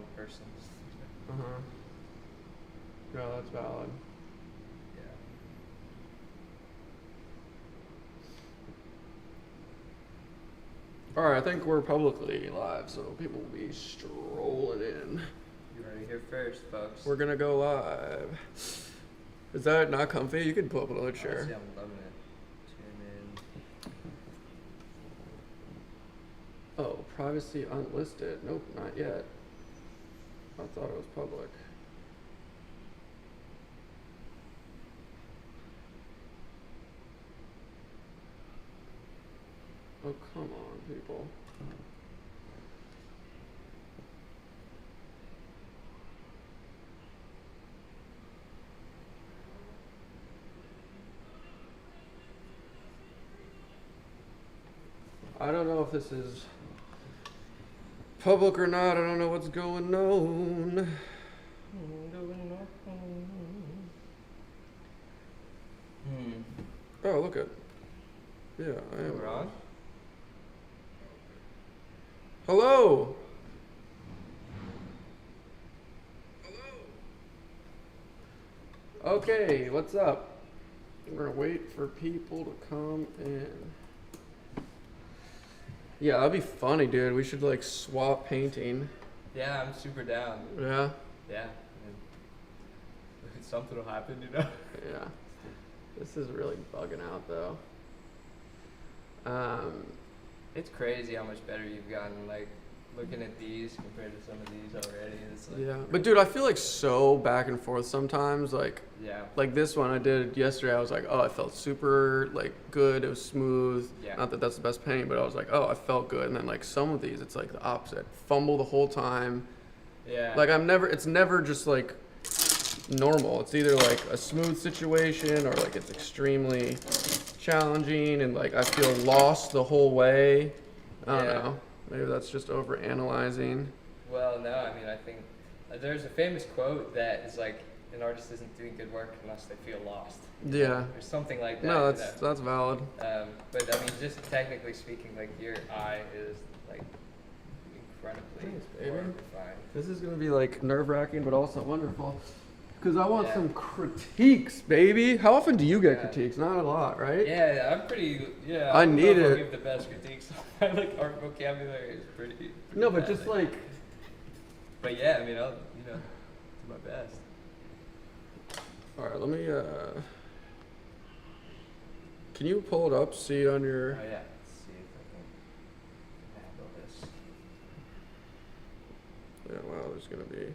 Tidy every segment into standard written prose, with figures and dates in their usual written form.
one person's. No, that's valid. Yeah. All right, I think we're publicly live, so people will be strolling in. You heard it here first, folks. We're gonna go live. Is that not comfy? You could pull up another chair. Honestly, I'm loving it. Tune in. Oh, privacy unlisted. Nope, not yet. I thought it was public. Oh, come on, people. I don't know if this is public or not. I don't know what's going on. Oh, look at. Yeah, I am. We're on? Hello. Okay, what's up? We're gonna wait for people to come in. Yeah, that'd be funny, dude. We should like swap painting. Yeah, I'm super down. Yeah? Yeah. Something will happen, you know? Yeah. This is really bugging out though. It's crazy how much better you've gotten, like, looking at these compared to some of these already. It's like, yeah. But dude, I feel like so back and forth sometimes. Like, yeah. Like this one I did yesterday, I was like, oh, I felt super like good. It was smooth. Yeah. Not that that's the best paint, but I was like, oh, I felt good. And then like some of these, it's like the opposite. Fumble the whole time. Yeah. Like it's never just like normal. It's either like a smooth situation or like it's extremely challenging and like I feel lost the whole way. I don't know. Maybe that's just over analyzing. Well, no, I mean, I think there's a famous quote that is like, an artist isn't doing good work unless they feel lost. Yeah. Or something like that. No, that's valid. But I mean, just technically speaking, like your eye is like incredibly refined. This is gonna be like nerve-wracking, but also wonderful. Because I want some critiques, baby. How often do you get critiques? Not a lot, right? Yeah, I'm pretty. Yeah, I need it. I'll give the best critiques. My like art vocabulary is pretty no, but bad, just like. But yeah, I mean, I'll do my best. All right, let me. Can you pull it up? See it on your. Oh yeah. Let's see if I can handle this. Yeah. Wow. There's gonna be.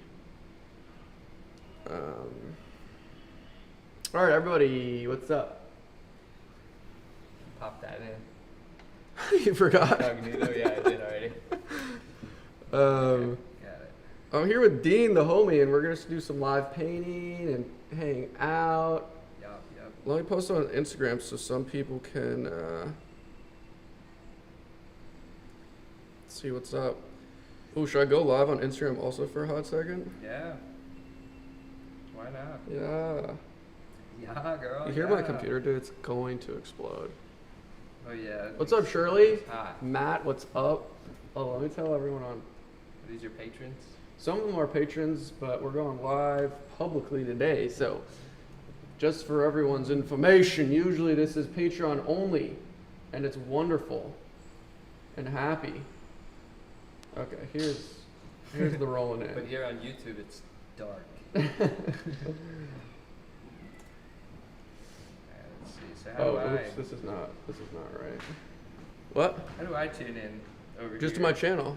All right, everybody, what's up? Pop that in. You forgot. Incognito, yeah, I did already. Okay, got it. I'm here with Dean, the homie, and we're gonna do some live painting and hang out. Yup. Let me post it on Instagram so some people can see what's up. Oh, should I go live on Instagram also for a hot second? Yeah. Why not? Yeah. Yeah, girl. You hear my computer, dude? It's going to explode. Oh yeah. What's up, Shirley? It's hot. Matt, what's up? Oh, let me tell everyone on. Are these your patrons? Some of them are patrons, but we're going live publicly today. So, just for everyone's information, usually this is Patreon only, and it's wonderful and happy. Okay, here's the rolling in. But here on YouTube, it's dark. Let's see. So how do I? Oops, this is not right. What? How do I tune in over Just to here? my channel.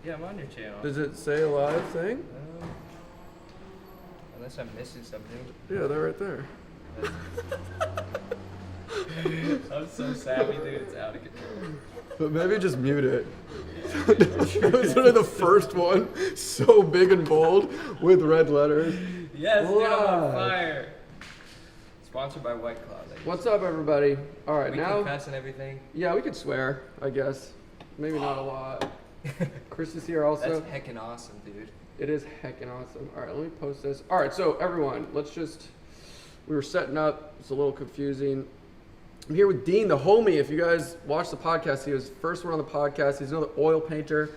Yeah, I'm on your channel. Does it say a live thing? Unless I'm missing something. Yeah, they're right there. I'm so savvy, dude. It's out of control. But maybe just mute it. It was sort of the first one, so big and bold with red letters. Yes, dude, I'm on Live. fire. Sponsored by White Claw. What's up, everybody? All right, We now. can cuss and everything. Yeah, we could swear, I guess. Maybe not a lot. Chris is here also. That's heckin' awesome, dude. It is heckin' awesome. All right, let me post this. All right, so everyone, we were setting up. It's a little confusing. I'm here with Dean, the homie. If you guys watch the podcast, he was the first one on the podcast. He's another oil painter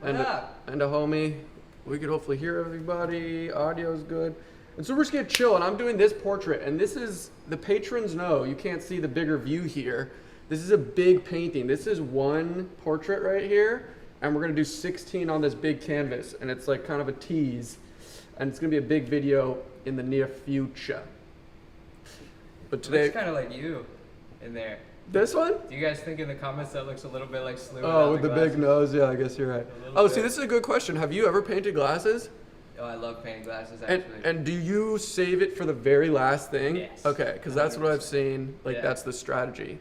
and a homie. We could hopefully hear everybody. Audio's good. And so we're just gonna chill, and I'm doing this portrait, and this is, the patrons know, you can't see the bigger view here. This is a big painting. This is one portrait right here, and we're gonna do 16 on this big canvas, and it's like kind of a tease, and it's gonna be a big video in the near future. But today, it's kind of like you in there. This one? Do you guys think in the comments that looks a little bit like SLEW? Oh, with the big nose. Yeah, I guess you're right. Oh, bit. see, this is a good question. Have you ever painted glasses? Oh, I love painting glasses, actually. And do you save it for the very last thing? Yes. Okay, because that's what I've seen. Like, Yeah. that's the strategy.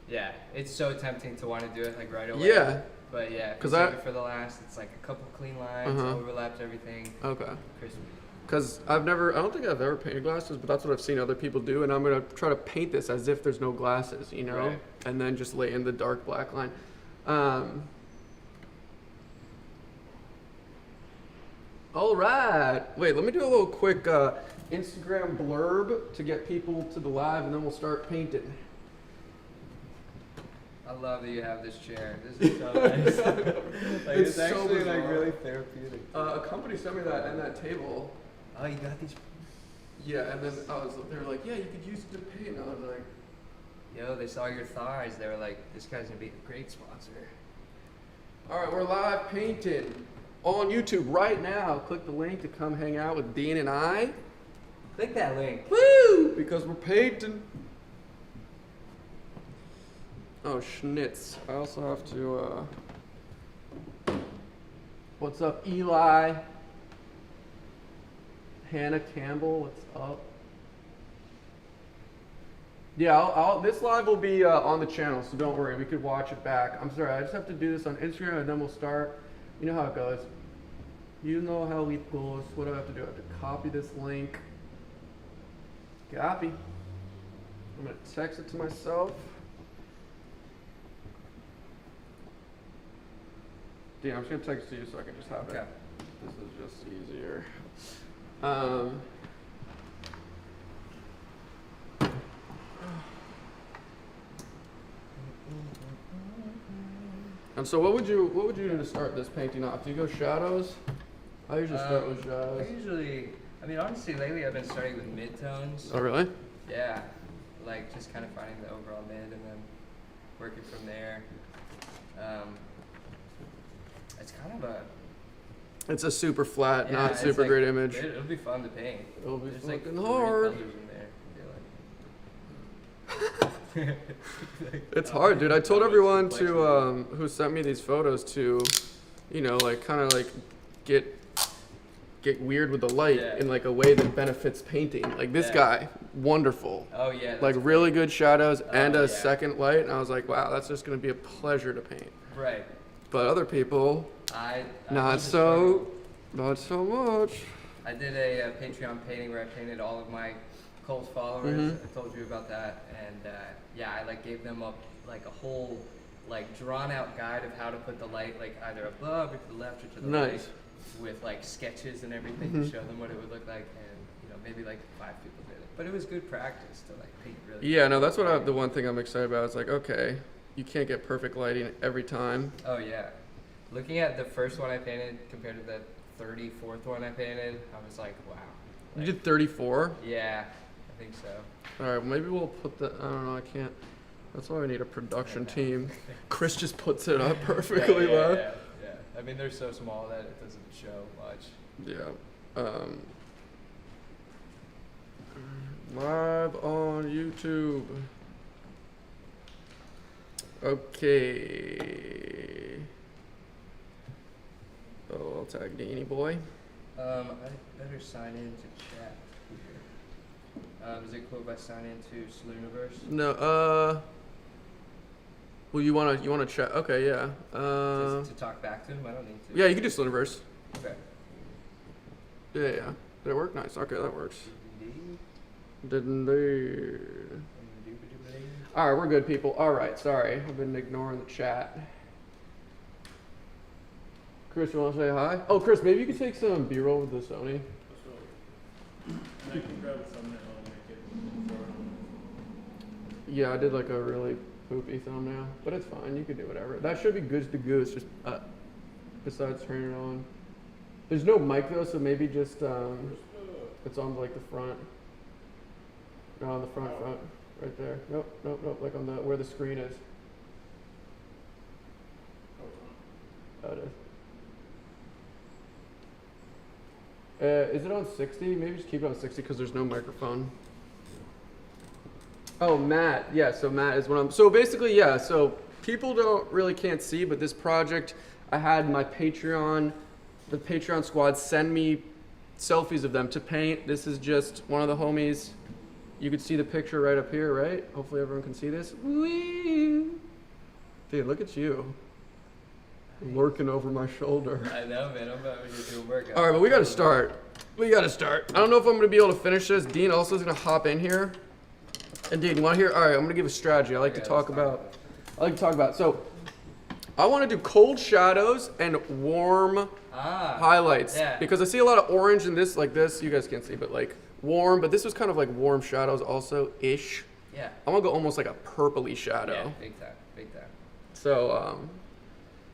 Yeah, it's so tempting to want to do it like right away. Yeah. But yeah, if 'Cause you save it for the last, it's like a couple clean lines, Uh-huh. overlaps everything, Okay. crispy. Because I don't think I've ever painted glasses, but that's what I've seen other people do. And I'm going to try to paint this as if there's no glasses, you know? Right. And then just lay in the dark black line. All right. Wait, let me do a little quick Instagram blurb to get people to the live, and then we'll start painting. I love that you have this chair. This is so nice. Like, It's it's so actually like bizarre. really therapeutic. A company sent me that and that table. Oh, you got these? Yeah, and then they were like, yeah, you could use it to paint. I was like, Yo, they saw your thighs. They were like, this guy's gonna be a great sponsor. all right, we're live painting on YouTube right now. Click the link to come hang out with Dean and I. Click that link. Woo! Because we're painting. Oh, schnitz. I also have to, what's up, Eli? Hannah Campbell, what's up? Yeah, this live will be on the channel, so don't worry. We could watch it back. I'm sorry, I just have to do this on Instagram, and then we'll start. You know how it goes. You know how it goes. What do I have to do? I have to copy this link. Copy. I'm going to text it to myself. Yeah, I'm just going to text it to you so I can just have it. This is just easier. And so what would you do to start this painting off? Do you go shadows? I usually start with shadows. I mean, honestly, lately I've been starting with mid-tones. Oh, really? Yeah, like just kind of finding the overall mid and then working from there. It's kind of a... It's a super flat, Yeah, not it's super like- great image. It'll be fun to paint. It'll be There's like fucking 3 hard. colors in there. It's hard, dude. I told How much everyone complexity. to who sent me these photos to, you know, like kind of like get weird with the light Yeah. in like a way that benefits painting. Like this Yeah. guy, wonderful. Oh yeah. Like that's really good shadows and Oh, a yeah. second light, and I was like, wow, that's just gonna be a pleasure to paint. right. But other people, I not just so much. I did a Patreon painting where I painted all of my cult followers. Mhm. I told you about that, and yeah, I like gave them like a whole like drawn out guide of how to put the light like either above or to the left or to the right, Nice. with like sketches and everything Mhm. to show them what it would look like, and you know maybe like 5 people did it, but it was good practice to like paint really. Yeah, no, that's what the one thing I'm excited about. It's like, okay, you can't get perfect lighting every time. Oh yeah, looking at the first one I painted compared to the 34th one I painted, I was like, wow. You Like, did 34? Yeah, I think so. All right, maybe we'll put the, I don't know, I can't. That's why we need a production Okay. team. Chris just puts it up perfectly yeah, well. yeah. I mean, they're so small that it doesn't show much. Yeah. Live on YouTube. Okay. Oh, I'll tag Danny boy. I better sign into chat here. Is it cool if I sign into SLEW? No, well, you wanna chat? Okay, yeah. To talk back to him? I don't need to. Yeah, you can do Sliverse. Okay. Yeah. Did it work? Nice. Okay, that works. Indeed. Didn't they? All right, we're good, people. All right, sorry, I've been ignoring the chat. Chris, you want to say hi? Oh, Chris, maybe you could take some B-roll with the Sony. I can grab a thumbnail and make it short. Yeah, I did like a really poopy thumbnail, but it's fine. You can do whatever. That should be good to go. It's just besides turning it on. There's no mic though, so maybe just it's on like the front. No, on the front, right there. Nope. Like on the where the screen is. Oh, it is. Is it on 60? Maybe just keep it on 60 because there's no microphone. Oh, Matt. Yeah, so Matt is one of them. So basically, yeah, so people can't see, but this project, I had my Patreon, the Patreon squad send me selfies of them to paint. This is just one of the homies. You could see the picture right up here, right? Hopefully everyone can see this. Whee! Dude, look at you. Lurking over my shoulder. I know, man. I'm about to do a workout. All right, but we got to start. I don't know if I'm going to be able to finish this. Dean also is going to hop in here. And Dean, you want to hear? All right, I'm going to give a strategy. I like to talk about. So, I want to do cold shadows and warm highlights. Yeah. Because I see a lot of orange in this, like this. You guys can't see, but like warm. But this was kind of like warm shadows also-ish. Yeah. I'm going to go almost like a purpley shadow. Yeah, big time. So,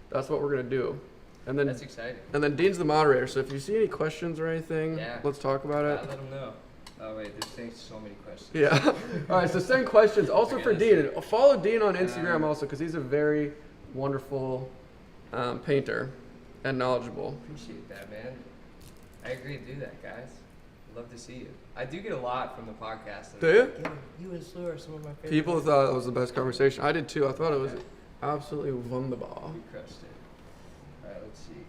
that's what we're going to do. And then That's exciting. And then Dean's the moderator, so if you see any questions or anything, Yeah. let's talk about it. Let them know. Oh wait, there's saying so many questions. Yeah. All right, so send questions. Also Okay, for let's Dean. Follow Dean on Instagram also, because he's a very wonderful painter and knowledgeable. Appreciate that, man. I agree to do that, guys. Love to see you. I do get a lot from the podcast. Do you? Like, yeah, you and SLEW are some of my favorite. People thought it was the best conversation. I did too. I thought it was absolutely wunderbar. You crushed it. All right, let's see.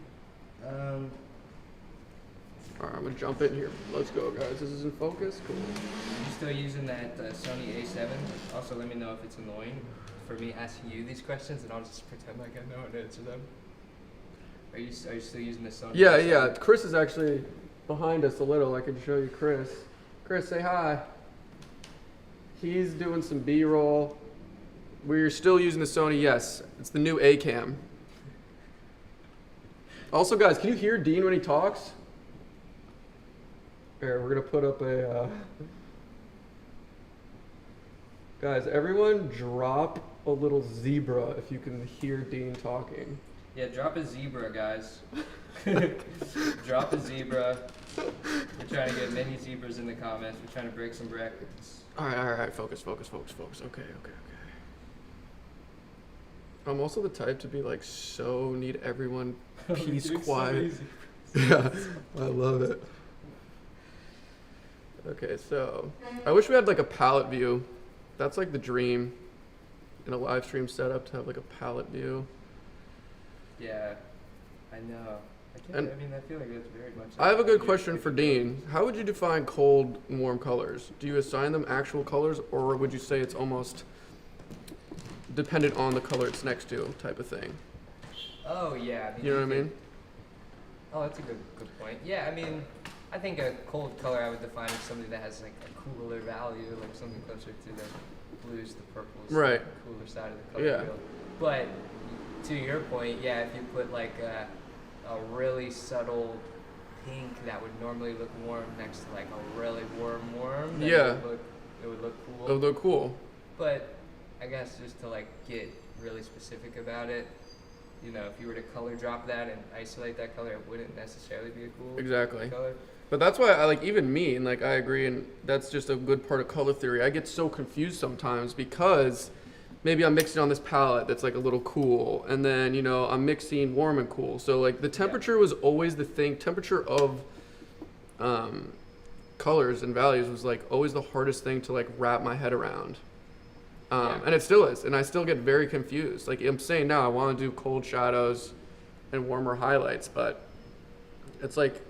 All right, I'm going to jump in here. Let's go, guys. This is in focus. Cool. You still using that Sony A7? Also, let me know if it's annoying for me asking you these questions, and I'll just pretend like I know and answer them. Are you still using the Sony? Yeah, A7? yeah. Chris is actually behind us a little. I can show you Chris. Chris, say hi. He's doing some B-roll. We're still using the Sony, yes. It's the new A-cam. Also, guys, can you hear Dean when he talks? Here, we're going to put up a... Guys, everyone drop a little zebra if you can hear Dean talking. Yeah, drop a zebra, guys. Drop a zebra. We're trying to get many zebras in the comments. We're trying to break some records. All right. Focus. Okay. I'm also the type to be like, so need everyone peace, quiet. Yeah, I love it. Okay, so I wish we had like a palette view. That's like the dream in a live stream setup, to have like a palette view. Yeah, I know. I feel like that's very much. I have a good question for Dean. How would you define cold and warm colors? Do you assign them actual colors, or would you say it's almost dependent on the color it's next to type of thing? Oh yeah. You know what I mean? Oh, that's a good point. Yeah, I mean, I think a cold color I would define as something that has like a cooler value, like something closer to the blues, the purples, right? The cooler side of the color Yeah. wheel. But to your point, yeah, if you put like a really subtle pink that would normally look warm next to like a really warm, then Yeah. it would look cool. It would look cool. But I guess just to like get really specific about it, you know, if you were to color drop that and isolate that color, it wouldn't necessarily be a cool color. But that's why I like, even me, and like I agree, and that's just a good part of color theory. I get so confused sometimes because maybe I'm mixing on this palette that's like a little cool, and then, you know, I'm mixing warm and cool. So like the temperature was always the thing. Temperature of colors and values was like always the hardest thing to like wrap my head around. And it still is, and I still get very confused. Like I'm saying now, I want to do cold shadows and warmer highlights, but it's like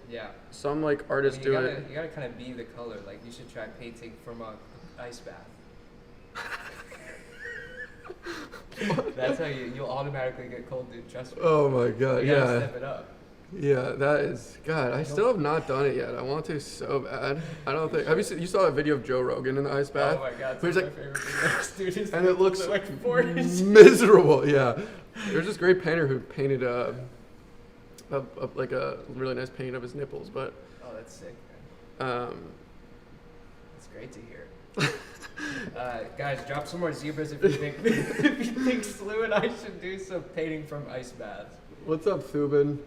some like artists do it. You gotta kind of be the color. Like you should try painting from a ice bath. That's how you'll automatically get cold, dude. Trust me. Oh my god, You gotta step it up. Yeah, that is, God, I still have not done it yet. I want to so bad. I don't think, you saw a video of Joe Rogan in the ice bath? Oh my god, Where it's he's my like, favorite video. Dude, and it looks like 40. miserable, yeah. There's this great painter who painted like a really nice painting of his nipples, but. Oh, that's sick, man. It's great to hear. Guys, drop some more zebras if you think SLEW and I should do some painting from ice baths. What's up, Thubin?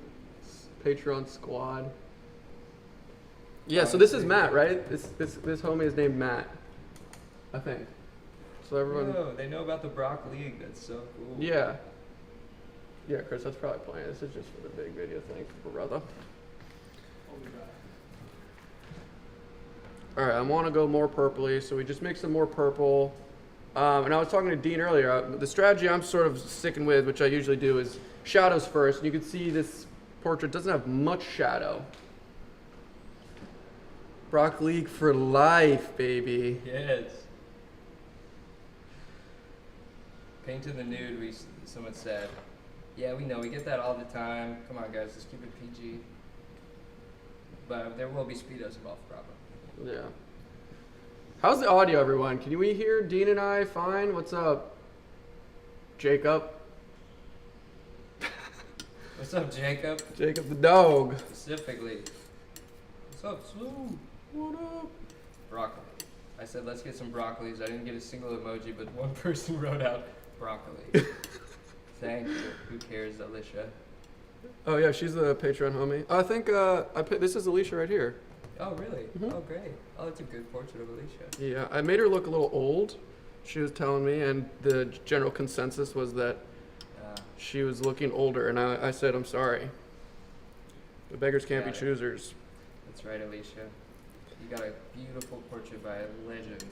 Patreon squad. Yeah, so this is Matt, right? This homie is named Matt, I think. So everyone. Oh, they know about the Brock League. That's so cool. Yeah. Yeah, Chris, that's probably plenty. This is just for the big video thing, brother. I'll be back. All right, I want to go more purpley, so we just make some more purple. And I was talking to Dean earlier. The strategy I'm sort of sticking with, which I usually do, is shadows first. And you can see this portrait doesn't have much shadow. Brock League for life, baby. Yes. Paint to the nude, someone said. Yeah, we know, we get that all the time. Come on, guys, let's keep it PG. But there will be speedos involved, probably. Yeah. How's the audio, everyone? Can we hear Dean and I fine? What's up, Jacob? What's up, Jacob? Jacob the dog. Specifically. What's up, SLEW? What up? Broccoli. I said, let's get some broccolis. I didn't get a single emoji, but one person wrote out broccoli. Thank you. Who cares, Alicia? Oh yeah, she's the Patreon homie. I think this is Alicia right here. Oh, really? Mhm. Oh, great. Oh, that's a good portrait of Alicia. Yeah, I made her look a little old. She was telling me, and the general consensus was that she was looking older, and I said, I'm sorry. The beggars can't be Got it. choosers. That's right, Alicia. You got a beautiful portrait by a legend.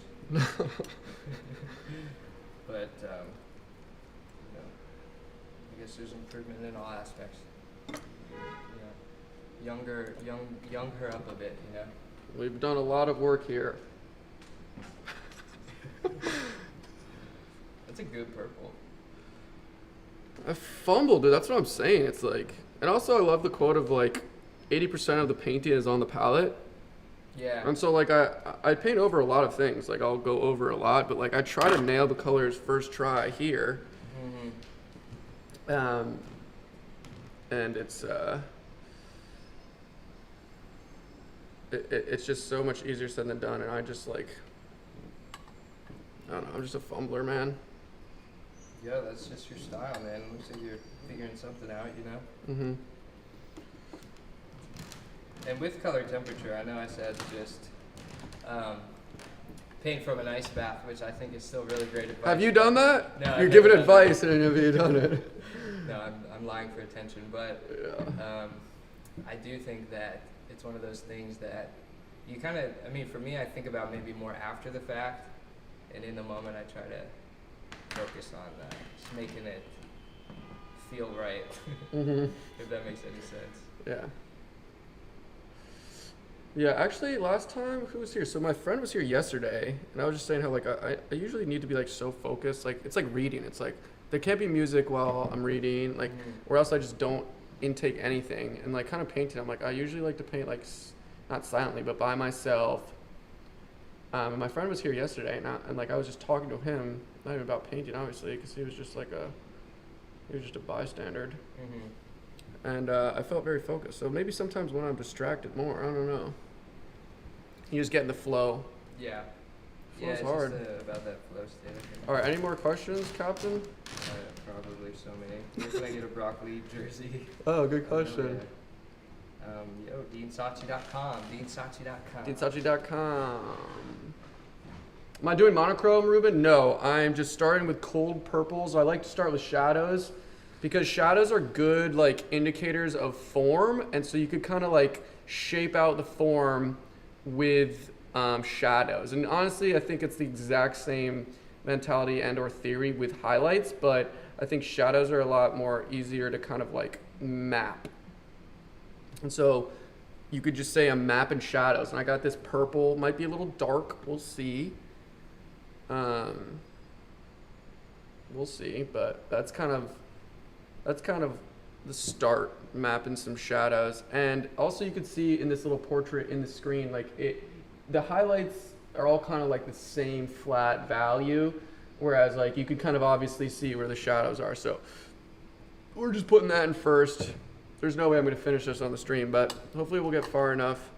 But, you know, I guess there's improvement in all aspects. You know, young her up a bit, you know. We've done a lot of work here. That's a good purple. I fumbled it. That's what I'm saying. It's like, and also I love the quote of like, 80% of the painting is on the palette. Yeah. And so like I paint over a lot of things. Like I'll go over a lot, but like I try to nail the colors first try here. Mm-hmm. And it's just so much easier said than done. And I just like, I don't know. I'm just a fumbler, man. Yeah, that's just your style, man. Looks like you're figuring something out, you know. Mm-hmm. And with color temperature, I know I said just paint from an ice bath, which I think is still really great advice. Have you done that? No, You're I've giving never done advice, that. and have you done it? No, I'm lying for attention, but Yeah. I do think that it's one of those things that you kind of, I mean, for me, I think about maybe more after the fact, and in the moment, I try to focus on just making it feel right, Mm-hmm. if that makes any sense. Yeah. Yeah, actually, last time, who was here? So my friend was here yesterday, and I was just saying how, like, I usually need to be, like, so focused. Like, it's like reading. It's like, there can't be music while I'm reading, like, or else I just don't intake anything. And, like, kind of painting, I'm like, I usually like to paint, like, not silently, but by myself. And my friend was here yesterday, and like, I was just talking to him, not even about painting, obviously, because he was just, like, he was just a bystander. Mm-hmm. And I felt very focused. So maybe sometimes when I'm distracted more, I don't know. You just get in the flow. Yeah. Flow's Yeah, it's hard. just about that flow state. I think. All right, any more questions, Captain? Probably so many. Where can I get a broccoli jersey? Oh, good I don't know question. yet. DeanSachi.com. DeanSachi.com. DeanSachi.com. Am I doing monochrome, Ruben? No, I'm just starting with cold purples. I like to start with shadows because shadows are good like indicators of form, and so you could kind of like shape out the form with shadows. And honestly, I think it's the exact same mentality and or theory with highlights, but I think shadows are a lot more easier to kind of like map. And so you could just say I'm mapping shadows, and I got this purple, might be a little dark, we'll see. We'll see, but that's kind of the start, mapping some shadows. And also you could see in this little portrait in the screen, like the highlights are all kind of like the same flat value, whereas like you could kind of obviously see where the shadows are. So we're just putting that in first. There's no way I'm going to finish this on the stream, but hopefully we'll get far enough.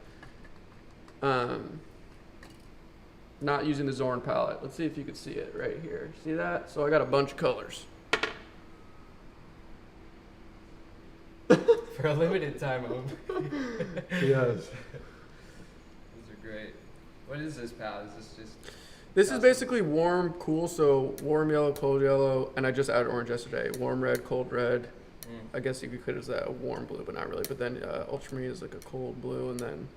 Not using the Zorn palette. Let's see if you can see it right here. See that? So I got a bunch of colors. for a limited time only. Yes. Those are great. What is this palette? Is this just... This is basically warm, cool, so warm yellow, cold yellow, and I just added orange yesterday. Warm red, cold red. I guess you could consider that a warm blue, but not really. But then ultramarine is like a cold blue, and then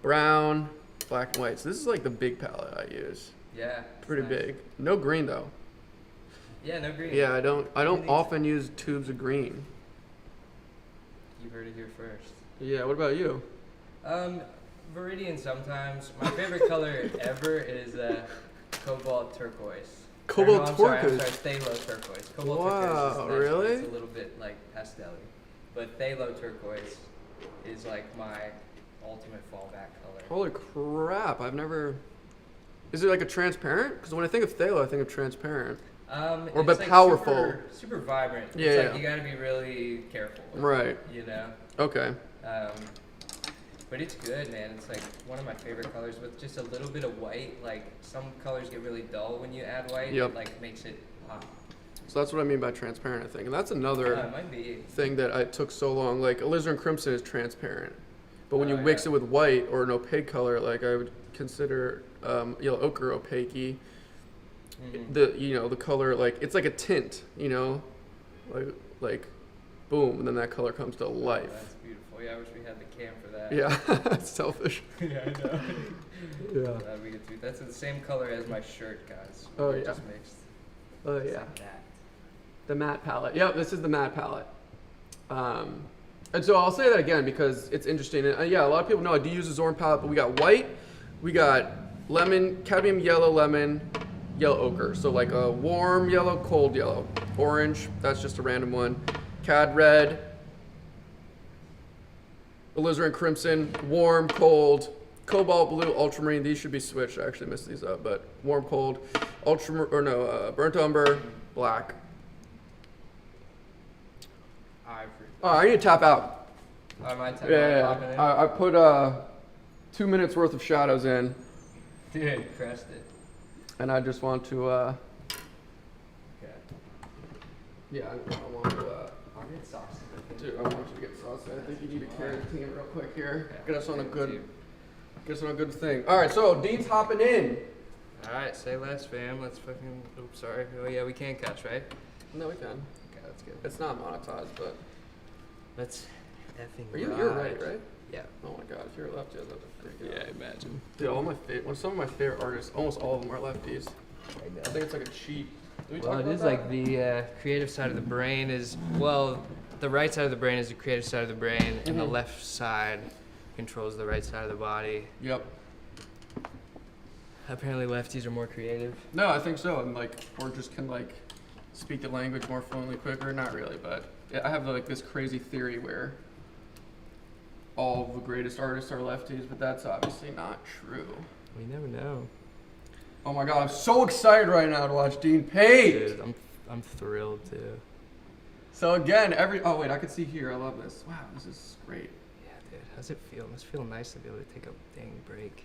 brown, black and white. So this is like the big palette I use. Yeah. Pretty nice. big. No green though. Yeah, no green. Yeah, I don't often use tubes of green. You heard it here first. Yeah, what about you? Viridian sometimes. My favorite color ever is cobalt turquoise. Cobalt I'm turquoise? sorry, phthalo turquoise. Cobalt Wow, turquoise is nice, really? it's a little bit like pastel-y. But phthalo turquoise is like my ultimate fallback color. Holy crap, I've never... Is it like a transparent? Because when I think of phthalo, I think of transparent. Or but like powerful. Super vibrant. Yeah, It's like yeah. you gotta be really careful with Right. it, you know? Okay. But it's good, man. It's like one of my favorite colors with just a little bit of white. Like some colors get really dull when you add white. Yep. It like makes it pop. So that's what I mean by transparent, I think. And that's another It might be. thing that I took so long. Like alizarin crimson is transparent. But when you Oh, mix yeah. it with white or an opaque color, like I would consider yellow ochre opaque. Mhm. The color, like it's like a tint, like boom, and then that color comes to Oh, life. that's beautiful. Yeah, I wish we had the cam for that. Yeah, it's selfish. Yeah, I know. Yeah. That'd be good too. That's the same color as my shirt, guys. Oh, It yeah. Just mixed. Oh It's yeah. like that. The matte palette. Yep, this is the matte palette. And so I'll say that again because it's interesting. And yeah, a lot of people know I do use the Zorn palette, but we got white, we got lemon, cadmium yellow, lemon, yellow ochre. So like a warm yellow, cold yellow. Orange, that's just a random one. Cad red, alizarin crimson, warm, cold, cobalt blue, ultramarine. These should be switched. I actually messed these up, but warm, cold, burnt umber, black. Ivory. Oh, I need to tap out. Oh, my time. Yeah. I put 2 minutes worth of shadows in, Dude, crushed it. and I just want to. Okay. Yeah, I want to. I'll get sauce. Dude, I want you to get sauce. I think you need to carry the team real quick here. Get us on a good thing. All right, so Dean's hopping in. All right, say less, fam. Let's fucking. Oops, sorry. Oh yeah, we can cuss, right? No, we can. Okay, that's good. It's not monetized, but. Let's effing. You're right, right? Yeah. Oh my God, if you're a lefty, I'd love to freak out. Imagine. Dude, some of my favorite artists, almost all of them are lefties. I think it's like a cheat. Did we Well, talk it about is that? like the creative side of the brain is the right side of the brain is the creative side of the brain, and the Mhm. left side controls the right side of the body. Yep. Apparently, lefties are more creative. No, I think so. And like, or just can like speak the language more fluently quicker. Not really, but I have like this crazy theory where all the greatest artists are lefties, but that's obviously not true. We never know. Oh my God, I'm so excited right now to watch Dean paint. Dude, I'm thrilled too. So again, oh wait, I can see here. I love this. Wow, this is great. Yeah, dude. How's it feel? It must feel nice to be able to take a dang break.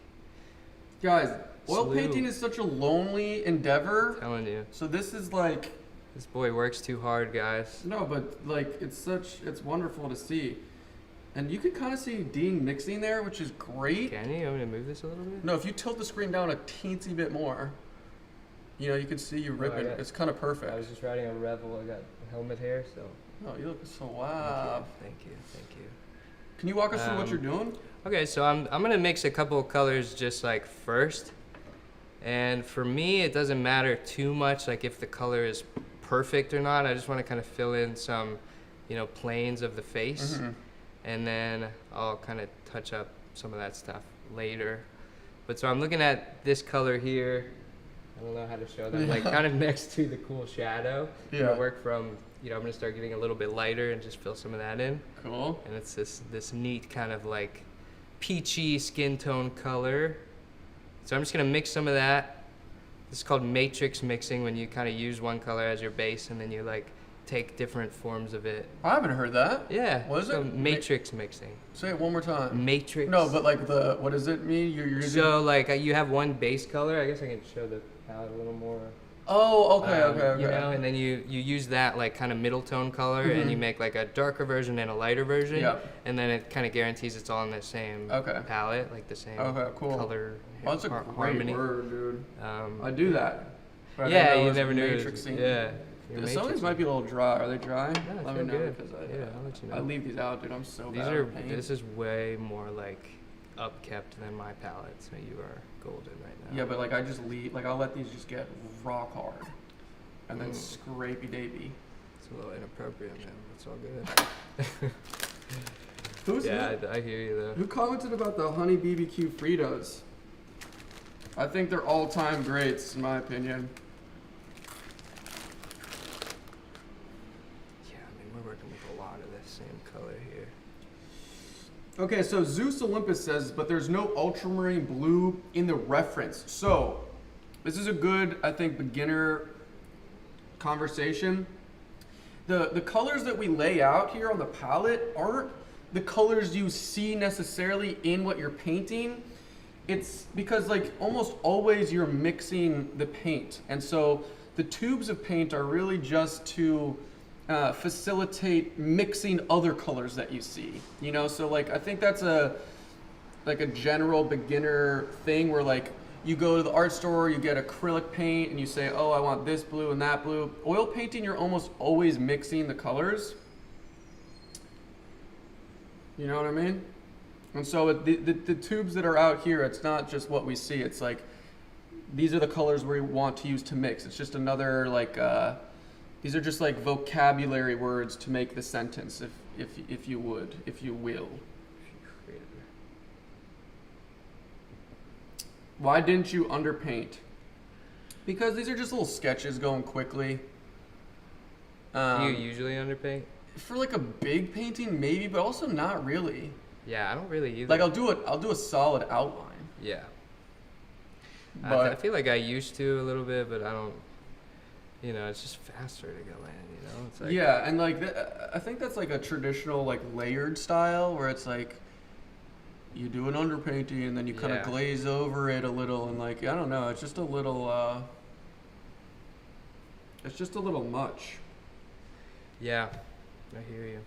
Guys, oil SLEW. painting is such a lonely endeavor. Telling you, So this is like, this boy works too hard, guys. no, but like it's wonderful to see. And you can kind of see Dean mixing there, which is great. Can you? I'm gonna move this a little bit. No, if you tilt the screen down a teensy bit more, you can see you ripping. got- It's kind of perfect. I was just riding a Revel. I got a helmet here, so. Oh, you look so wow. Thank you. Can you walk us through what you're doing? Okay, so I'm gonna mix a couple of colors just like first, and for me it doesn't matter too much like if the color is perfect or not. I just want to kind of fill in some, planes of the face, and then I'll kind of touch up some of that stuff later. But so I'm looking at this color here. I don't know how to show them, like kind of next to the cool shadow. I'm Yeah. gonna work from, I'm gonna start getting a little bit lighter and just fill some of that in. Cool. And it's this neat kind of like peachy skin tone color. So I'm just gonna mix some of that. This is called matrix mixing, when you kind of use one color as your base and then you like take different forms of it. I haven't heard that. Yeah. What is so it? Matrix mixing. Say it one more time. Matrix. No, but like what does it mean? You're using. So like you have one base color. I guess I can show the palette a little more. Oh, okay. You know, and then you use that like kind of middle tone color, and you make like a darker version and a lighter version. Yep. And then it kind of guarantees it's all in the same palette, like the same color. Well, that's a great harmony. word, dude. I do that. But Yeah, I you never knew. Matrixing. Yeah. Some of these might be a little dry. Are they dry? No, Let me know good. because I'll let you know. I leave these out, dude. I'm so These bad are. at paint. This is way more like upkept than my palette, so you are golden right now. Yeah, but like I just leave. Like I'll let these just get rock hard, and then scrapey davy. It's a little inappropriate, man. It's all good. Who's I hear you though. Who commented about the honey BBQ Fritos? I think they're all-time greats in my opinion. Yeah, I mean we're working with a lot of this same color here. Okay, so Zeus Olympus says, but there's no ultramarine blue in the reference. So this is a good, I think, beginner conversation. The colors that we lay out here on the palette aren't the colors you see necessarily in what you're painting. It's because like almost always you're mixing the paint. And so the tubes of paint are really just to facilitate mixing other colors that you see, you know? So like, I think that's a general beginner thing where like you go to the art store, you get acrylic paint and you say, oh, I want this blue and that blue. Oil painting, you're almost always mixing the colors. You know what I mean? And so the tubes that are out here, it's not just what we see. It's like, these are the colors we want to use to mix. It's just another like, these are just like vocabulary words to make the sentence, if you will. Why didn't you underpaint? Because these are just little sketches going quickly. Do you usually underpaint? For like a big painting, maybe, but also not really. Yeah, I don't really either. Like I'll do a solid outline. Yeah. But I feel like I used to a little bit, but I don't. You know, it's just faster to go in. You know, it's like yeah, and like I think that's like a traditional like layered style where it's like you do an underpainting and then you kind of glaze over it a little, and like I don't know, it's just a little much. Yeah, I hear you.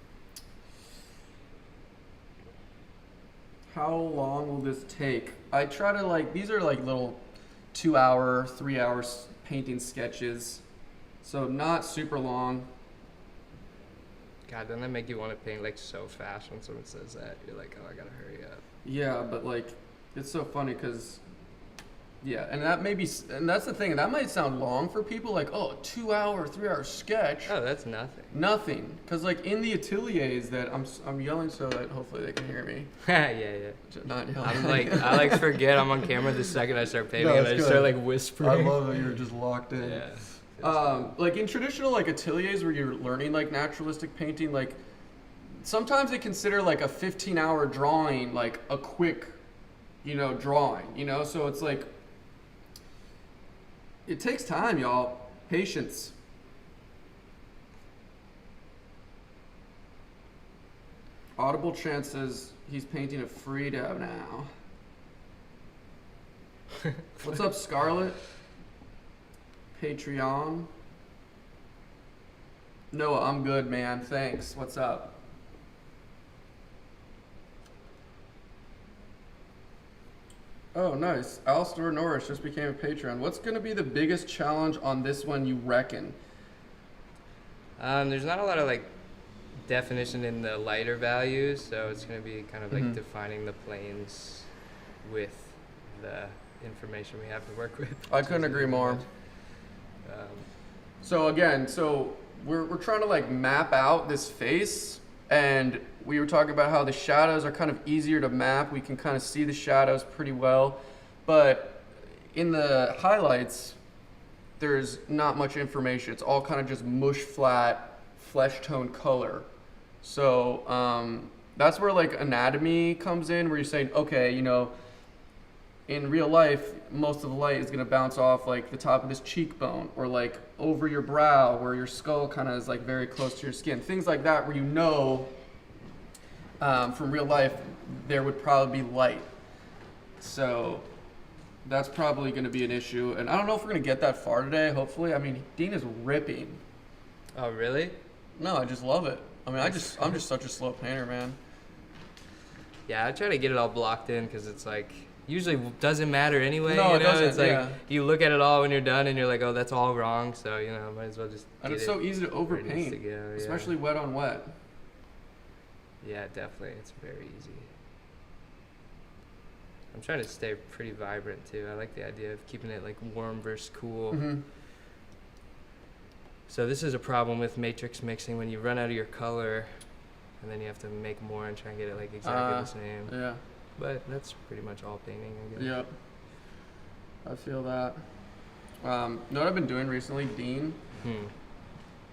How long will this take? I try to like, these are like little 2-hour, 3-hour painting sketches. So not super long. God, doesn't that make you want to paint like so fast when someone says that? You're like, oh, I gotta hurry up. Yeah, but like, it's so funny because, yeah, and that's the thing. That might sound long for people, like, oh, 2-hour, 3-hour sketch. Oh, that's nothing. Nothing, because like in the ateliers that I'm yelling so that hopefully they can hear me. Yeah. Not yelling. I'm like, I like forget I'm on camera the second I start painting, No, and I it's just good. start like whispering. I love it. You're just locked in. Yeah. Like in traditional like ateliers where you're learning like naturalistic painting, like sometimes they consider like a 15-hour drawing like a quick, drawing, so it's like it takes time, y'all. Patience. Audible Chant says he's painting a Frida now. What's up, Scarlett? Patreon. Noah, I'm good, man. Thanks. What's up? Oh, nice. Alistair Norris just became a Patreon. What's going to be the biggest challenge on this one, you reckon? There's not a lot of like definition in the lighter values, so it's going to be kind of like defining the planes with the information we have to work with. I couldn't agree more. So again, we're trying to like map out this face, and we were talking about how the shadows are kind of easier to map. We can kind of see the shadows pretty well, but in the highlights, there's not much information. It's all kind of just mush flat, flesh tone color. So that's where like anatomy comes in, where you're saying, okay, in real life, most of the light is going to bounce off like the top of this cheekbone, or like over your brow where your skull kind of is like very close to your skin. Things like that where from real life there would probably be light. So that's probably going to be an issue. And I don't know if we're going to get that far today, hopefully. I mean, Dean is ripping. Oh, really? No, I just love it. I mean, I'm just such a slow painter, man. Yeah, I try to get it all blocked in because it's like usually doesn't matter anyway. No, you it know? doesn't. It's like Yeah. you look at it all when you're done and you're like, oh, that's all wrong. So might as well just. And get it's it so easy to where it needs overpaint, to go, yeah. especially wet on wet. Yeah, definitely. It's very easy. I'm trying to stay pretty vibrant too. I like the idea of keeping it like warm versus cool. Mm-hmm. So this is a problem with matrix mixing when you run out of your color and then you have to make more and try and get it like exactly the same. Yeah. But that's pretty much all painting, I guess. Yep. I feel that. You know what I've been doing recently, Dean?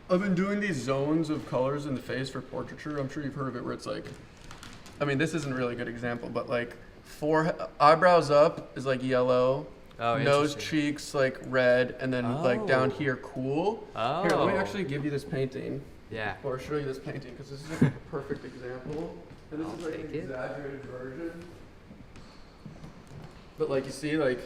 I've been doing these zones of colors in the face for portraiture. I'm sure you've heard of it where it's like, I mean, this isn't really a good example, but like eyebrows up is like yellow. Oh, nose, interesting. cheeks like red, and then like down here cool. Oh. Here, let me actually give you this painting, Yeah. or show you this painting, because this is like a perfect example. And this I'll is like take an it. exaggerated version. But like you see, like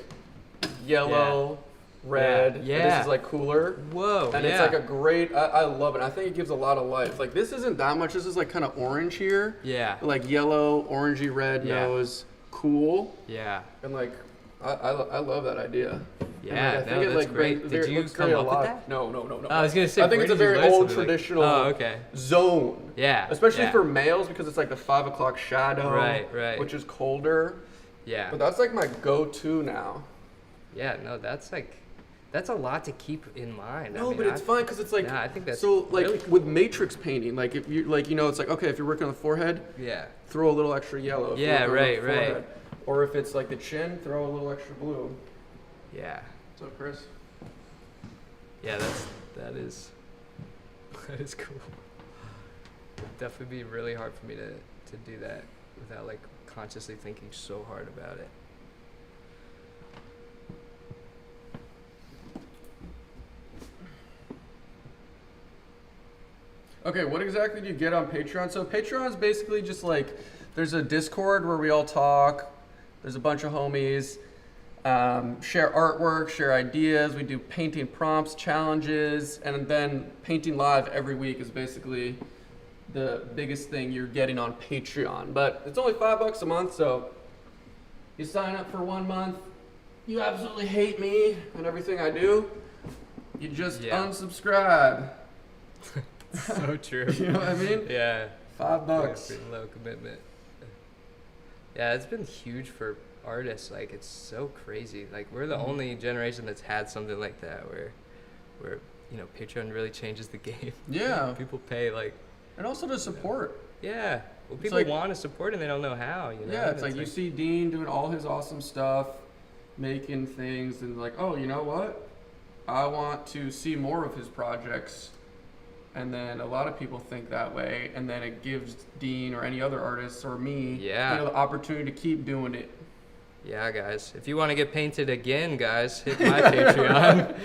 yellow, red. and Yeah. This is like cooler. Whoa. And it's like a great, I love it. I think it gives a lot of life. Like this isn't that much. This is like kind of orange here. Yeah. Like yellow, orangey red Yeah. nose, cool. Yeah. And like, I love that idea. Yeah. And, like, I think it, that's like, great. brings- Did it you looks come very up with alive. that? No. I was gonna say. I think where it's a did you very learn old something like- traditional Oh, okay. zone. Yeah. Especially yeah. for males because it's like the 5 o'clock shadow. Right. Which is colder. Yeah. But that's like my go-to now. Yeah. No, that's a lot to keep in mind. I No, mean, but it's fine because it's like, Yeah, I think that's so like really cool. with matrix painting, like if you like, it's like, okay, if you're working on the forehead, Yeah. throw a little extra yellow. If you're Yeah, working on the right. forehead. Or if it's like the chin, throw a little extra blue. Yeah. What's up, Chris? Yeah. That is cool. It'd definitely be really hard for me to do that without like consciously thinking so hard about it. Okay, what exactly do you get on Patreon? So Patreon is basically just like, there's a Discord where we all talk. There's a bunch of homies. Share artwork, share ideas. We do painting prompts, challenges, and then painting live every week is basically the biggest thing you're getting on Patreon. But it's only $5 a month, so you sign up for 1 month. You absolutely hate me and everything I do. You just unsubscribe. So true. You know what I mean? Yeah. $5. Pretty low commitment. Yeah, it's been huge for artists. Like, it's so crazy. Like, we're the only generation that's had something like that where Patreon really changes the game. Yeah. People pay like. And also to support. Yeah. Well, It's people like- want to support and they don't know how. Yeah, it's like you see Dean doing all his awesome stuff, making things, and like, oh, you know what? I want to see more of his projects. And then a lot of people think that way, and then it gives Dean or any other artists or me, the opportunity to keep doing it. Yeah, guys. If you want to get painted again, guys, hit my Patreon.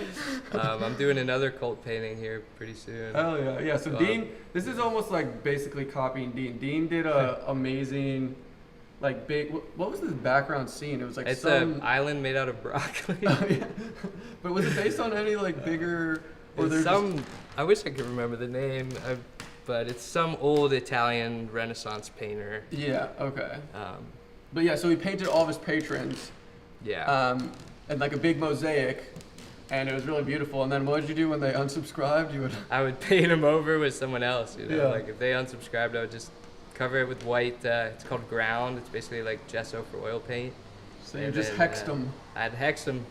I'm doing another cult painting here pretty soon. Hell yeah, yeah. So Dean, this is almost like basically copying Dean. Dean did a amazing, like big. What was this background scene? It was like It's some an island made out of broccoli. Oh, yeah. But was it based on any like bigger? Or It's I wish I could remember the name, but it's some old Italian Renaissance painter. Yeah. Okay. Um, But yeah, so he painted all of his patrons. yeah. And like a big mosaic, and it was really beautiful. And then what did you do when they unsubscribed? You would. I would paint them over with someone else. Yeah. Like if they unsubscribed, I would just cover it with white. It's called ground. It's basically like gesso for oil paint. So you And just then, hexed them. I'd hex them.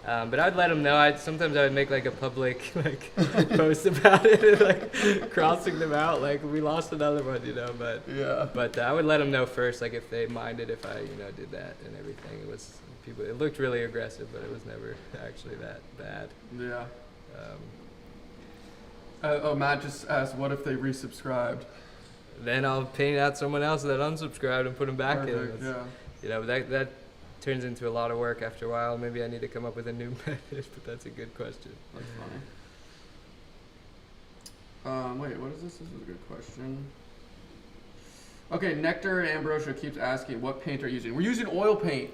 But I'd let them know. Sometimes I would make like a public like post about it, and, like crossing them out. Like we lost another one, But Yeah. But I would let them know first, like if they minded if I did that and everything. It looked really aggressive, but it was never actually that bad. Yeah. Matt just asked, what if they resubscribed? Then I'll paint out someone else that unsubscribed and put them back Perfect, in. yeah. That turns into a lot of work after a while. Maybe I need to come up with a new method, but that's a good question. That's funny. Wait, what is this? This is a good question. Okay, Nectar and Ambrosia keeps asking, what paint are you using? We're using oil paint.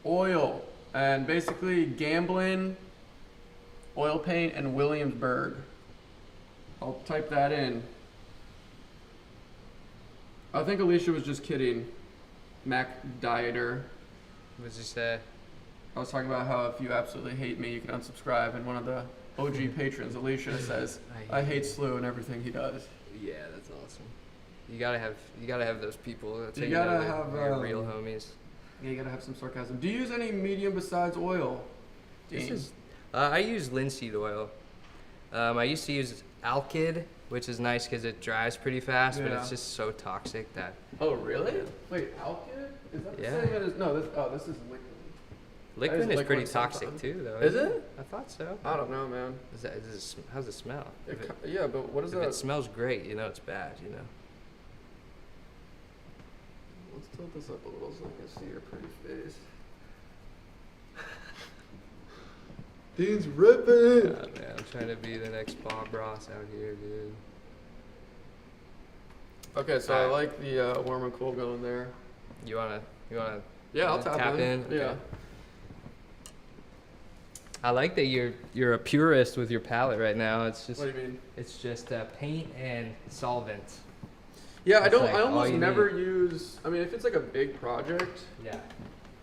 Oil. And basically, Gamblin, oil paint, and Williamsburg. I'll type that in. I think Alicia was just kidding. Mac Dieter. What does he say? I was talking about how if you absolutely hate me, you can unsubscribe. And one of the OG patrons, Alicia, says, I hate SLEW and everything he does. Yeah, that's awesome. You gotta have those people. That's You how gotta know have, they're real homies. Yeah, you gotta have some sarcasm. Do you use any medium besides oil? I use linseed oil. I used to use Alkyd, which is nice because it dries pretty fast, but it's just so toxic that. Oh, really? Wait, Alkyd? Is that the same as, no, this is liquid. Liquid is liquid pretty sometimes. toxic too, though. Is it? I thought so. I don't know, man. How's it smell? Yeah, but what is If that? it smells great, you know it's bad, you know. Let's tilt this up a little so I can see your pretty face. Dean's ripping! God, man, I'm trying to be the next Bob Ross out here, dude. Okay, so I like the warm and cool going there. You wanna Yeah, I'll tap in. Okay. Yeah. I like that you're a purist with your palette right now. It's just What do you mean? it's just paint and solvent. Yeah, That's like I all almost you never use, I mean, if it's like a big project, Yeah.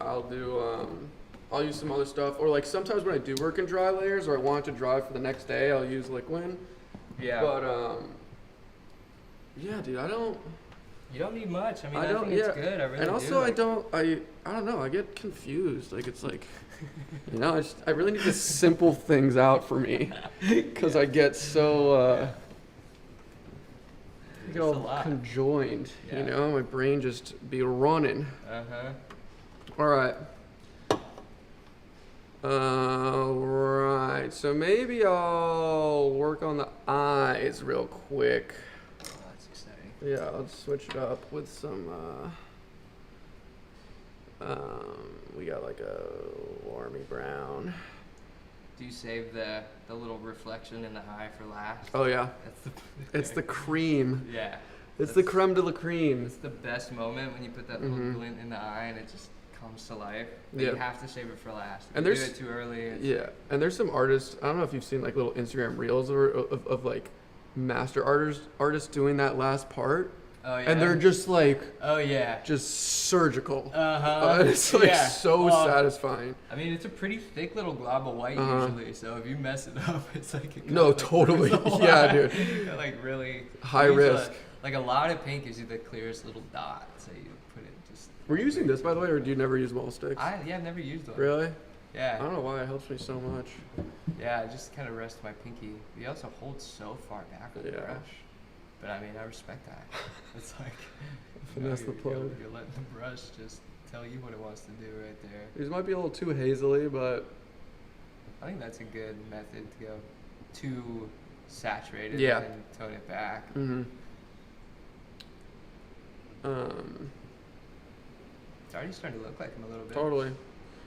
I'll use some other stuff. Or like sometimes when I do work in dry layers or I want it to dry for the next day, I'll use liquid. Yeah. But, yeah, dude, You don't need much. I mean, I I don't- think it's yeah. good. I really and also do. I don't know, I get confused. Like, it's like, you know, I really need to simple things out for me. Because I get so, I get all conjoined, you know? My brain just be running. Uh-huh. Alright. Alright, so maybe I'll work on the eyes real quick. Oh, that's exciting. Yeah, let's switch it up with some, we got like a warmy brown. Do you save the little reflection in the eye for last? Oh yeah, That's the it's the cream. Yeah. It's the creme de la cream. It's the best moment when you put that Mhm. little glint in the eye and it just comes to life. But Yeah. you have to save it for last. If And you there's- do it too early. Yeah, and there's some artists, I don't know if you've seen like little Instagram reels of like master artists doing that last part. Oh yeah. And they're just like, Oh yeah. just surgical. Uh-huh. It's like so satisfying. I mean, it's a pretty thick little glob of white usually, so if you mess it up, it's like it No, goes, like, totally. through the whole Yeah, eye. dude. Like really High use risk. like a lot of pink gives you the clearest little dot, so you put it just. Were you using this by the way, or do you never use mole sticks? I've never used one. Really? I Yeah. don't know why it helps me so much. Yeah, I just kind of rest my pinky. You also hold so far back with the Yeah. brush. But I mean, I respect that. It's like Finesse the you're plug. letting the brush just tell you what it wants to do right there. These might be a little too hazily, but I think that's a good method to go too saturated Yeah. and tone it back. It's already starting to look like him a little bit. Totally.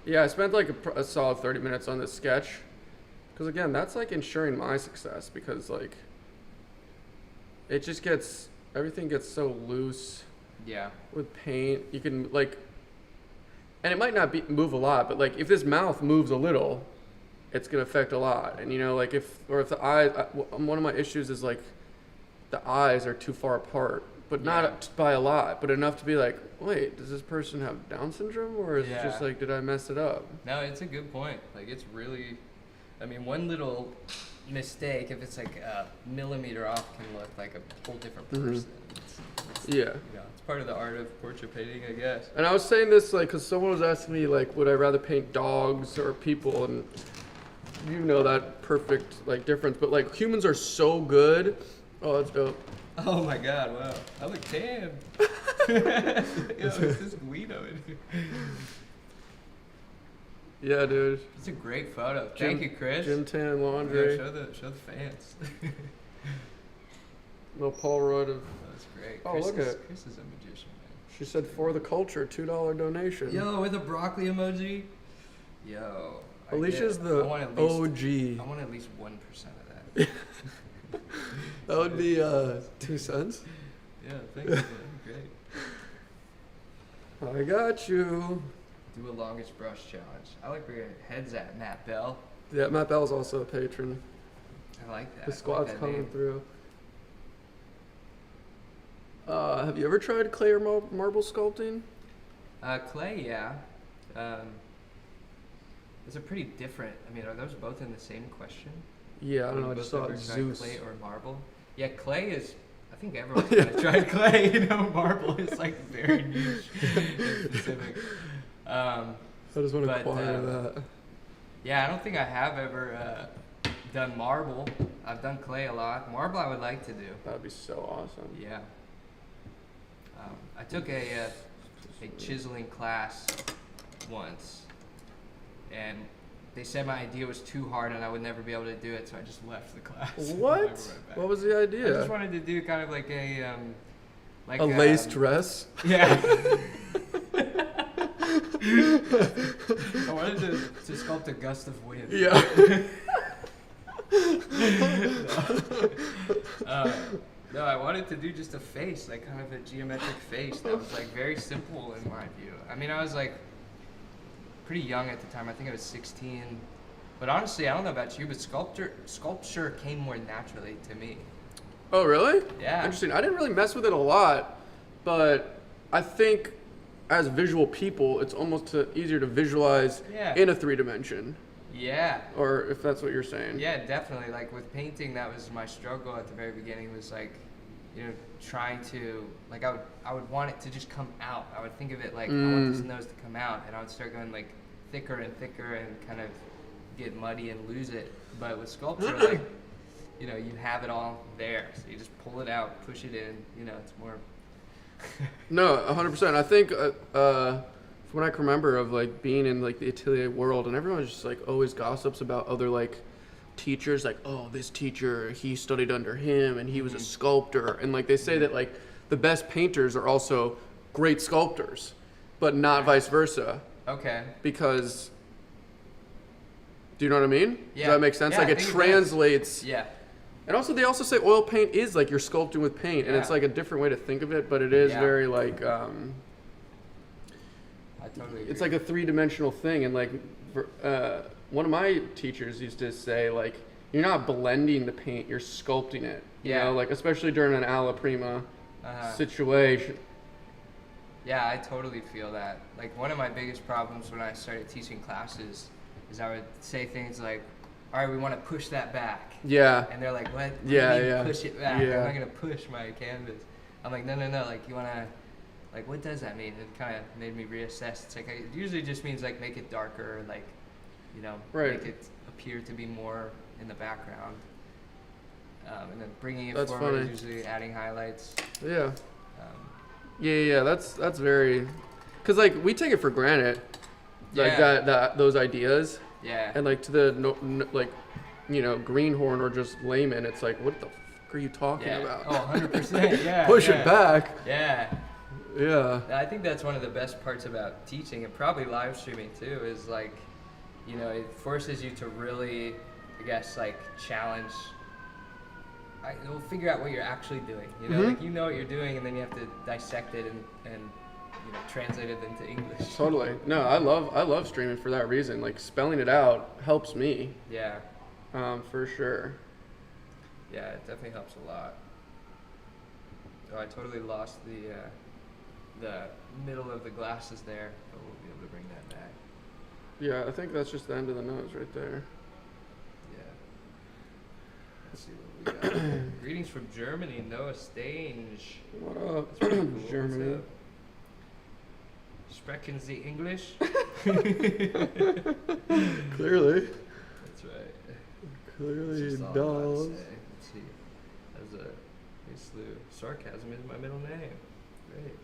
Yeah, I spent like a solid 30 minutes on this sketch. Because again, that's like ensuring my success because like it just gets, everything gets so loose Yeah. with paint. You can like, and it might not move a lot, but like if this mouth moves a little, it's going to affect a lot. And you know, like if the eyes, one of my issues is like the eyes are too far apart. But not by a lot, but enough to be like, wait, does this person have Down syndrome? Or is it just like, did I mess it up? No, it's a good point. Like, it's really, I mean, one little mistake, if it's like a millimeter off, can look like a whole different person. It's, Yeah. You know, it's part of the art of portrait painting, I guess. And I was saying this, like, because someone was asking me, like, would I rather paint dogs or people? And you know that perfect, like, difference. But, like, humans are so good. Oh, that's dope. Oh my god, wow. I look tan. Yo, it's this Guido in here. Yeah, dude. It's a great photo. Thank you, Chris. Gym tan laundry. Yeah, show the fans. No Polaroid of. That's great. Oh, Chris look at. Chris is a magician, man. She said for the culture, $2 donation. Yo, with a broccoli emoji. Yo. Alicia's I the want OG. I want at least 1% of that. That would be 2 cents. Yeah, thank you. Great. I got you. Do a longest brush challenge. I like where your head's at, Matt Bell. Yeah, Matt Bell's also a patron. I like that. The squad's I like that coming name. through. Have you ever tried clay or marble sculpting? Clay, yeah. Those are pretty different. I mean, are those both in the same question? Yeah, I Have don't know. you I just both saw ever it tried Zeus. clay or marble? Yeah, clay is. I think everyone's kind of tried clay. You know, marble is like very niche and specific. I just want to but, acquire that. Yeah, I don't think I have ever done marble. I've done clay a lot. Marble, I would like to do. That'd be so awesome. Yeah. I took a chiseling class once, and they said my idea was too hard and I would never be able to do it, so I just left the class. What? Never went back. What was the I idea? just wanted to do kind of like a A lace dress? Yeah. I wanted to sculpt a gust of wind. Yeah. No, I wanted to do just a face, like kind of a geometric face that was like very simple in my view. I mean, I was like pretty young at the time. I think I was 16. But honestly, I don't know about you, but sculpture came more naturally to me. Oh, really? Yeah. Interesting. I didn't really mess with it a lot, but I think as visual people, it's almost easier to visualize Yeah. in a 3-dimension. Yeah. Or if that's what you're saying. Yeah, definitely. Like with painting, that was my struggle at the very beginning. Was like, you know, trying to like I would want it to just come out. I would think of it like I want this nose to come out, and I would start going like thicker and thicker and kind of get muddy and lose it. But with sculpture, like, you know, you have it all there, so you just pull it out, push it in. You know, it's more. No, 100%. I think from what I can remember of like being in like the atelier world, and everyone just like always gossips about other like teachers, like, oh, this teacher, he studied under him and he was a sculptor, and like they say that like the best painters are also great sculptors, but not vice versa, Okay. because do you know what I mean? Yeah. Does that make sense? Yeah, Like I it think it translates. Yeah. And also, they also say oil paint is like you're sculpting with paint, and it's Yeah. like a different way to think of it, but it is Yeah. very like, I totally agree. it's like a 3-dimensional thing. And like, one of my teachers used to say, like, you're not blending the paint, you're sculpting it. You Yeah. know, like, especially during an alla prima Uh-huh. situation. Yeah, I totally feel that. Like one of my biggest problems when I started teaching classes is I would say things like, all right, we want to push that back. Yeah. And they're like, what? Yeah, do you mean yeah. push it back? Yeah. I'm not going to push my canvas. I'm like, no. Like, you want to, like, what does that mean? It kind of made me reassess. It's like, it usually just means, like, make it darker, like, you know, Right. make it appear to be more in the background. And then bringing it That's forward funny. is usually adding highlights. Yeah. Um, Yeah. That's very, because like we take it for granted, like Yeah. that those ideas. yeah. And like to the like, you know, greenhorn or just layman, it's like, what the fuck are you talking yeah. about? Oh, 100%. Yeah. Push yeah. it back. Yeah. Yeah. I think that's one of the best parts about teaching, and probably live streaming too, is like, you know, it forces you to really, I guess, like challenge. It'll figure out what you're actually doing. You know, like you know what you're doing, and then you have to dissect it and you know, translate it into English. Totally. No, I love streaming for that reason. Like spelling it out helps me, Yeah. for sure. Yeah, it definitely helps a lot. Oh, I totally lost the middle of the glasses there, but we'll be able to bring that back. Yeah, I think that's just the end of the nose right there. Yeah. Let's see what we got. Here. Greetings from Germany, Noah Stange. What up, That's pretty cool. Germany? What's up? Sprechen Sie English? Clearly. That's right. Clearly That's just all I'm does. about to say. Let's see. As a SLEW. Sarcasm is my middle name. Great.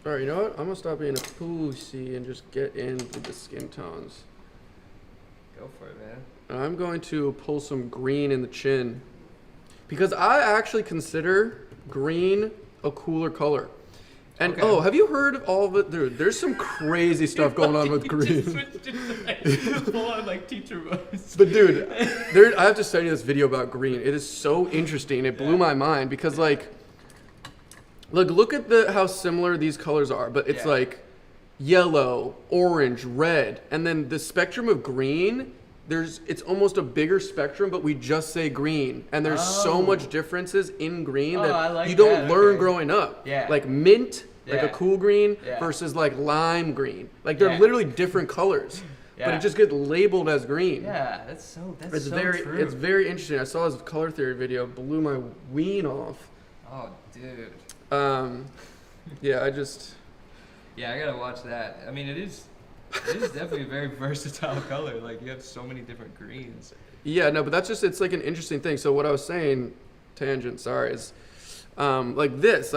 Alright, you know what? I'm gonna stop being a pussy and just get into the skin tones. Go for it, man. And I'm going to pull some green in the chin, because I actually consider green a cooler color. And Okay. oh, have you heard of all of it? Dude, there's some crazy stuff going on with You green. just switched it to like full on like teacher voice. But dude, I have to send you this video about green. It is so interesting. It blew my mind because like, look at how similar these colors are, but it's Yeah. like yellow, orange, red, and then the spectrum of green. It's almost a bigger spectrum, but we just say green, and there's so Oh. much differences in green Oh, I that like you don't that, learn okay. growing up. Yeah. Like mint, like a Yeah. cool green, Yeah. versus like lime green. Like they're Yeah. literally different colors, but Yeah. it just gets labeled as green. Yeah, that's so It's so very true. interesting. I saw his color theory video, blew my ween off. Oh, dude. Yeah, I just Yeah, I gotta watch that. I mean, it is definitely a very versatile color. Like you have so many different greens. yeah, no, but that's just it's like an interesting thing. So what I was saying, tangent, sorry, is like this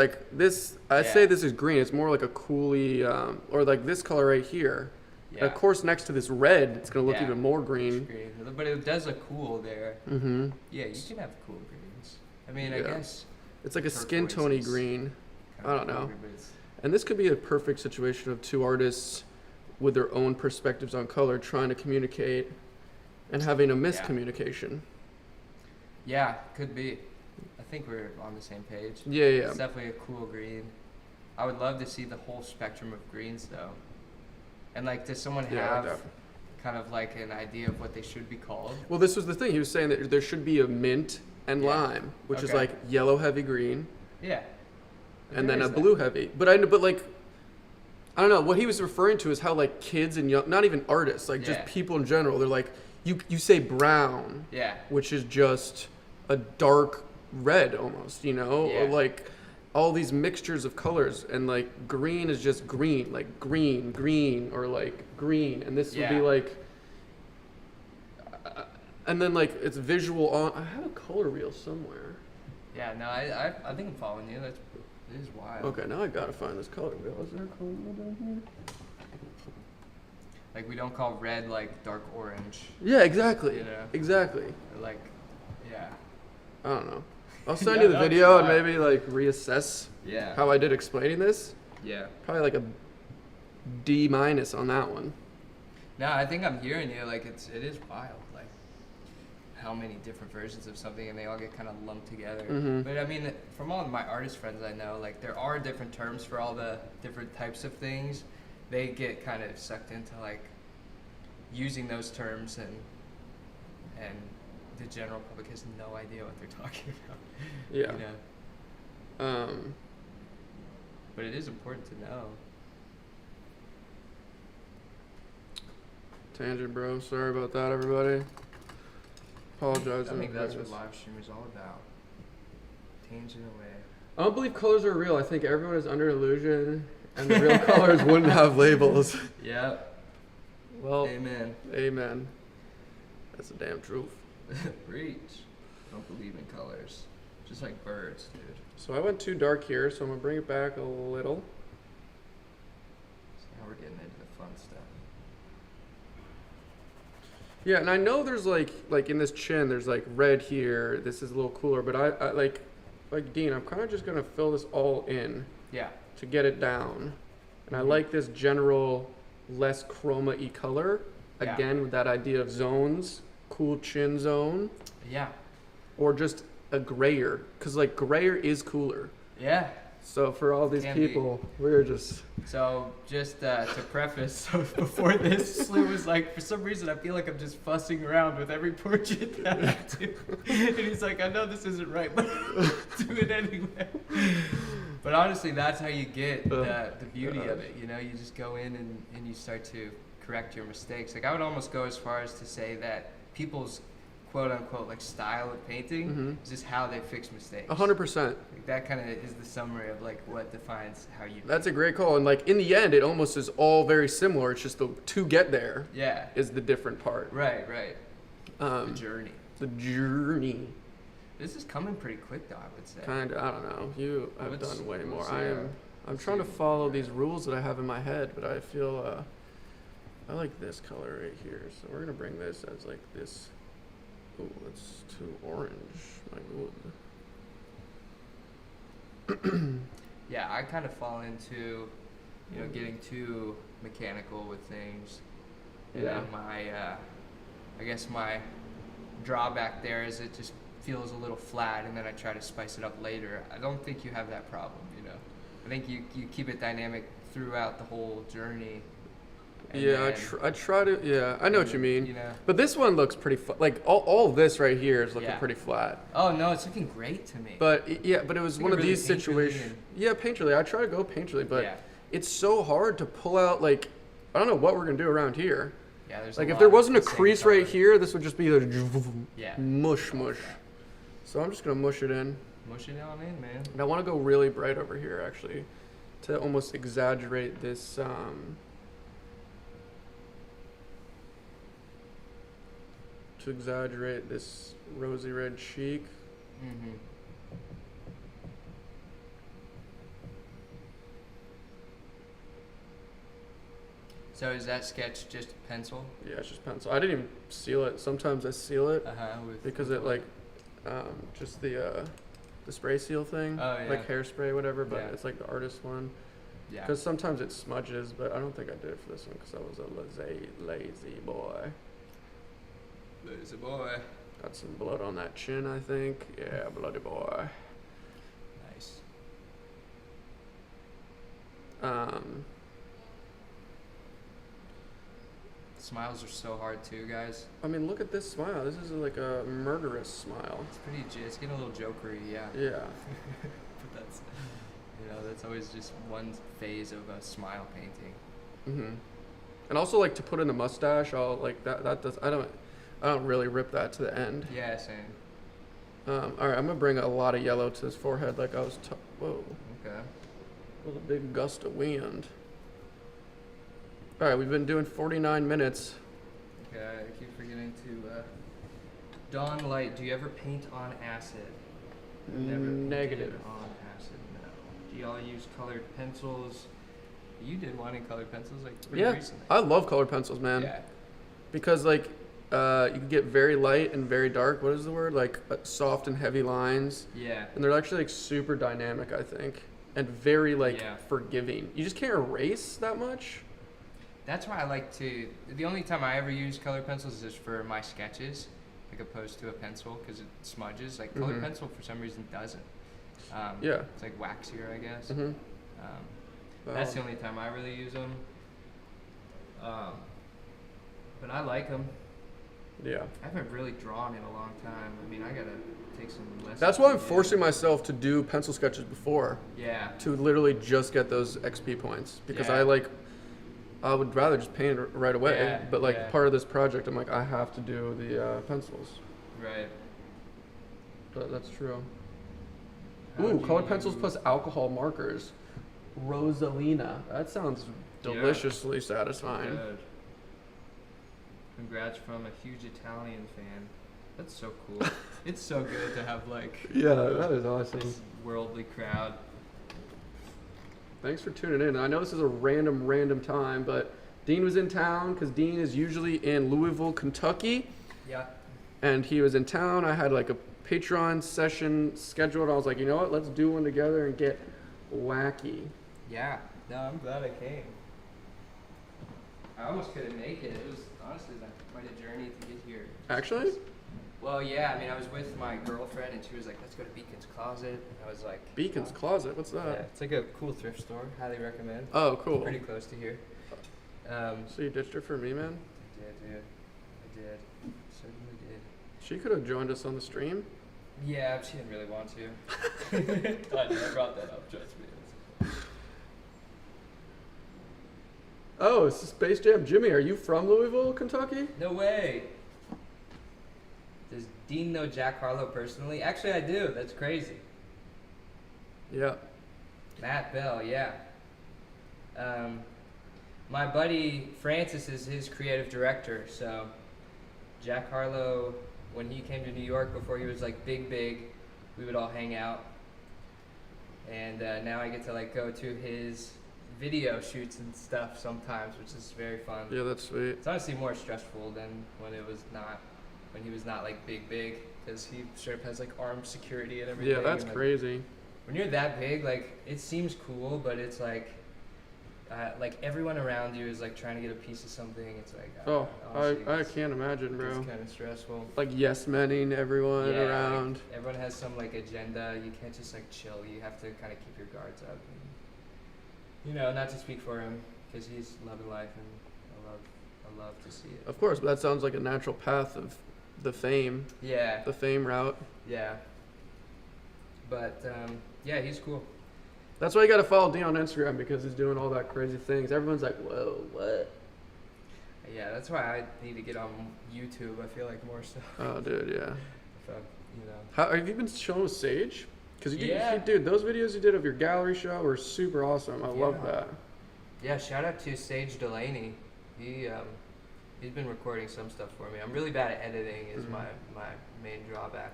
I say Yeah. this is green. It's more like a coolie or like this color right here. Yeah. Of course, next to this red, it's gonna look Yeah. even more green. Green, but it does look cool there. Mm-hmm. Yeah, you can have cool greens. I mean, I Yeah. guess. It's like a skin tony Turquoises. green. Kind I of don't know. cool, but it's- And this could be a perfect situation of two artists with their own perspectives on color trying to communicate and having a miscommunication. Yeah, could be. I think we're on the same page. Yeah, yeah. It's definitely a cool green. I would love to see the whole spectrum of greens though. And like, does someone Yeah, have definitely. kind of like an idea of what they should be called? Well, this was the thing. He was saying that there should be a mint and Yeah. lime, which is Okay. like yellow heavy green, Yeah. and There then a is that. blue heavy. But like, I don't know. What he was referring to is how like kids and young, not even artists, like just Yeah. people in general, they're like, you say brown, Yeah. which is just a dark red almost, you know, Yeah. or like all these mixtures of colors, and like green is just green, like green, or like green, and this would be Yeah. like, and then like it's visual on. I have a color reel somewhere. Yeah, no, I think I'm following you. It is wild. Okay, now I gotta find this color reel. Is there a color reel down here? Like we don't call red like dark orange. Yeah, exactly. You know. Exactly. Or like, yeah. I don't know. I'll send Yeah, you the that's video and fine. maybe like reassess Yeah. how I did explaining this. Yeah. Probably like a D- on that one. No, I think I'm hearing you. Like it is wild. Like how many different versions of something, and they all get kind of lumped together. Mhm. But I mean, from all of my artist friends I know, like there are different terms for all the different types of things. They get kind of sucked into like using those terms, and the general public has no idea what they're talking about. Yeah. You know? But it is important to know. Tangent, bro. Sorry about that, everybody. Apologize. I in think that's what advance. live stream is all about. Tangent away. I don't believe colors are real. I think everyone is under illusion, and the real colors wouldn't have labels. Yep. Well, Amen. amen. That's the damn truth. Preach. Don't believe in colors. Just like birds, dude. So I went too dark here, so I'm gonna bring it back a little. So now we're getting into the fun stuff. Yeah, and I know there's like in this chin, there's like red here. This is a little cooler, but I like Dean, I'm kind of just gonna fill this all in Yeah. to get it down. And I like this general, less chroma-y color. Yeah. Again, with that idea of zones, cool chin zone, Yeah. or just a grayer, because like grayer is cooler. Yeah. So for all these Can be. people, we're just So just to preface, so before this, SLEW was like, for some reason, I feel like I'm just fussing around with every portrait that I do. And he's like, I know this isn't right, but do it anyway. But honestly, that's how you get the beauty of it. You know, you just go in and you start to correct your mistakes. Like I would almost go as far as to say that people's quote unquote like style of painting is just how they fix mistakes. 100%. Like, that kind of is the summary of like what defines how you. That's a great call. And like in the end, it almost is all very similar. It's just the to get there Yeah. is the different part. Right. Right. The journey. The journey. This is coming pretty quick, though. I would say. Kind of, I don't know. You have Let's- done way let's more. see, I'm trying to follow these rules that I have in my head, but I feel I like this color right here. So we're gonna bring this as like this. Ooh, that's too orange. My yeah, I kind of fall into, you know, getting too mechanical with things. And Yeah. then I guess my drawback there is it just feels a little flat, and then I try to spice it up later. I don't think you have that problem, you know. I think you keep it dynamic throughout the whole journey. And Yeah, then, I try to. Yeah, I know what you mean. You know. But this one looks pretty like all of this right here is looking Yeah. pretty flat. Oh no, it's looking great to me. But yeah, but it was It's one of really these painterly situations. and- Yeah, painterly. I try to go painterly, but yeah, it's so hard to pull out. Like, I don't know what we're gonna do around here. yeah. There's Like, a if lot there of wasn't a the same crease right color. here, this would just be the Yeah. mush. Yeah. So I'm just gonna mush it in. Mush it on in, man. And I want to go really bright over here, actually, to almost exaggerate this. To exaggerate this rosy red cheek. Mm-hmm. So is that sketch just pencil? Yeah, it's just pencil. I didn't even seal it. Sometimes I seal it With because it like just the spray seal thing, Oh, yeah. like hairspray, whatever. But Yeah. it's like the artist one yeah. because sometimes it smudges. But I don't think I did it for this one because I was a lazy boy. There's a boy. Got some blood on that chin, I think. Yeah, bloody boy. Nice. Smiles are so hard too, guys. I mean, look at this smile. This is like a murderous smile. It's pretty. It's getting a little jokery, yeah. Yeah. But that's, you know, that's always just one phase of a smile painting. Mhm. And also, like to put in the mustache, I'll like that. That does. I don't really rip that to the end. Yeah, same. All right, I'm gonna bring a lot of yellow to his forehead, like I was. Whoa, Okay. was a big gust of wind. All right, we've been doing 49 minutes. Okay, I keep forgetting to. Dawn Light. Do you ever paint on acid? Never painted Negative. on acid. No. Do y'all use colored pencils? You did one in colored pencils like pretty Yeah, recently. I love colored pencils, man. Yeah. Because like, you can get very light and very dark. What is the word? Like soft and heavy lines, Yeah. and they're actually like super dynamic, I think, and very like Yeah. forgiving. You just can't erase that much. That's why I like to. The only time I ever use colored pencils is for my sketches, like opposed to a pencil because it smudges. Like colored Mhm. pencil for some reason doesn't. Yeah. It's like waxier, I guess. Mm-hmm. That's the only time I really use them. But I like them. Yeah. I haven't really drawn in a long time. I mean, I gotta take some lessons. That's why I'm from you. forcing myself to do pencil sketches before, Yeah. to literally just get those XP points, because Yeah. I would rather just paint it right away. Yeah, But like yeah. part of this project, I'm like, I have to do the pencils. Right. But that's true. How Ooh, do colored you- pencils plus alcohol markers. Rosalina. That sounds Yeah. deliciously satisfying. Good. Congrats from a huge Italian fan. That's so cool. It's so good to have like Yeah, that is awesome. this worldly crowd. Thanks for tuning in. I know this is a random time, but Dean was in town because Dean is usually in Louisville, Kentucky, Yeah. and he was in town. I had like a Patreon session scheduled. I was like, you know what? Let's do one together and get wacky. Yeah. No, I'm glad I came. I almost couldn't make it. It was honestly like quite a journey to get here. Actually? Well, yeah. I mean, I was with my girlfriend, and she was like, "Let's go to Beacon's Closet." And I was like, Beacon's Closet. What's that? Yeah, it's like a cool thrift store. Highly recommend. Oh, cool. Pretty close to here. So you ditched her for me, man? I did, dude. I did. Certainly did. She could have joined us on the stream. Yeah, she didn't really want to. I brought that up, trust me. Oh, it's Space Jam. Jimmy, are you from Louisville, Kentucky? No way. Does Dean know Jack Harlow personally? Actually, I do. That's crazy. Yeah. Matt Bell, yeah. My buddy Francis is his creative director, so Jack Harlow, when he came to New York before he was like big, we would all hang out. And now I get to like go to his video shoots and stuff sometimes, which is very fun. Yeah, that's sweet. It's honestly more stressful than when he was not like big, because he straight up has like armed security and everything. Yeah, that's and, like, crazy. when you're that big, like it seems cool, but it's like everyone around you is like trying to get a piece of something. It's like I can't imagine, bro. It's kind of stressful. Like yes menning everyone around. Like, everyone has some like agenda. You can't just like chill. You have to kind of keep your guards up. And, you know, not to speak for him because he's loving life, and I love to see it. Of course, but that sounds like a natural path of the fame. Yeah. The fame route. Yeah. But yeah, he's cool. That's why you got to follow D on Instagram, because he's doing all that crazy things. Everyone's like, whoa, what? Yeah, that's why I need to get on YouTube. I feel like more so. Oh, dude, yeah. If I, you know. How have you been shown with Sage? Because Yeah. dude, those videos you did of your gallery show were super awesome. I love that. Yeah, shout out to Sage Delaney. He's been recording some stuff for me. I'm really bad at editing is my main drawback,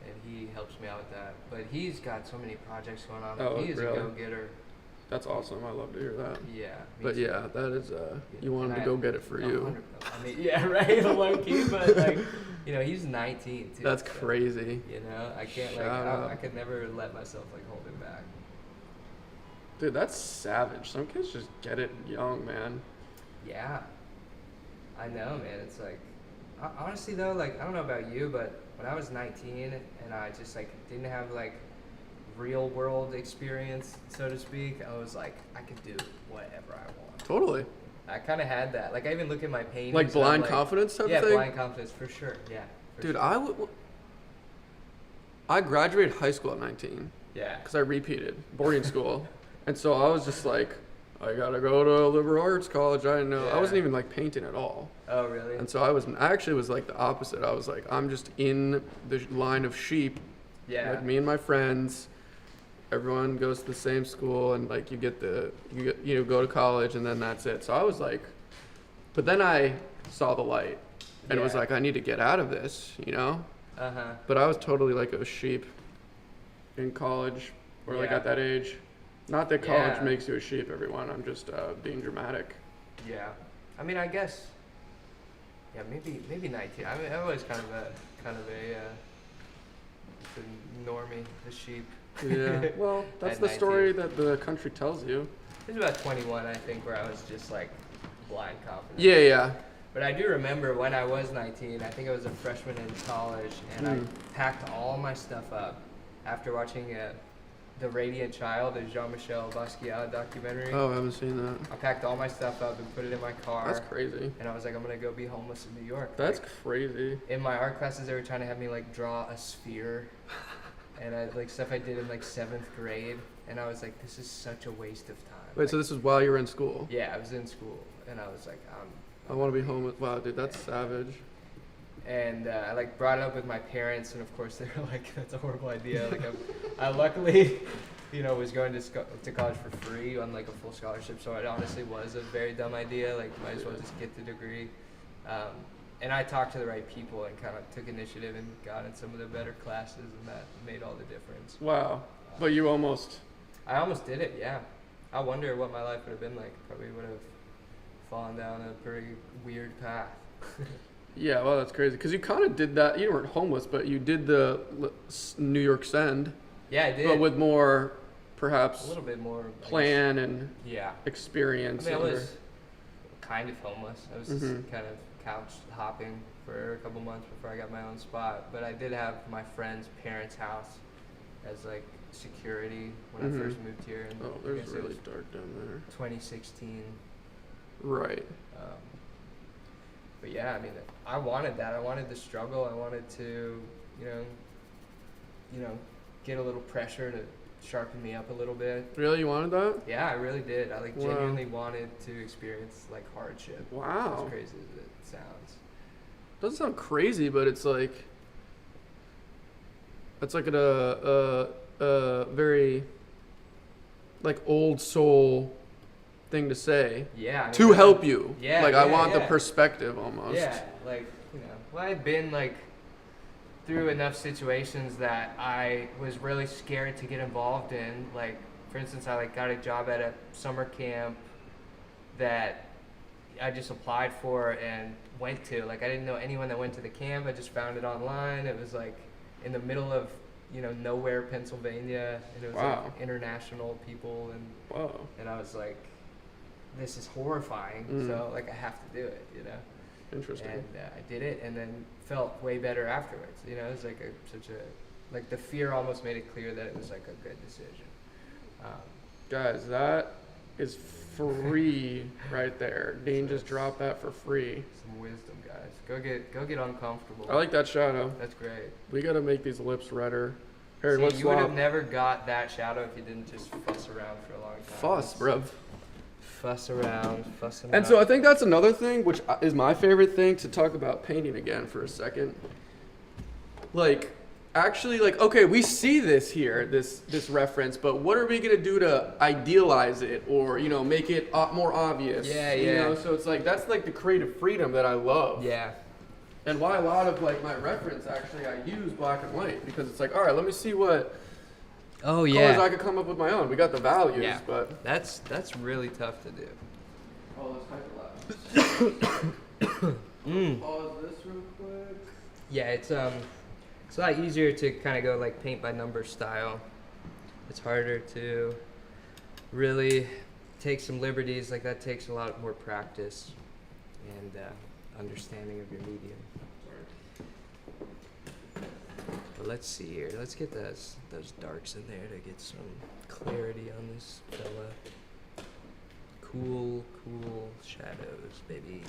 and he helps me out with that. But he's got so many projects going on. Oh, He's really? a go-getter. That's awesome. I love to hear that. Yeah. But yeah, that is you want him to go get it for you. I mean, yeah, right, low key, but like, you know, he's 19 too. That's so, crazy. You know, I can't I could never let myself like hold him back. Dude, that's savage. Some kids just get it young, man. Yeah. I know, man. It's like, honestly though, like, I don't know about you, but when I was 19 and I just like didn't have like real world experience, so to speak, I was like, I could do whatever I want. Totally. I kind of had that. Like, I even look at my paintings. Like blind like, confidence type yeah, of thing? blind confidence, for sure. Yeah. Dude, sure. I graduated high school at 19 Yeah. because I repeated boarding school. And so I was just like, I gotta go to a liberal arts college. I didn't know. I wasn't even like painting at all. Oh, really? And so I actually was like the opposite. I was like, I'm just in the line of sheep. Yeah. Like me and my friends, everyone goes to the same school, and like you go to college, and then that's it. So I was like, but then I saw the light, and it was like, I need to get out of this, you know? Uh-huh. But I was totally like a sheep in college, or like at that age. Not that college makes you a sheep, everyone. I'm just being dramatic. Yeah. I mean, I guess. Yeah, maybe 19. I mean, I was kind of a normie, a sheep. Yeah. Well, that's the 19. story that the country tells you. It was about 21, I think, where I was just like blind confident. Yeah, yeah. But I do remember when I was 19, I think I was a freshman in college, and I packed all my stuff up after watching The Radiant Child, the Jean-Michel Basquiat documentary. Oh, I haven't seen that. I packed all my stuff up and put it in my car. That's crazy. And I was like, I'm gonna go be homeless in New York. That's like, crazy. in my art classes, they were trying to have me like draw a sphere, and I like stuff I did in like 7th grade, and I was like, this is such a waste of time. Wait, like, so this is while you were in school? Yeah, I was in school, and I was like, I want to be homeless. Wow, dude, that's savage. And I like brought it up with my parents, and of course they were like, "That's a horrible idea." Like, I luckily, you know, was going to college for free on like a full scholarship, so it honestly was a very dumb idea. Like, might as well just get the degree. And I talked to the right people and kind of took initiative and got in some of the better classes, and that made all the difference. Wow, but you almost. I almost did it. Yeah. I wonder what my life would have been like. Probably would have fallen down a pretty weird path. Yeah, well, that's crazy. Because you kind of did that. You weren't homeless, but you did the New York Send. Yeah, I did. But with more, perhaps, a little bit more plan and yeah experience. I mean, I was kind of homeless. I was just kind of couch hopping for a couple months before I got my own spot. But I did have my friend's parents' house as like security when I first moved here. And oh, there's really dark down there. 2016. Right. But yeah, I mean, I wanted that. I wanted the struggle. I wanted to, you know, get a little pressure to sharpen me up a little bit. Really, you wanted that? Yeah, I really did. I like genuinely wanted to experience like hardship. Wow. As crazy as it sounds. Doesn't sound crazy, but it's like a very like old soul thing to say. Yeah. I mean, to help you. Yeah. Like yeah, I want yeah. the perspective almost. Yeah, like, you know, well, I've been like through enough situations that I was really scared to get involved in. Like, for instance, I like got a job at a summer camp that I just applied for and went to. Like, I didn't know anyone that went to the camp. I just found it online. It was like in the middle of, nowhere, Pennsylvania, and it was Wow. like international people, Whoa. and I was like, this is horrifying. So like I have to do it, Interesting. And I did it, and then felt way better afterwards. It was like like the fear almost made it clear that it was like a good decision. Guys, that is free right there. Dean just dropped that for free. Some wisdom, guys. Go get uncomfortable. I like that shadow. That's great. We gotta make these lips redder. Harry, See, let's you would have swap. never got that shadow if you didn't just fuss around for a long time. Fuss, bruv. Fuss around, fussing And so I think that's another thing, which is my favorite thing, to talk about painting again for a second. Like, actually, like, okay, we see this here, this reference, but what are we gonna do to idealize it or, make it more obvious? Yeah. So it's like, that's like the creative freedom that I love. Yeah. And why a lot of like my reference, actually, I use black and white, because it's like, all right, let me see what Oh colors I could come up with my own. We got the values, Yeah. but. That's really tough to do. Oh, let's type it loud. Mm. Pause this real quick. Yeah, it's a lot easier to kind of go like paint by number style. It's harder to really take some liberties. Like that takes a lot more practice and understanding of your medium. But let's see here. Let's get those darks in there to get some clarity on this fella. Cool shadows, baby.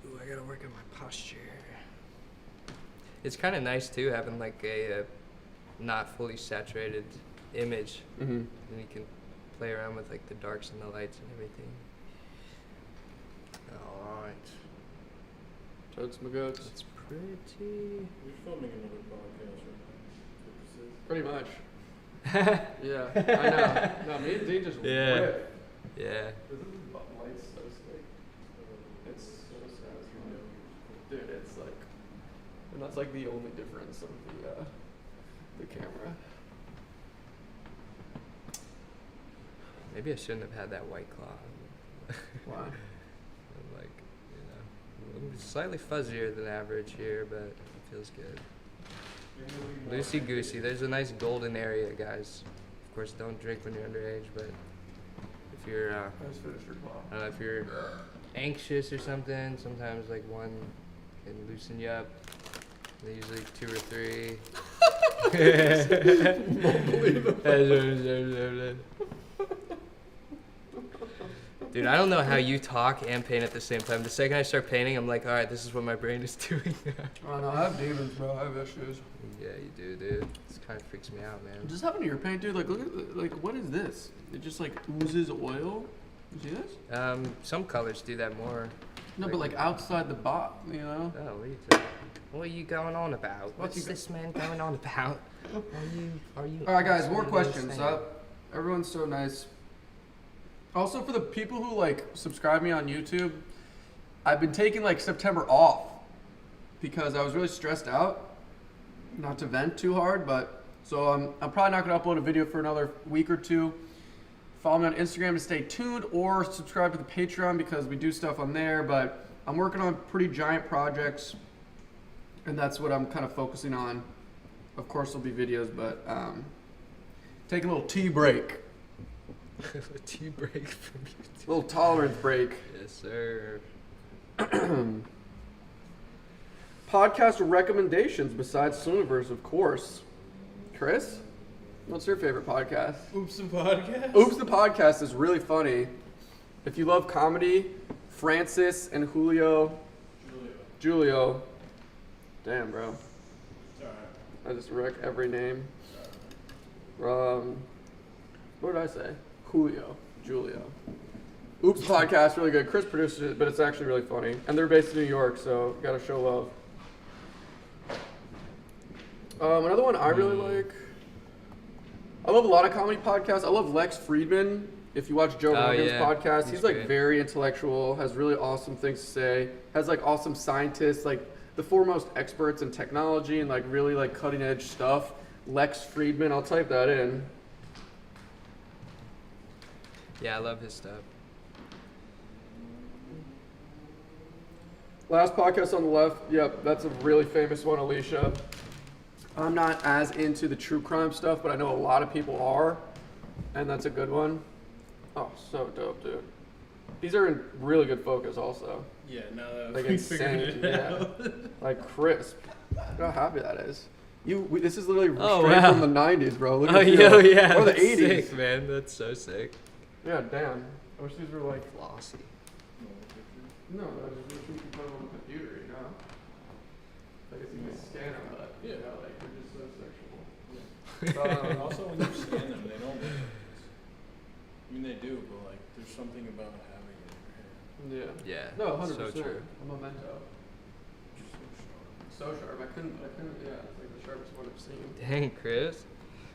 Ooh, I gotta work on my posture. It's kind of nice too, having like a not fully saturated image, Mm-hmm. and you can play around with like the darks and the lights and everything. All right, Totes my goats. that's pretty. You're filming another podcast right now. Pretty much. Yeah, I know. No, me and Dean just Yeah. rip. Yeah. This light's so sick. It's so satisfying. Dude, it's like, and that's like the only difference of the camera. Maybe I shouldn't have had that white claw. Why? I'm like, I'm slightly fuzzier than average here, but it feels good. Loosey goosey. There's a nice golden area, guys. Of course, don't drink when you're underage, but if you're, I just finished your claw. I don't know, if you're anxious or something, sometimes like one can loosen you up. They're usually 2 or 3. Dude, I don't know how you talk and paint at the same time. The second I start painting, I'm like, all right, this is what my brain is doing now. Oh no, I have demons, bro. I have issues. Yeah, you do, dude. This kind of freaks me out, man. Just happened to your paint, dude. Like, look at, like, what is this? It just like oozes oil. You see this? Some colors do that more. No, but like outside the bot, you know? Oh, what are you talking? What are you going on about? What's What's this man going on about? Are you? All right, guys, more understanding questions. what I'm saying? Everyone's so nice. Also, for the people who like subscribe me on YouTube, I've been taking like September off because I was really stressed out. Not to vent too hard, but so I'm probably not gonna upload a video for another week or two. Follow me on Instagram to stay tuned, or subscribe to the Patreon because we do stuff on there. But I'm working on pretty giant projects, and that's what I'm kind of focusing on. Of course, there'll be videos, but take a little tea break. A tea break from YouTube. Little tolerance break. Yes, sir. Podcast recommendations besides Suniverse, of course. Chris, what's your favorite podcast? Oops, and podcast. Oops, the podcast is really funny. If you love comedy, Francis and Julio. Damn, bro. It's alright. I just wreck every name. What did I say? Julio. Oops podcast, really good. Chris produced it, but it's actually really funny. And they're based in New York, so gotta show love. Another one I really like. I love a lot of comedy podcasts. I love Lex Friedman. If you watch Joe Rogan's podcast, he's like great. very intellectual, has really awesome things to say, has like awesome scientists, like the foremost experts in technology and like really like cutting edge stuff. Lex Friedman. I'll type that in. Yeah, I love his stuff. Last podcast on the left. Yep, that's a really famous one, Alicia. I'm not as into the true crime stuff, but I know a lot of people are, and that's a good one. Oh, so dope, dude. These are in really good focus also. Yeah, now that Like we figured insane, it yeah. out. Like crisp. Look how happy that is. This is literally Oh, straight wow. from the 90s, bro. Look Oh, at you. yeah. Or the that's 80s. Sick, man. That's so sick. Yeah, damn. I wish these were like... Flossy. No, I just wish we could put them on the computer, you know? Like, it's you can scan them, but, Yeah. you know, like, they're just so sexual. Also, when you scan them, they don't look nice. I mean, they do, but like, there's something about having it in your hand. Yeah. Yeah. No, 100%. So true. A memento. Just So so sharp. sharp. I couldn't, yeah, it's like the sharpest one I've seen. Dang, Chris.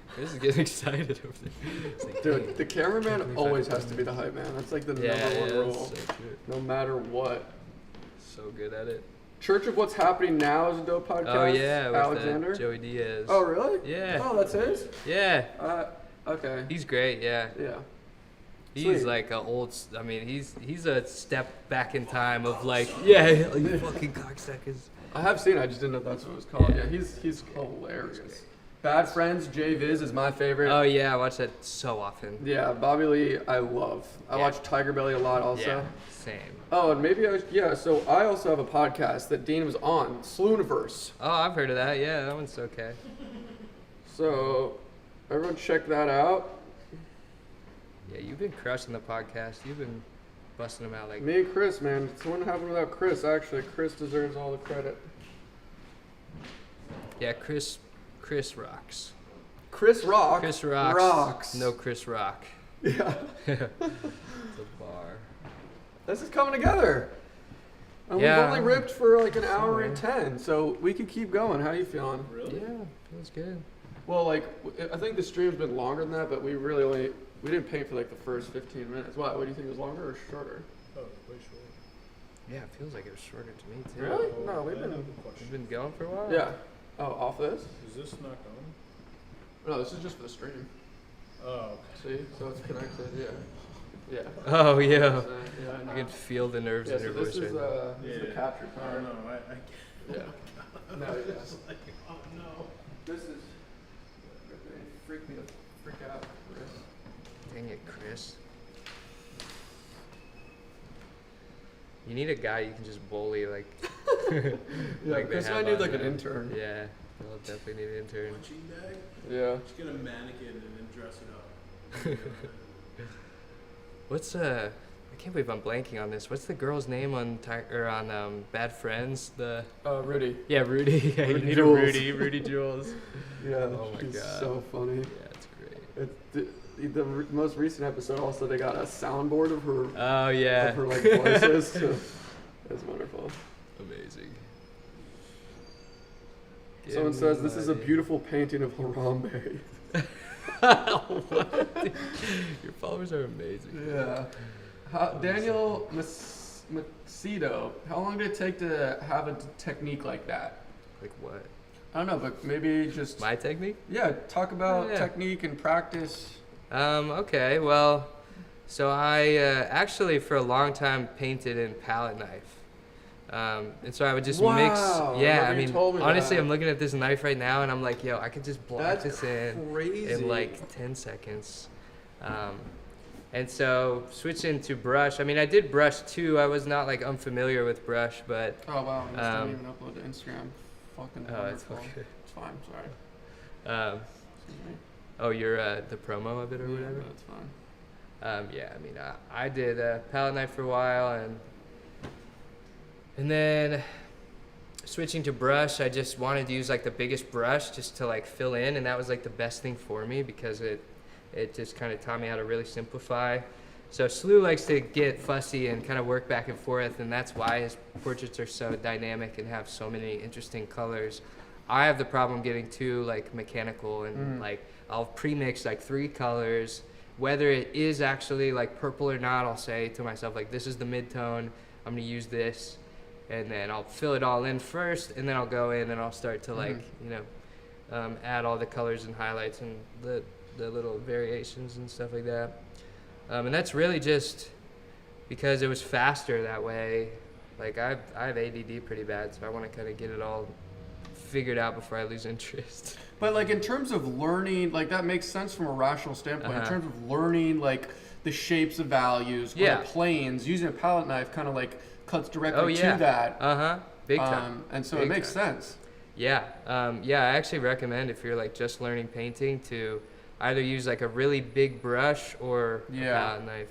Chris is getting excited over there. It's like, Dude, dang. the cameraman always has to be the hype man. That's like the Yeah, number one yeah, rule. that's so true. No matter what. So good at it. Church of What's Happening Now is a dope podcast. Oh, yeah. With Alexander. Joey Diaz. Oh, really? Yeah. Oh, that's his? Yeah. Okay. He's great, yeah. Yeah. He's Sweet. like a old, I mean, he's a step back in time of like, yeah, you fucking cocksuckers. I have seen it, I just didn't know that's what it was called. Yeah. Yeah, he's hilarious. Bad Friends, Jay Viz is my favorite. Oh yeah, I watch that so often. Yeah, Bobby Lee, I love. I Yeah. watch Tiger Belly a lot also. Yeah, same. Oh, and maybe so I also have a podcast that Dean was on, SLEWniverse. Oh, I've heard of that. Yeah, that one's okay. So, everyone check that out. Yeah, you've been crushing the podcast. You've been busting them out like. Me and Chris, man. It wouldn't happen without Chris, actually. Chris deserves all the credit. Yeah, Chris rocks. Chris Rock. Chris rocks. Rocks. No Chris Rock. Yeah. The bar. This is coming together. And Yeah. we've only ripped for like an hour and 10, so we could keep going. How you feeling? Really? Yeah, feels good. Well, like, I think the stream's been longer than that, but we didn't paint for like the first 15 minutes. What do you think it was longer or shorter? Oh, way short. Yeah, it feels like it was shorter to me too. Really? Oh, No, we've I been- have a We've question. been going for a while. Yeah. Oh, off this? Is this not going? No, this is just for the stream. Oh, okay. See? So it's connected, yeah. Yeah. Oh yeah. Yeah, You no. can feel the nerves Yeah, in so your this voice is, right now. this is the capture I card. don't know. I Yeah. No, yeah. was like, oh no. This is, freak out, Chris. Dang it, Chris. You need a guy you can just bully like. Yeah, like they Chris and I have need on like an there. intern. Yeah, we'll definitely need an intern. Punching bag? Yeah. Just get a mannequin and then dress it up. What's I can't believe I'm blanking on this. What's the girl's name on Bad Friends? Rudy. Yeah, Rudy. Yeah, you Rudy need Jules. a Rudy Jules. Yeah, Oh my she's God. so funny. Yeah, it's great. The most recent episode also they got a soundboard of her Oh yeah. of her like voices. So it's wonderful. Amazing. Someone says this is a beautiful painting of Harambe. What? Your followers are amazing. Yeah. Daniel Macedo, how long did it take to have a technique like that? Like what? I don't know, but maybe just My technique? yeah, talk about Yeah. technique and practice. Okay, well, so I actually for a long time painted in palette knife. And so I would just Wow, mix. I Yeah, remember I you mean, told me honestly, that. I'm looking at this knife right now and I'm like, yo, I could just block That's this in crazy. like 10 seconds. And so switching to brush, I mean, I did brush too. I was not like unfamiliar with brush, but Oh wow, this didn't Um, even upload to Instagram. Fucking oh, it's wonderful. okay. It's fine, sorry. Excuse me. Oh, you're the promo of it or Yeah, whatever? but it's fine. Yeah, I mean, I did palette knife for a while, and then switching to brush, I just wanted to use like the biggest brush just to like fill in, and that was like the best thing for me because it just kind of taught me how to really simplify. So SLEW likes to get fussy and kind of work back and forth, and that's why his portraits are so dynamic and have so many interesting colors. I have the problem getting too like mechanical and like I'll pre-mix like 3 colors. Whether it is actually like purple or not, I'll say to myself like this is the mid-tone, I'm gonna use this, and then I'll fill it all in first, and then I'll go in and I'll start to like, you know, add all the colors and highlights and the little variations and stuff like that. And that's really just because it was faster that way. Like I have ADD pretty bad, so I want to kind of get it all figured out before I lose interest. But like in terms of learning, like that makes sense from a rational standpoint. In terms of learning, like the shapes of values, or the planes, using a palette knife kind of like cuts directly to that. Big time. And so it makes sense. Yeah. I actually recommend if you're like just learning painting to either use like a really big brush or a palette knife.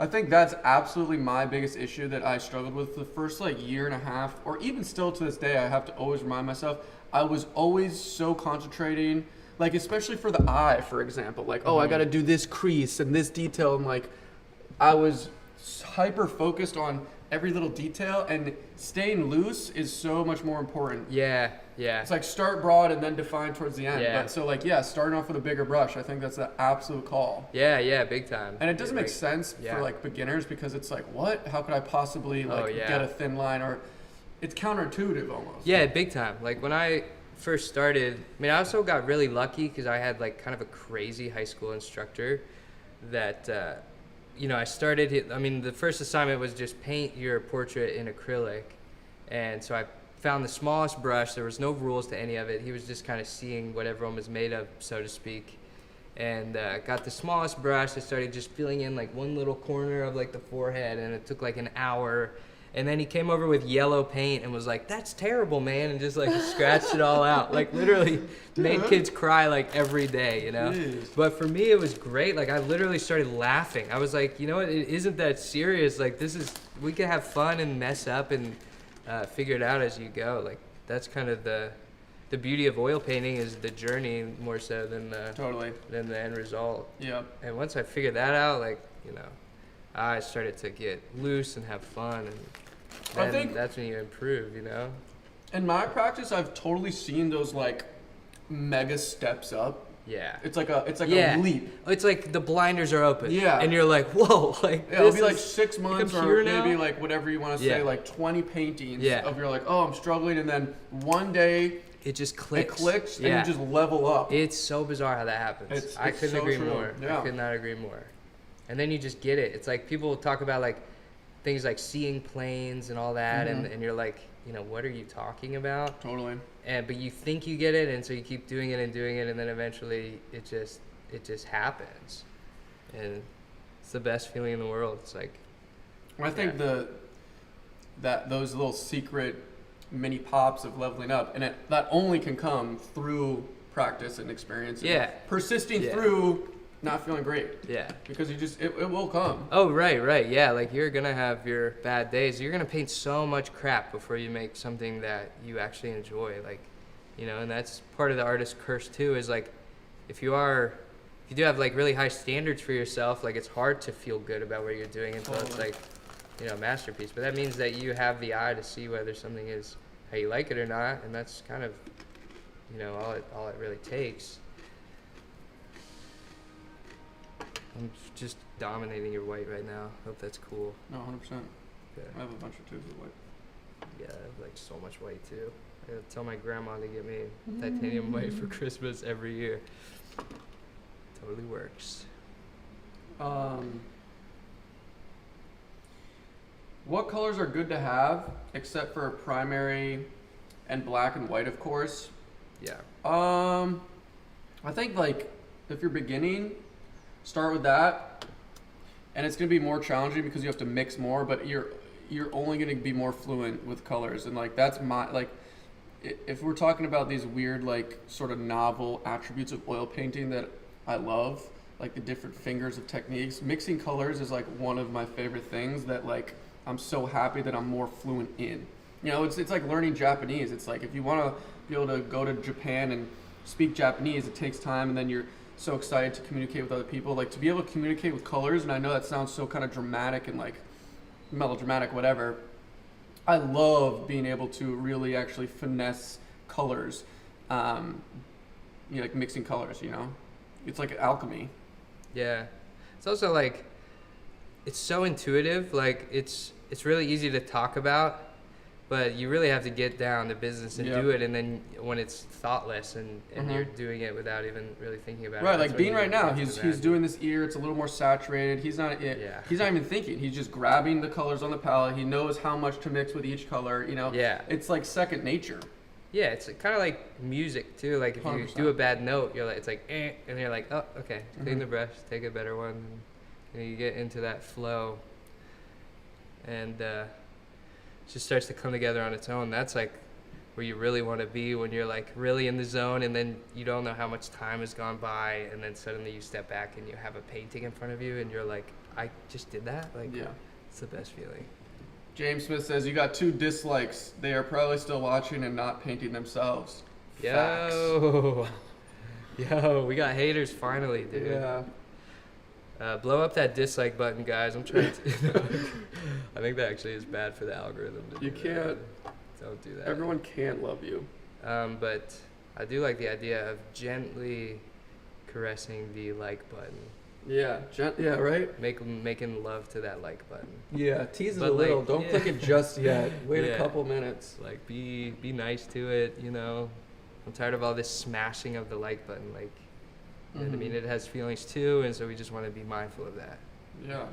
I think that's absolutely my biggest issue that I struggled with the first like year and a half, or even still to this day. I have to always remind myself, I was always so concentrating, like especially for the eye, for example, like, I got to do this crease and this detail. And like, I was hyper focused on every little detail, and staying loose is so much more important. Yeah. It's like start broad and then define towards the end. Yeah. But so like, starting off with a bigger brush, I think that's the absolute call. Yeah, big time. And it doesn't make sense for like beginners, because it's like, what? How could I possibly like get a thin line? Or it's counterintuitive almost. Yeah, big time. Like when I first started, I also got really lucky because I had like kind of a crazy high school instructor that, I started, the first assignment was just paint your portrait in acrylic. And so I found the smallest brush. There was no rules to any of it. He was just kind of seeing what everyone was made of, so to speak. And got the smallest brush. I started just filling in like one little corner of like the forehead, and it took like an hour. And then he came over with yellow paint and was like, "That's terrible, man," and just like scratched it all out. Like literally made kids cry like every day, Jeez. But for me, it was great. Like I literally started laughing. I was like, you know what? It isn't that serious. Like we can have fun and mess up and figure it out as you go. Like that's kind of the beauty of oil painting, is the journey more so than the end result. Yeah. And once I figured that out, like I started to get loose and have fun, and I think that's when you improve. In my practice, I've totally seen those like mega steps up. Yeah. It's like a leap. It's like the blinders are open. Yeah. And you're like, whoa, like it'll be like 6 months or maybe now? like whatever you want to say, like 20 paintings of you're like, oh, I'm struggling, and then one day it just clicks. It clicks and you just level up. It's so bizarre how that happens. I couldn't agree more. Yeah. I could not agree more. And then you just get it. It's like people talk about like things like seeing planes and all that, and you're like, what are you talking about? Totally. But you think you get it, and so you keep doing it, and then eventually it just happens, and it's the best feeling in the world. It's like, I think those little secret mini pops of leveling up, and that only can come through practice and experience. And persisting through not feeling great. Yeah. Because it will come. Oh, right. Yeah, like you're going to have your bad days. You're going to paint so much crap before you make something that you actually enjoy. Like, and that's part of the artist's curse too, is like, if you do have like really high standards for yourself, like it's hard to feel good about what you're doing until it's like, a masterpiece. But that means that you have the eye to see whether something is how you like it or not. And that's kind of, all it really takes. I'm just dominating your white right now. Hope that's cool. No, 100%. Yeah. I have a bunch of tubes of white. Yeah, I have like so much white too. I gotta tell my grandma to get me titanium white for Christmas every year. Totally works. What colors are good to have, except for primary and black and white, of course? Yeah. I think like if you're beginning, start with that, and it's gonna be more challenging because you have to mix more, but you're only gonna be more fluent with colors, and like that's my like. If we're talking about these weird like sort of novel attributes of oil painting that I love, like the different fingers of techniques, mixing colors is like one of my favorite things that like I'm so happy that I'm more fluent in. It's like learning Japanese. It's like if you want to be able to go to Japan and speak Japanese, it takes time, and then you're so excited to communicate with other people. Like to be able to communicate with colors, and I know that sounds so kind of dramatic and like melodramatic, whatever. I love being able to really actually finesse colors, like mixing colors, It's like alchemy. Yeah. It's also like, it's so intuitive. Like it's really easy to talk about, But you really have to get down to business and Yep. do it, and then when it's thoughtless and Mhm. you're doing it without even really thinking about it. Right, that's like when Dean you right now, get to he's the he's magic. doing this ear. It's a little more saturated. He's not Yeah. he's not even thinking. He's just grabbing the colors on the palette. He knows how much to mix with each color. You know, Yeah. it's like second nature. Yeah, it's kind of like music too. Like if you 100%. do a bad note, you're like, it's like, and you're like, oh, okay, clean Mhm. the brush, take a better one, and you get into that flow, and it just starts to come together on its own. That's like where you really want to be when you're like really in the zone, and then you don't know how much time has gone by, and then suddenly you step back and you have a painting in front of you, and you're like, I just did that. Like, Yeah. it's the best feeling. James Smith says you got 2 dislikes. They are probably still watching and not painting themselves. Facts. Yo, we got haters finally, dude. Yeah. Blow up that dislike button, guys. I'm trying to. I think that actually is bad for the algorithm. To You do can't. That. Don't do that. Everyone can't love you. But I do like the idea of gently caressing the like button, Yeah. Yeah. Right. making love to that like button. Yeah. Tease it But, a little. like, Don't yeah. click it just yet. Wait a Yeah. couple minutes. Like be nice to it, you know. I'm tired of all this smashing of the like button. Like, and I mean, Mhm. it has feelings too, and so we just want to be mindful of that. Yeah.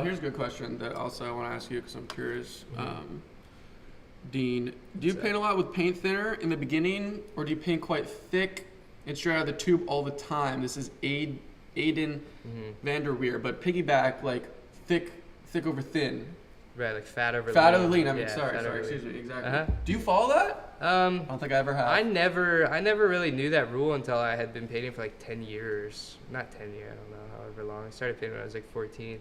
Here's a good question that also I want to ask you because I'm curious. Mhm. Dean, do you What's paint a lot with paint thinner in the beginning, or do you paint quite thick and straight out of the tube all the time? This is Aiden Mm-hmm. Vanderweer, but piggyback like thick over thin. Right, like fat over Fat lean. over lean. I mean, Yeah, sorry, fat over excuse lean. me, exactly. Uh-huh. Do you follow that? I Um, don't think I ever have. I never really knew that rule until I had been painting for like 10 years. Not 10 years, I don't know, however long. I started painting when I was like 14.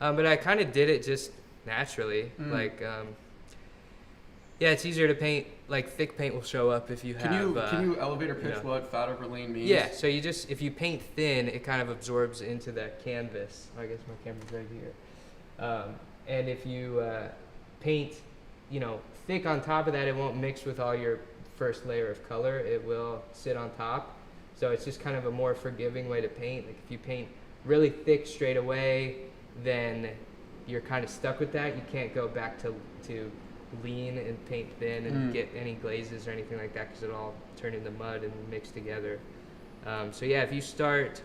But I kind of did it just naturally. Mm. Like, yeah, it's easier to paint. Like thick paint will show up if you Can have. you elevate or pitch know. what fat over lean means? Yeah, so you just, if you paint thin, it kind of absorbs into the canvas. I guess my camera's right here. And if you paint, you know, thick on top of that, it won't mix with all your first layer of color. It will sit on top. So it's just kind of a more forgiving way to paint. Like if you paint really thick straight away, then you're kind of stuck with that. You can't go back to lean and paint thin and get any glazes or anything like that because it'll all turn into mud and mix together. So yeah, if you start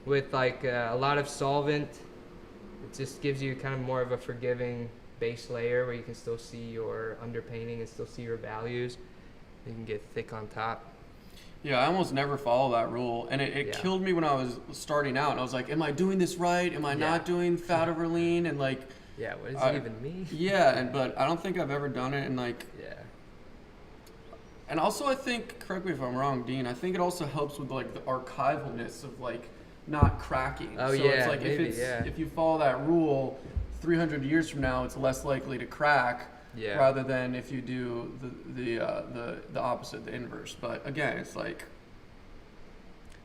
with like a lot of solvent, it just gives you kind of more of a forgiving base layer where you can still see your underpainting and still see your values. You can get thick on top. Yeah, I almost never follow that rule, and it Yeah. killed me when I was starting out. And I was like, "Am I doing this right? Am I not doing fat over lean?" And like, Yeah, what does I- it even mean? yeah, but I don't think I've ever done it. And like, Yeah. and also I think, correct me if I'm wrong, Dean. I think it also helps with like the archivalness of like not cracking. Oh, so yeah, it's like maybe, if you follow that rule, 300 years from now, it's less likely to crack. Yeah. Rather than if you do the opposite, the inverse. But again, it's like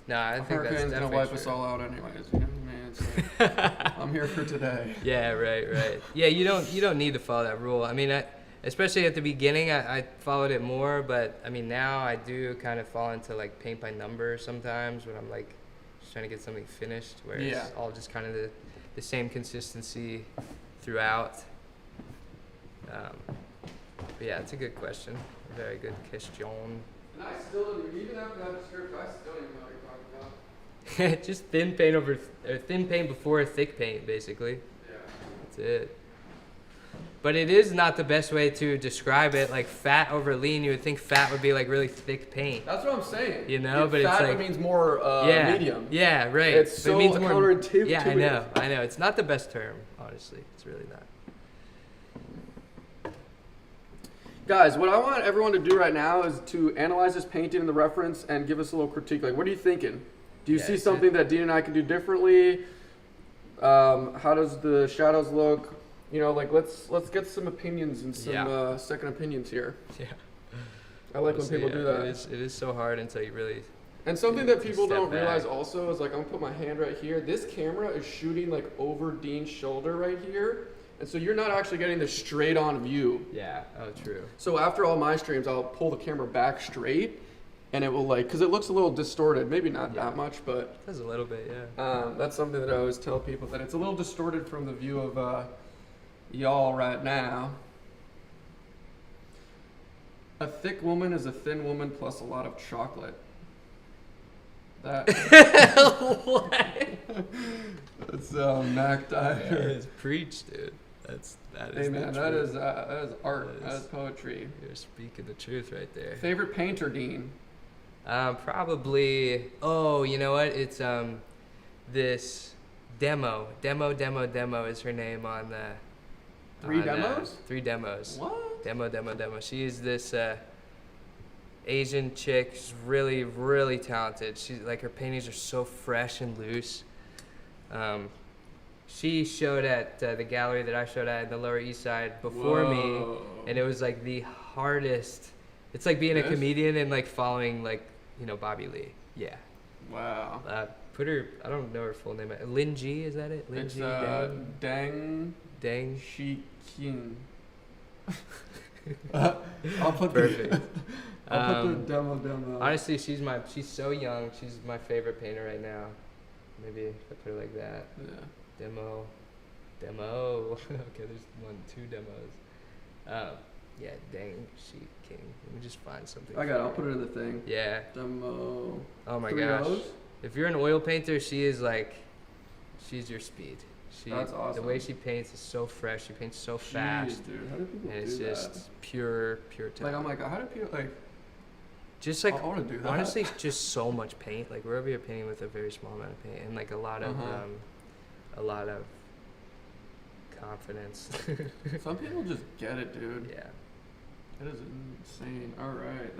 No, I a think that's hurricane's gonna definitely wipe us true. all out anyways. You know what I mean? It's like, I'm here for today. Yeah, right. Yeah, you don't need to follow that rule. I mean, especially at the beginning, I followed it more, but I mean now I do kind of fall into like paint by number sometimes when I'm like just trying to get something finished, where Yeah. it's all just kind of the same consistency throughout. But yeah, it's a good question. Very good question. And I still, even after that script, I still don't even know what you're talking about. Just thin paint or thin paint before thick paint, basically. Yeah. That's it. But it is not the best way to describe it. Like fat over lean, you would think fat would be like really thick paint. That's what I'm saying. You know, but it's fat like- means more Yeah. medium. Yeah, right. It's But so it means more, counterintuitive. yeah, I know. It's not the best term, honestly. It's really not. Guys, what I want everyone to do right now is to analyze this painting in the reference and give us a little critique. Like, what are you thinking? Do you Yeah, see it's something that Dean and I can do differently? How does the shadows look? You know, like let's get some opinions and some Yeah. second opinions here. Yeah. I like when Honestly, people do yeah, that. It is so hard until you really. And something that to people step don't realize back. also is like, I'm gonna put my hand right here. This camera is shooting like over Dean's shoulder right here. And so you're not actually getting the straight on view. Yeah. Oh, true. So after all my streams, I'll pull the camera back straight and it will like, cause it looks a little distorted, maybe not Yeah. that much, but Does a little bit, yeah. that's something that I always tell people, that it's a little distorted from the view of y'all right now. A thick woman is a thin woman plus a lot of chocolate. That. What? That's Mac Dyer. It's preach, dude. That is Hey man, the that truth. is art. That is poetry. You're speaking the truth right there. Favorite painter, Dean? Probably. Oh, you know what? It's this demo is her name on the. Three demos. 3 demos. What? Demo. She is this Asian chick. She's really, really talented. She's like, her paintings are so fresh and loose. She showed at the gallery that I showed at in the Lower East Side before me, and it was like the hardest. It's like being a comedian and like following like, you know, Bobby Lee. Yeah. Wow. Put her. I don't know her full name. Lin G, is that it? Lin It's G. Dang Shi King. I'll put Perfect. I'll put the demo. Honestly, she's so young. She's my favorite painter right now. Maybe if I put her like that. Yeah. Demo. Okay, there's 2 demos. Yeah, Dang Shi King. Let me just find something. I got it. I'll put it in the thing. Yeah. Demo. Oh my 3 gosh. O's? If you're an oil painter, she's your speed. That's awesome. The way she paints is so fresh. She paints so fast. Jeez, dude. How do people And it's do just that? pure talent. Like, I'm like, how do people, like, just like, I want to do that. honestly, just so much paint. Like, wherever you're painting with a very small amount of paint and like a lot of confidence. Some people just get it, dude. Yeah. That is insane. All right.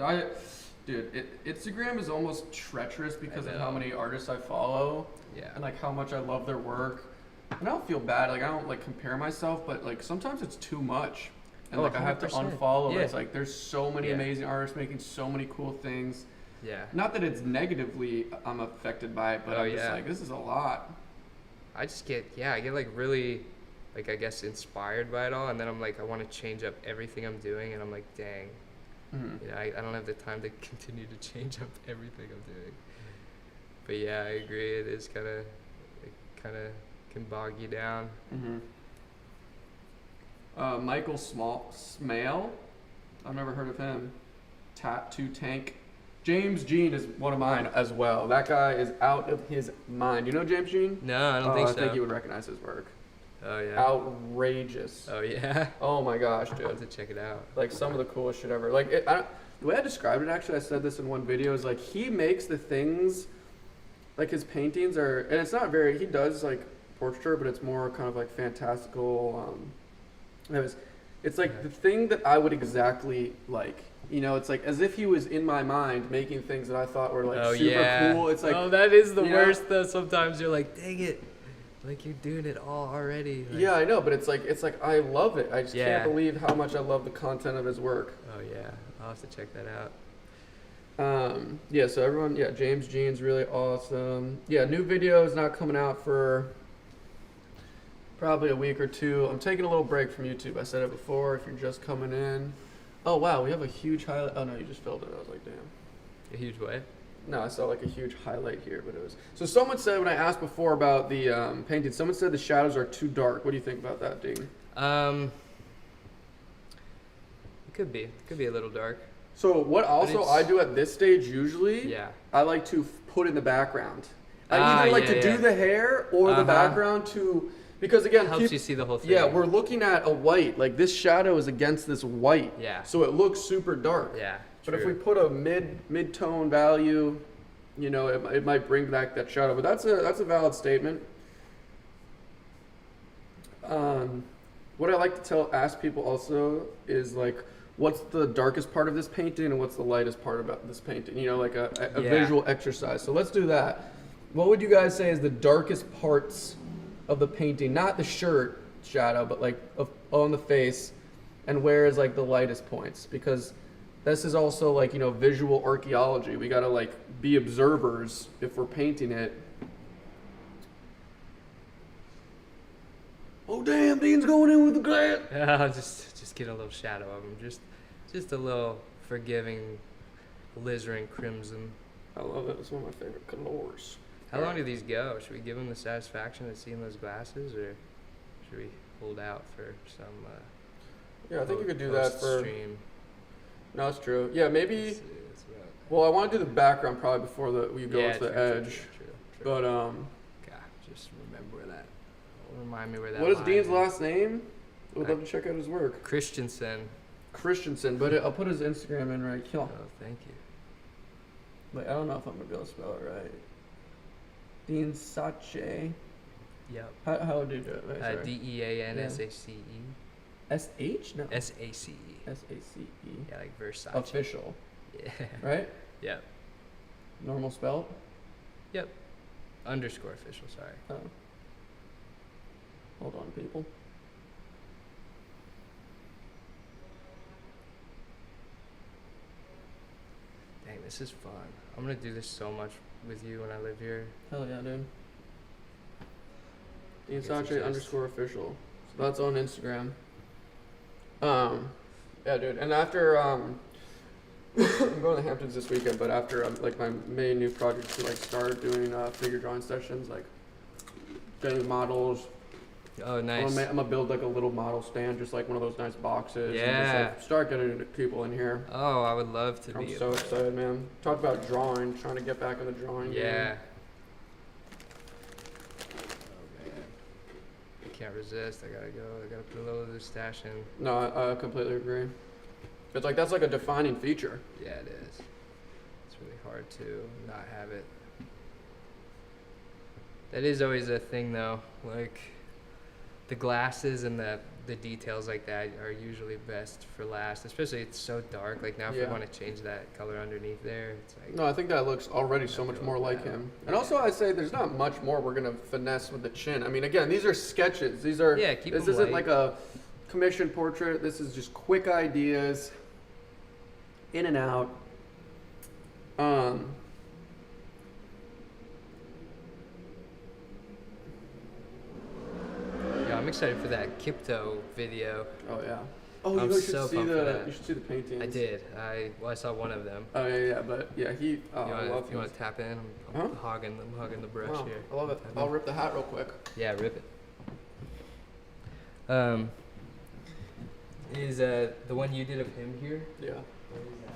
Instagram is almost treacherous because of how many artists I follow Yeah. and like how much I love their work. And I don't feel bad. Like I don't like compare myself, but like sometimes it's too much. And Oh, like I have to 100%. unfollow. Yeah. It's like there's so many Yeah. amazing artists making so many cool things. Yeah. Not that it's negatively I'm affected by it, but Oh, I'm just yeah. like, this is a lot. I get like really, like, I guess inspired by it all, and then I'm like, I want to change up everything I'm doing, and I'm like, dang, Mm-hmm. you know, I don't have the time to continue to change up everything I'm doing. But yeah, I agree. It kind of can bog you down. Michael Smale. I've never heard of him. Tattoo Tank. James Jean is one of mine as well. That guy is out of his mind. You know James Jean? No, I don't think so. I think you would recognize his work. Oh yeah. Outrageous. Oh yeah. Oh my gosh, I'll have dude. to check it out. Like some of the coolest shit ever. Like the way I described it, actually, I said this in one video, is like he makes the things, like his paintings are, and it's not very, he does like portraiture, but it's more kind of like fantastical. It's like the thing that I would exactly like. You know, it's like as if he was in my mind making things that I thought were like super cool. It's like, oh, that is the you know? worst though. Sometimes you're like, dang it, like you're doing it all already. Like, yeah, I know, but it's like I love it. I just Yeah. can't believe how much I love the content of his work. Oh yeah, I'll have to check that out. Yeah, so everyone, yeah, James Jean's really awesome. Yeah, new video is not coming out for probably a week or 2. I'm taking a little break from YouTube. I said it before, if you're just coming in. Oh wow, we have a huge highlight. Oh no, you just filled it. I was like, damn. A huge way. No, I saw like a huge highlight here, but it was. So someone said, when I asked before about the painting, someone said the shadows are too dark. What do you think about that, Dean? It could be a little dark. So what also I do at this stage usually, Yeah. I like to put in the background. I either like to do the hair or the background to, because again, Helps you see the whole thing. yeah, we're looking at a white, like this shadow is against this white. Yeah. So it looks super dark. Yeah. But if we put a mid-tone value, you know, it might bring back that shadow. But that's a valid statement. What I like to ask people also is like, what's the darkest part of this painting and what's the lightest part about this painting? You know, like a visual exercise. So let's do that. What would you guys say is the darkest parts of the painting? Not the shirt shadow, but like on the face, and where is like the lightest points? Because this is also like, you know, visual archaeology. We gotta like be observers if we're painting it. Oh damn, Dean's going in with the glass. Yeah, just get a little shadow of him. Just a little forgiving alizarin crimson. I love it. It's one of my favorite colors. How long do these go? Should we give him the satisfaction of seeing those glasses, or should we hold out for some? Yeah, I think you could do that for. Stream. No, it's true. Yeah, maybe. Let's see, that's about- Well, I want to do the background probably before we go Yeah, to the true, edge. True. But God, just remember that. Remind me where that. what is line Dean's last name? Would I- love to check out his work. Christensen. Christensen, but I'll put his Instagram in right here. Oh, thank you. But I don't know if I'm gonna be able to spell it right. Dean Sache. Yep. How would you do it? Wait, sorry. DEANSACE. SH? No. SACE. SACE. Yeah, like Versace. Official, Yeah. right? Yep. Normal spell? Yep. Underscore official. Sorry. Oh. Hold on, people. Dang, this is fun. I'm gonna do this so much with you when I live here. Hell yeah, dude. Dean Guess it's Sache just- underscore official. So that's on Instagram. Yeah, dude. And after I'm going to the Hamptons this weekend, but after like my main new project to like start doing figure drawing sessions, like getting models. Oh, I'm nice. gonna build like a little model stand, just like one of those nice boxes. And Yeah. just, like, start getting people in here. Oh, I would love to I'm be. so excited, man. Talk about drawing, trying to get back in the drawing game. Yeah. Oh man. I can't resist. I gotta go. I gotta put a little of this stash in. No, I completely agree. It's like that's like a defining feature. Yeah, it is. It's really hard to not have it. That is always a thing though. Like the glasses and the details like that are usually best for last. Especially it's so dark. Like now if Yeah. we want to change that color underneath there, it's like No, I think that looks already so I much feel more like that. him. And also, I'd say there's not much more we're gonna finesse with the chin. I mean, again, these are sketches. These are. Yeah, keep This them isn't light. like a commissioned portrait. This is just quick ideas, in and out. Yeah, I'm excited for that Kipto video. Oh yeah. Oh, I'm you should so see pumped for that. you should see the paintings. I did. I saw one of them. Oh yeah, but yeah, he. Oh, I love you him. want to tap in? I'm Huh? hogging the brush Wow, here. I love it. Tap I'll in. rip the hat real quick. Yeah, rip it. Is the one you did of him here? Yeah. What is that?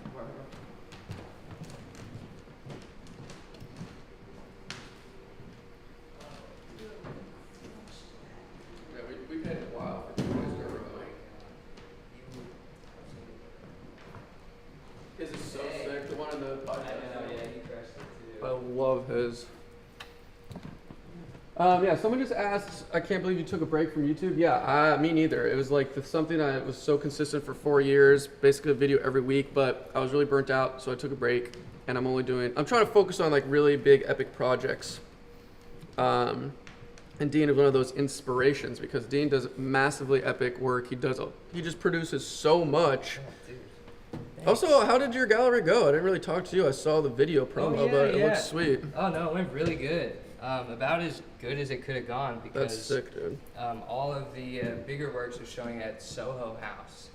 Yeah, we paid a while for you guys to Rhode Mic. His is so sick. The one in the podcast. Yeah, he crushed it too. I love his. Yeah, someone just asked, I can't believe you took a break from YouTube. Yeah, me neither. It was like something I was so consistent for 4 years, basically a video every week, but I was really burnt out, so I took a break, and I'm trying to focus on like really big epic projects. And Dean is one of those inspirations because Dean does massively epic work. He just produces so much. Oh, dude. Also, how did your gallery go? I didn't really talk to you. I saw the video promo, yeah, but it yeah. looks sweet. Oh no, it went really good. About as good as it could have gone because That's sick, dude. all of the bigger works are showing at Soho House.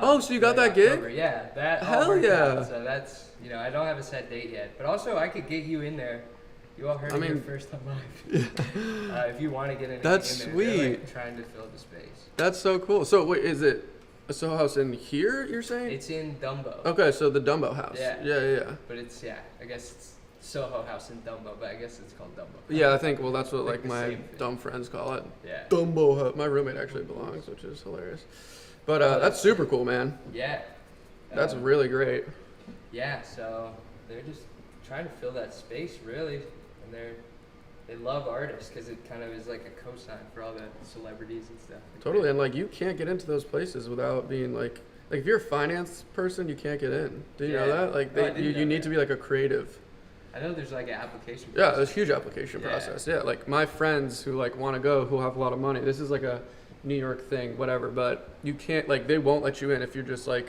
Oh, so you got late that gig? October. Yeah, that all Hell worked out. yeah. So that's, I don't have a set date yet, but also I could get you in there. You all heard it here first time live. If you want to get anything That's in there, they're, like, sweet. trying to fill the space. That's so cool. So wait, is it a Soho House in here, you're saying? It's in Dumbo. Okay, so the Dumbo House. Yeah. Yeah. But it's, I guess it's Soho House in Dumbo, but I guess it's called Dumbo. Yeah, I think, well, that's what like the my same thing. dumb friends call it. Yeah. Dumbo House. My roommate actually belongs, which is hilarious. But that's super cool, man. Yeah. That's really great. Yeah, so they're just trying to fill that space, really, and they love artists because it kind of is like a cosign for all the celebrities and stuff. Totally, and like you can't get into those places without being like if you're a finance person, you can't get in. Do you know Yeah. that? Like No, I didn't you know need that. to be like a creative. I know there's like an application. Yeah, process. there's a huge application Yeah. process. Yeah, like my friends who like want to go, who have a lot of money. This is like a New York thing, whatever. But you can't like they won't let you in if you're just like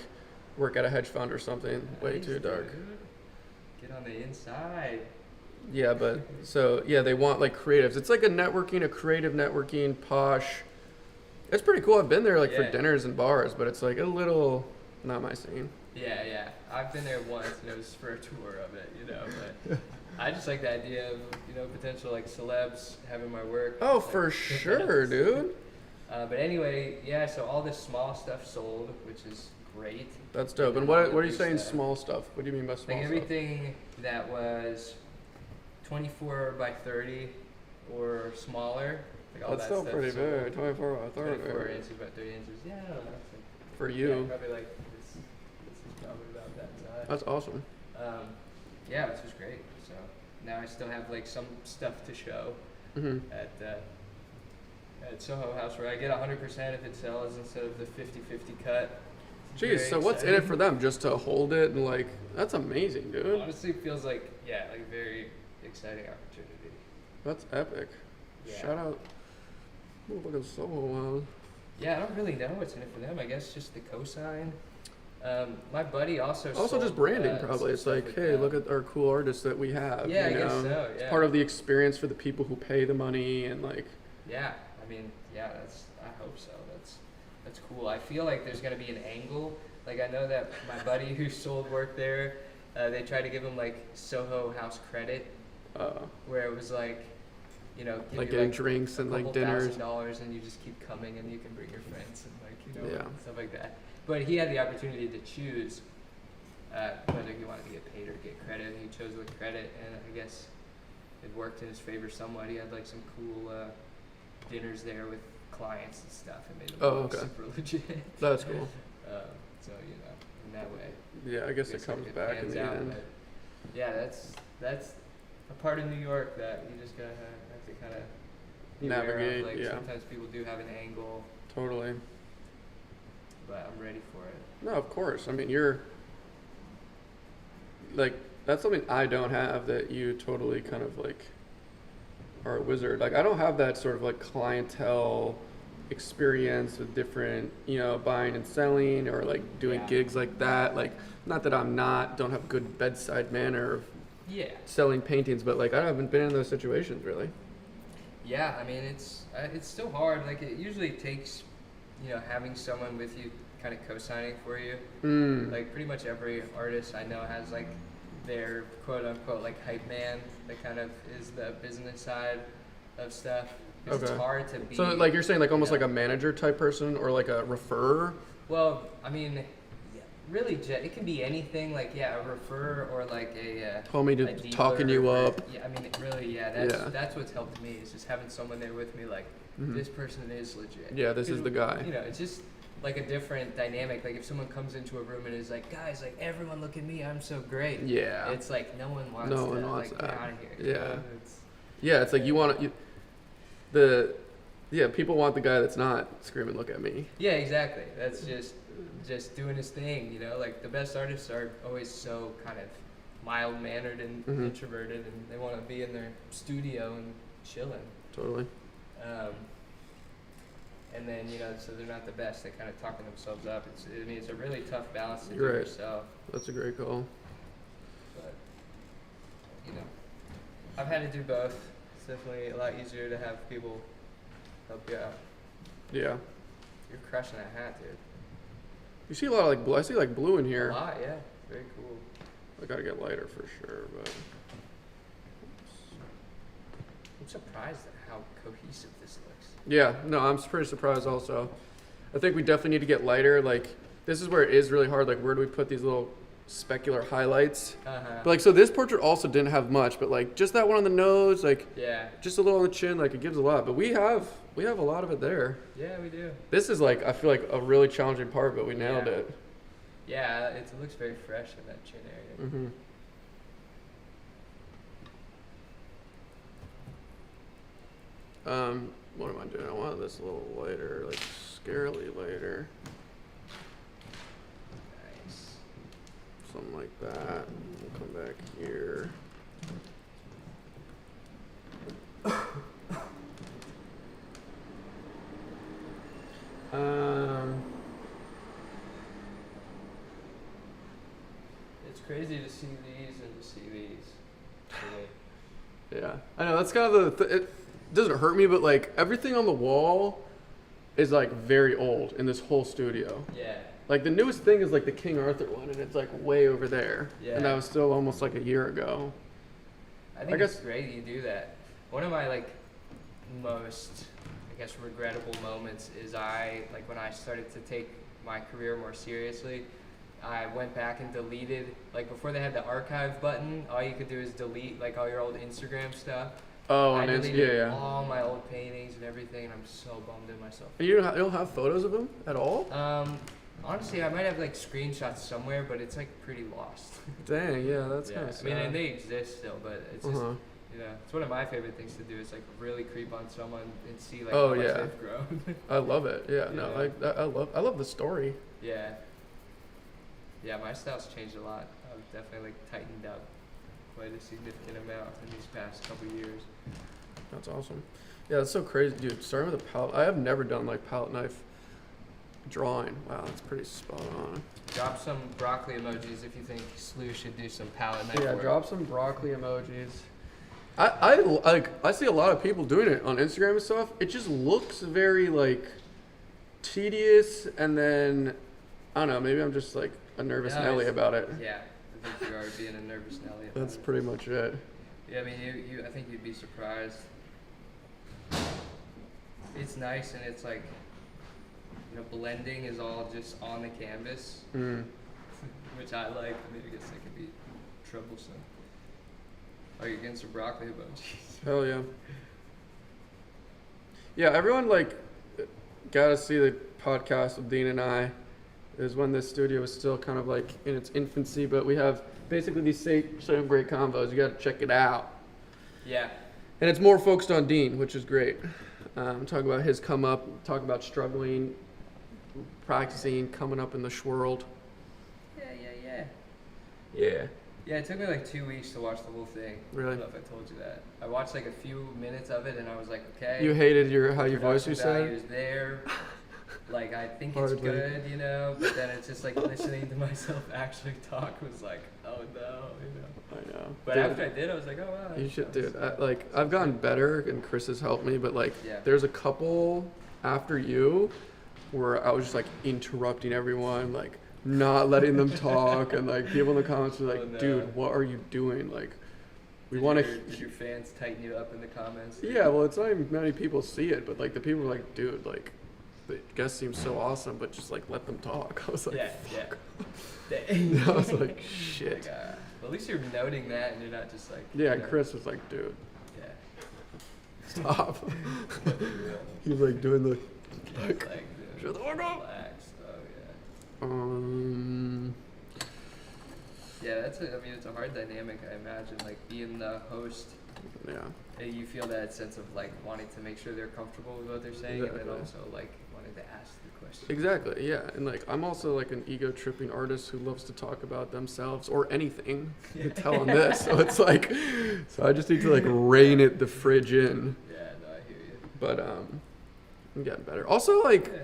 work at a hedge fund or something. Way Nice, too dark. dude. Get on the inside. Yeah, but so yeah, they want like creatives. It's like a creative networking, posh. It's pretty cool. I've been there like for Yeah. dinners and bars, but it's like a little not my scene. Yeah. I've been there once, and it was for a tour of it, But I just like the idea of potential like celebs having my work. Oh, like, for kick sure, ass. dude. But anyway, yeah. So all this small stuff sold, which is great. That's dope. And what are you saying small stuff? What do you mean by small Like stuff? everything that was 24 by 30 or smaller. Like all That's that still stuff, pretty so big. 24 by 30. 24 inches by 30 inches. Yeah, I don't know. It's like, For yeah, you. probably like this is probably about that size. That's awesome. Yeah, which was great. So now I still have like some stuff to show Hmm. at Soho House where I get 100% if it sells instead of the 50-50 cut. Jeez, Very so what's in it exciting. for them? Just to hold it and like, that's amazing, dude. Honestly, it feels like, yeah, like a very exciting opportunity. That's epic. Yeah. Shout out. Look at Soho House. Yeah, I don't really know what's in it for them. I guess just the cosign. My buddy also Also sold, just branding some probably. It's stuff like, with hey, them. look at our cool artists that we have. Yeah, you I guess know? so, It's yeah. part of the experience for the people who pay the money and like, Yeah, I mean, yeah, I hope so. That's cool. I feel like there's gonna be an angle. Like I know that my buddy who sold work there, they tried to give him like Soho House credit, where it was like, you know, give like you getting like drinks and like couple dinners. $1,000 and you just keep coming and you can bring your friends and like, you know, Yeah. stuff like that. But he had the opportunity to choose whether he wanted to get paid or get credit, and he chose with credit, and I guess it worked in his favor somewhat. He had like some cool dinners there with clients and stuff. It made him Oh, look okay. super legit. That's cool. So you know, in that way, Yeah, I guess it comes back in pans the out, end. but yeah, that's a part of New York that you just gotta have to kind of Navigate, Like yeah. sometimes people do have an angle, Totally. but I'm ready for it. No, of course. I mean, you're like, that's something I don't have that you totally kind of like are a wizard. Like, I don't have that sort of like clientele experience with different, you know, buying and selling or like doing Yeah. gigs like that. Like, not that don't have good bedside manner of Yeah. selling paintings, but like, I haven't been in those situations really. Yeah, I mean it's still hard. Like it usually takes, you know, having someone with you, kind of co-signing for you. Like pretty much every artist I know has like their quote unquote like hype man that kind of is the business side of stuff. 'Cause Okay. It's hard to be. So like you're saying like almost you like know, a manager type person or like a referrer? Well, I mean, yeah, really, it can be anything. Like yeah, a refer or like a Homie a to dealer talking you or- up. Yeah, I mean, really, yeah. That's what's helped me is just having someone there with me. Like Mhm. this person is legit. Yeah, this 'Cause, is the guy. You know, it's just like a different dynamic. Like if someone comes into a room and is like, guys, like everyone look at me, I'm so great. Yeah. It's like no one wants No one to wants like that. get out of here. Yeah. You know? Yeah, it's like you want people want the guy that's not screaming, look at me. Yeah, exactly. That's just doing his thing, you know? Like the best artists are always so kind of mild mannered and Mhm. introverted and they want to be in their studio and chilling. Totally. And then, you know, so they're not the best. They kind of talking themselves up. It's a really tough balance to You're do right. yourself. That's a great call. But, you know, I've had to do both. It's definitely a lot easier to have people help you out. Yeah. You're crushing that hat, dude. You see a lot of like blue. I see like blue in A here. lot, yeah. Very cool. I gotta get lighter for sure, but I'm surprised at how cohesive this looks. yeah, no, I'm pretty surprised also. I think we definitely need to get lighter. Like, this is where it is really hard. Like, where do we put these little specular highlights? Uh-huh. But like, so this portrait also didn't have much, but like just that one on the nose, like Yeah. just a little on the chin, like it gives a lot. But we have a lot of it there. Yeah, we do. This is like, I feel like a really challenging part, but we nailed Yeah. it. Yeah, it looks very fresh in that chin area. Mm-hmm. What am I doing? I want this a little lighter, like scarily lighter, Nice. something like that. We'll come back here. It's crazy to see these and to see these. Really. Yeah, I know that's kind of it doesn't hurt me, but like everything on the wall is like very old in this whole studio. Yeah. Like the newest thing is like the King Arthur one, and it's like way over there. Yeah. And that was still almost like a year ago. I think I it's guess- great you do that. One of my like most, I guess, regrettable moments is when I started to take my career more seriously, I went back and deleted, like before they had the archive button, all you could do is delete like all your old Instagram stuff. Oh, I and it's, deleted yeah. all my old paintings and everything, and I'm so bummed in myself. And you don't have photos of him at all? Honestly, I might have like screenshots somewhere, but it's like pretty lost. Dang, yeah, that's Yeah, kind of I sad. mean, and they exist still, but it's just, Uh-huh. you know, it's one of my favorite things to do is like really creep on someone and see like Oh, how much yeah. they've grown. I love it. Yeah, no, Yeah. I love the story. Yeah. Yeah, my style's changed a lot. I've definitely like tightened up quite a significant amount in these past couple years. That's awesome. Yeah, that's so crazy, dude. Starting with a palette, I have never done like palette knife drawing. Wow, that's pretty spot on. Drop some broccoli emojis if you think SLEW should do some palette knife Yeah, work. drop some broccoli emojis. I see a lot of people doing it on Instagram and stuff. It just looks very like tedious, and then I don't know. Maybe I'm just like a nervous No, Nelly it's- about it. Yeah, I think you are being a nervous Nelly. about That's it. pretty much it. Yeah, I mean, I think you'd be surprised. It's nice, and it's like, you know, blending is all just on the canvas, Mm. which I like. I mean, I guess that could be troublesome. Oh, you're getting some broccoli emojis. Hell yeah. Yeah, everyone like got to see the podcast with Dean and I. It was when this studio was still kind of like in its infancy, but we have basically these same great combos. You got to check it out. Yeah. And it's more focused on Dean, which is great. Talk about his come up, talk about struggling, practicing, coming up in the world. Yeah. Yeah. Yeah, it took me like 2 weeks to watch the whole thing. Really? I don't know if I told you that. I watched like a few minutes of it, and I was like, okay. You hated how your voice production was value said? is there. Like, I think Hardly. it's good, you know, but then it's just like listening to myself actually talk was like, oh no, you know. I know. But Dude, after I did, I was like, oh wow. you should, that was dude. I've gotten better, and Chris has helped me, but like, Yeah. there's a couple after you where I was just like interrupting everyone, like not letting them talk, and like people in the comments were like, Oh, no. dude, what are you doing? Like, we Did want Did your fans tighten you up in the comments? Yeah, well, it's not even many people see it, but like the people were like, dude, like the guest seems so awesome, but just like let them talk. I was like, yeah, fuck. yeah. I was like, shit. Like, well, at least you're noting that, and you're not just like. Yeah, you know, Chris was like, dude, Yeah. stop. He was like doing the Like, shut the fuck up. relax. Oh yeah. Yeah, I mean, it's a hard dynamic, I imagine, like being the host, Yeah. you feel that sense of like wanting to make sure they're comfortable with what they're saying, and then Exactly. also like wanting to ask the question. Exactly, yeah. And like I'm also like an ego tripping artist who loves to talk about themselves or anything. You can tell on this. So it's like so I just need to like rein it the fridge in. Yeah, no, I hear you. But I'm getting better. Also like Yeah.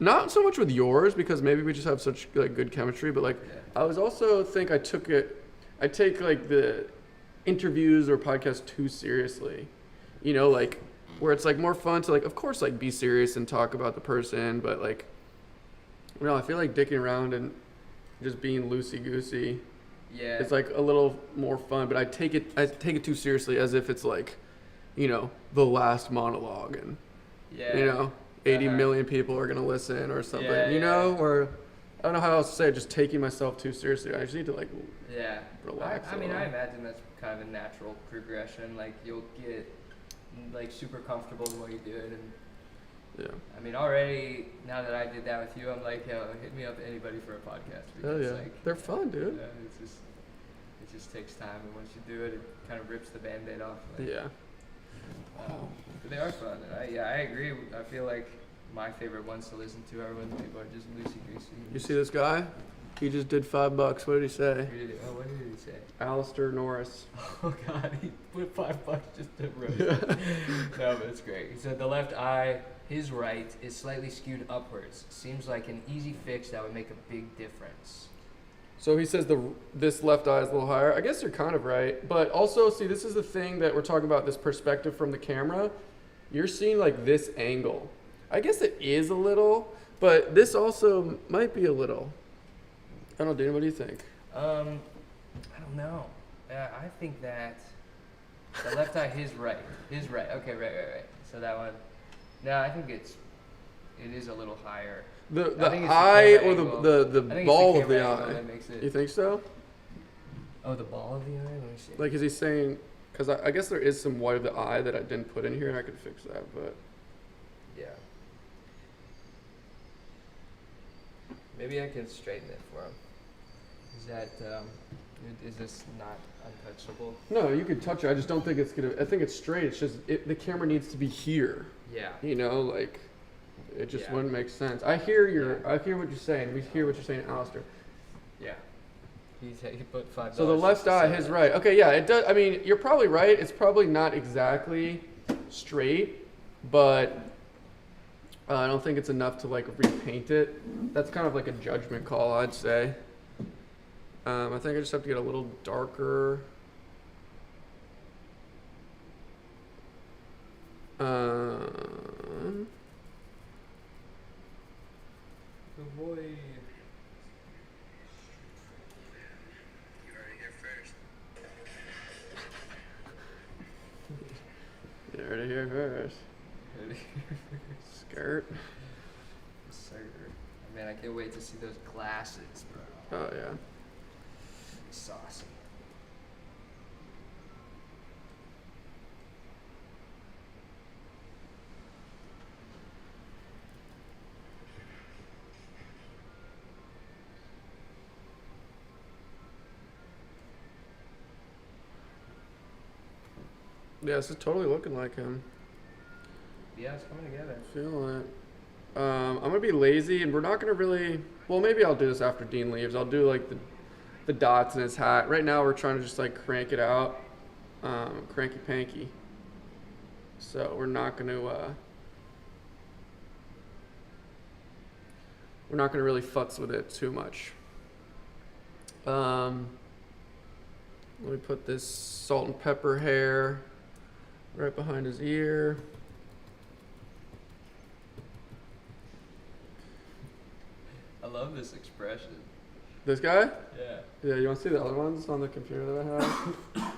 not so much with yours because maybe we just have such like good chemistry, but like Yeah. I was also think I take like the interviews or podcasts too seriously. You know, like where it's like more fun to like of course like be serious and talk about the person, but like you know, I feel like dicking around and just being loosey goosey. Yeah. It's like a little more fun, but I take it too seriously as if it's like, you know, the last monologue and Yeah. you know, 80 Uh-huh. million people are gonna listen or something, Yeah, you know, yeah. or I don't know how else to say it, just taking myself too seriously. I just need to like Yeah. relax. I a mean, little. I imagine that's kind of a natural progression. Like you'll get like super comfortable the more you do it, and Yeah. I mean, already now that I did that with you, I'm like, yo, hit me up anybody for a podcast. Hell yeah. Like, They're fun, dude. you know, it just takes time, and once you do it, it kind of rips the Band-Aid off. Like, Yeah. but they are fun. And I agree. I feel like my favorite ones to listen to are when people are just loosey goosey. You see this guy? He just did $5. What did he say? What did he say? Alistair Norris. Oh God, he put $5 just to roast. No, but it's great. He said the left eye, his right, is slightly skewed upwards. Seems like an easy fix that would make a big difference. So he says this left eye is a little higher. I guess you're kind of right. But also, see, this is the thing that we're talking about, this perspective from the camera. You're seeing like this angle. I guess it is a little, but this also might be a little. I don't know, Dana, what do you think? I don't know. I think that the left eye, his right. Okay, right. So that one. No, I think it's it is a little higher. The I think it's the eye camera or angle. the I think it's ball the of the camera angle eye? that makes it. You think so? Oh, the ball of the eye. Let me see. Like, is he saying? Because I guess there is some white of the eye that I didn't put in here, and I could fix that. But Yeah. Maybe I can straighten it for him. Is that is this not untouchable? no, you could touch it. I just don't think it's gonna. I think it's straight. It's just the camera needs to be here. Yeah. You know, like it just Yeah. wouldn't make sense. I hear Yeah. I hear what you're saying. We hear what you're saying, Alistair. Yeah. He put $5. So the left eye, his right. Okay, yeah, it does. I mean, you're probably right. It's probably not exactly straight, but I don't think it's enough to like repaint it. That's kind of like a judgment call, I'd say. I think I just have to get a little darker. Good boy. You heard it here first. Skirt. Sir. Man, I can't wait to see those glasses, bro. Oh yeah. Saucy. Yeah, this is totally looking like him. Yeah, it's coming together. Feeling it. I'm gonna be lazy, and we're not gonna really. Well, maybe I'll do this after Dean leaves. I'll do like the dots in his hat. Right now, we're trying to just like crank it out, cranky panky. So we're not gonna really futz with it too much. Let me put this salt and pepper hair right behind his ear. I love this expression. This guy? Yeah. Yeah, you want to see the other ones on the computer that I have?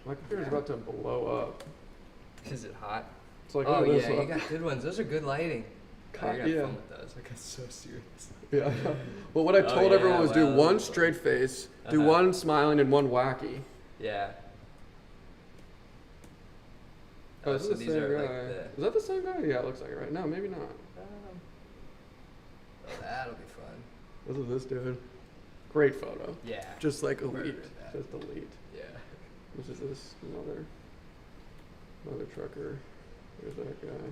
My computer's about to blow up. Is it hot? It's like, Oh look at yeah, this you one. got good ones. Those are good lighting. Oh, you're gonna Yeah. fun with those. I got so serious. Yeah. Well, what I Oh, told everyone yeah, was do wow, one that's fun. straight face, do Uh-huh. one smiling, and one wacky. Yeah. Oh, Oh, this so is the these same are guy. like the. Is that the same guy? Yeah, it looks like it right now. Maybe not. Oh, that'll be fun. This is this dude. Great photo. Yeah. Just like elite. Murdered that. Just elite. Yeah. This is this another trucker. There's that guy.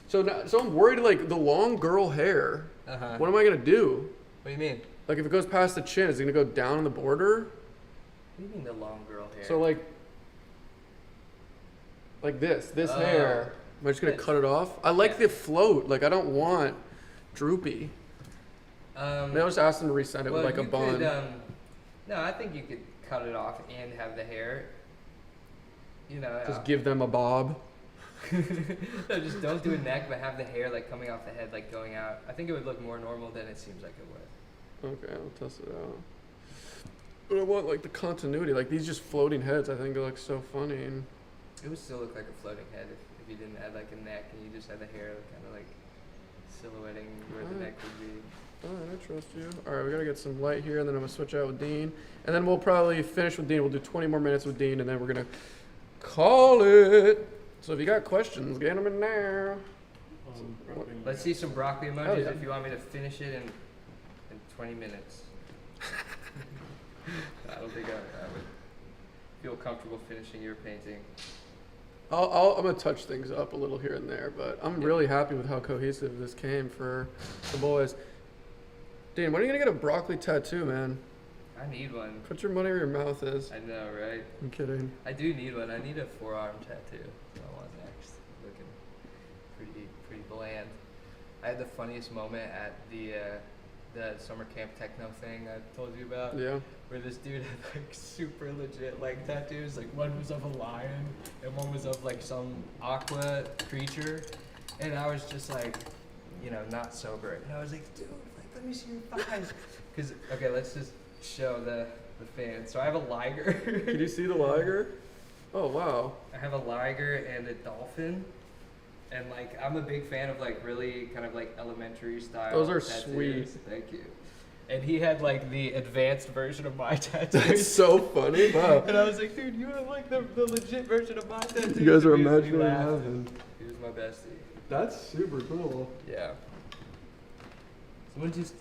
So I'm worried, like the long girl hair. Uh huh. What am I gonna do? What do you mean? Like if it goes past the chin, is it gonna go down on the border? What do you mean the long girl hair? So like this Oh. hair. Am I just gonna Yeah. cut it off? I like Yeah. the float. Like I don't want droopy. Maybe I'll just ask them to resend it with like a you bun. Could, no, I think you could cut it off and have the hair. You know. Just give them a bob. No, just don't do a neck, but have the hair like coming off the head, like going out. I think it would look more normal than it seems like it would. Okay, I'll test it out. But I want like the continuity. Like these just floating heads, I think they look so funny. And It would still look like a floating head if you didn't add like a neck and you just had the hair kind of like silhouetting where the neck would be. alright, I trust you. Alright, we gotta get some light here, and then I'm gonna switch out with Dean. And then we'll probably finish with Dean. We'll do 20 more minutes with Dean, and then we're gonna call it. So if you got questions, get them in there. Let's see some broccoli emojis Oh, yeah. if you want me to finish it in 20 minutes. I don't think I would feel comfortable finishing your painting. I'm gonna touch things up a little here and there, but I'm Yeah. really happy with how cohesive this came for the boys. Dean, when are you gonna get a broccoli tattoo, man? I need one. Put your money where your mouth is. I know, right? I'm kidding. I do need one. I need a forearm tattoo. I want next. Looking pretty bland. I had the funniest moment at the summer camp techno thing I told you about. Yeah. Where this dude had like super legit like tattoos. Like one was of a lion and one was of like some aqua creature. And I was just like, you know, not sober. And I was like, dude, like let me see your thighs. Cause okay, let's just show the fan. So I have a liger. Can you see the liger? Oh wow. I have a liger and a dolphin. And like I'm a big fan of like really kind of like elementary style. Those are tattoos. sweet. Thank you. And he had like the advanced version of my tattoos. That's so funny. Wow. And I was like, dude, you have like the legit version of my tattoos. You guys are And we imagining laughed. heaven. He was my bestie. That's super cool. Yeah. Someone just.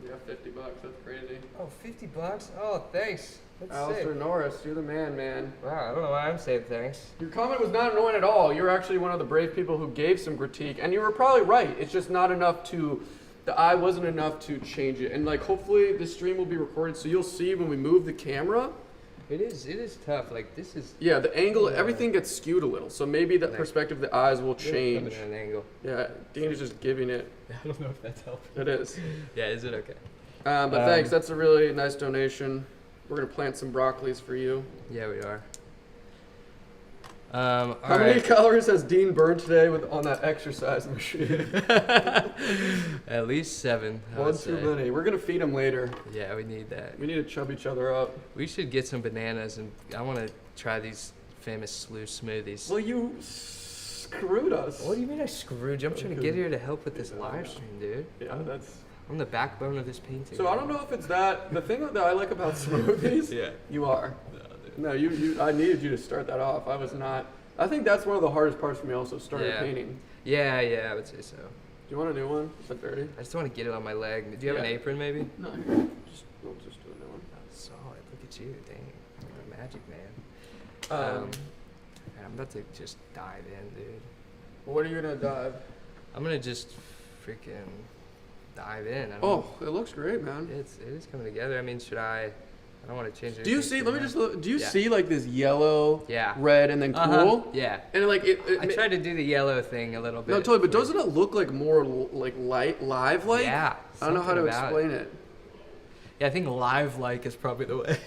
Yeah, $50. That's crazy. Oh, $50? Oh, thanks. That's Alistair sick. Norris, you're the man. Wow, I don't know why I'm saying thanks. Your comment was not annoying at all. You're actually one of the brave people who gave some critique, and you were probably right. It's just not enough to. The eye wasn't enough to change it. And like, hopefully, this stream will be recorded, so you'll see when we move the camera. It is tough. Like this is. Yeah, the angle, Yeah. everything gets skewed a little. So maybe the Nice. perspective of the eyes will Really change. coming at an angle. Yeah, Dean is just giving it. I don't know if that's helpful. It is. Yeah, is it okay? But thanks. That's a really nice donation. We're gonna plant some broccolis for you. Yeah, we are. How many calories has Dean burned today on that exercise machine? At least 7. I One would too say. many. We're gonna feed him later. Yeah, we need that. We need to chub each other up. We should get some bananas, and I want to try these famous SLEW smoothies. Well, you screwed us. What do you mean I screwed you? I'm trying to get here to help with this live stream, dude. Yeah, that's. I'm the backbone of this painting. So I don't know if it's that. The thing that I like about smoothies. Yeah. You are. No, you. I needed you to start that off. I was not. I think that's one of the hardest parts for me. Also, starting Yeah. painting. Yeah, I would say so. Do you want a new one? Is that dirty? I just want to get it on my leg. Do you have an Yeah. apron, maybe? No, here. We'll just do a new one. Solid. Look at you. Dang. You're a magic man. Um, Man, I'm about to just dive in, dude. what are you gonna dive? I'm gonna just freaking dive in. I don't Oh, it looks great, man. know. It is coming together. I mean, should I? I don't want to change it. Do you see? Let me just look. Do you Yeah. see like this yellow, Yeah. red, and then cool? Uh-huh. Yeah. And like it. I tried to do the yellow thing a little bit. No, totally. But for- doesn't it look like more like live like? Yeah. I don't know how to something about explain it. Yeah, I think live like is probably the way.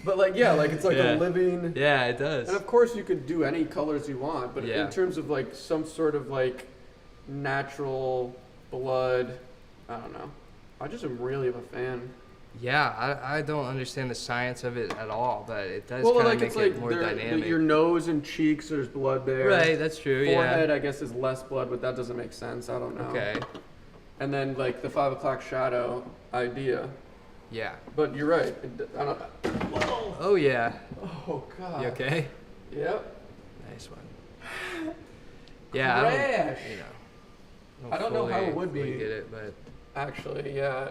But like yeah, like it's like Yeah. a living. Yeah, it does. And of course you could do any colors you want, but Yeah. in terms of like some sort of like natural blood, I don't know. I just am really a fan. Yeah, I don't understand the science of it at all, but it does Well, kind of like make it's it like more there- dynamic. your nose and cheeks, there's blood there. Right, that's true. Forehead, I guess, is less blood, but that doesn't make sense. I don't know. Yeah. Okay. And then like the 5 o'clock shadow idea. Yeah. But you're right. I don't. Oh yeah. Oh God. You okay? Yep. Nice one. Yeah. Crash. I I don't know how it would fully be. get it, but Actually, yeah,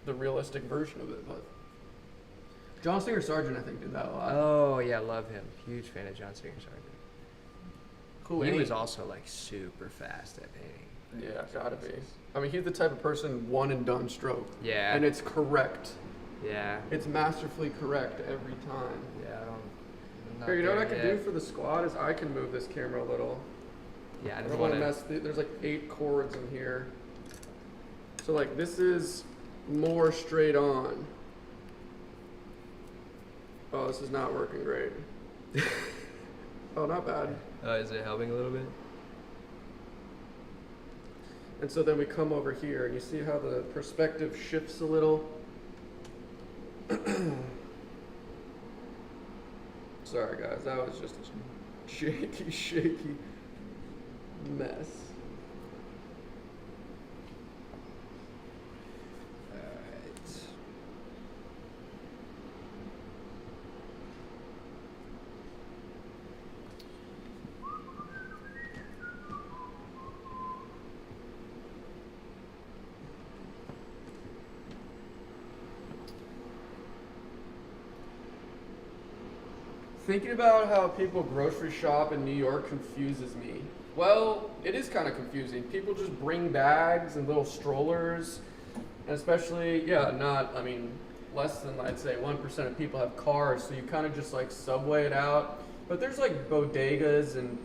the realistic version of it, but John Singer Sargent, I think, did that a lot. oh yeah, love him. Huge fan of John Singer Sargent. Cool. He and was also like super fast at painting. Yeah, gotta be. I mean, he's the type of person one and done stroke. Yeah. And it's correct. Yeah. It's masterfully correct every time. Yeah. I'm not Here, you know what I there can yet. do for the squad is I can move this camera a little. Yeah, I I just don't want want to to. mess. There's like 8 chords in here. So like this is more straight on. Oh, this is not working great. Oh, not bad. Oh, is it helping a little bit? And so then we come over here and you see how the perspective shifts a little. Sorry guys, that was just a shaky mess. Alright. Thinking about how people grocery shop in New York confuses me. Well, it is kind of confusing. People just bring bags and little strollers, and especially, I mean, less than, I'd say, 1% of people have cars, so you kind of just like subway it out. But there's like bodegas and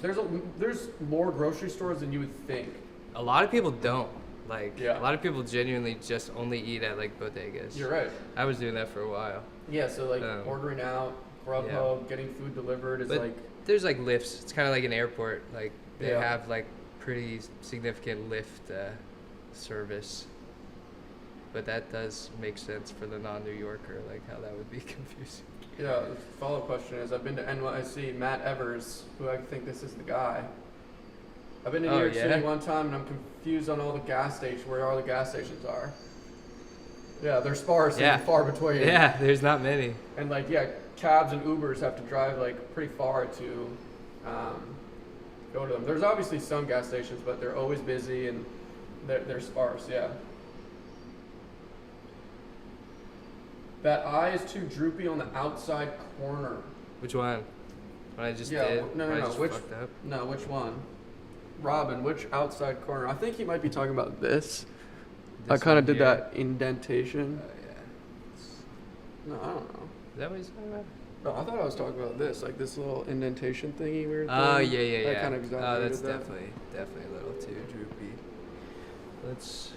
there's more grocery stores than you would think. A lot of people don't. Like, Yeah. a lot of people genuinely just only eat at like bodegas. You're right. I was doing that for a while. Yeah, so like Um, ordering out, Grubhub, getting food delivered is But like, there's like lifts. It's kind of like an airport. Like they Yeah. have like pretty significant lift service. But that does make sense for the non-New Yorker, like how that would be confusing. yeah, the follow-up question is, I've been to NYC, Matt Evers, who I think this is the guy. I've been in Oh, New York yeah? City one time, and I'm confused on all the gas stations, where all the gas stations are. Yeah, they're sparse Yeah. and far between. Yeah, there's not many. And like, yeah, cabs and Ubers have to drive like pretty far to go to them. There's obviously some gas stations, but they're always busy and they're sparse. Yeah. That eye is too droopy on the outside corner. Which one? What I just Yeah, did? no, What I no, just which? fucked up? No, which one? Robin, which outside corner? I think he might be talking about this. I This kind of one did here? that indentation. Oh, yeah. No, I don't know. Is that what he's talking about? No, I thought I was talking about this, like this little indentation thingy we were doing. Oh, yeah, yeah, yeah. I kind of Oh, exaggerated that's that. definitely a little too droopy. Let's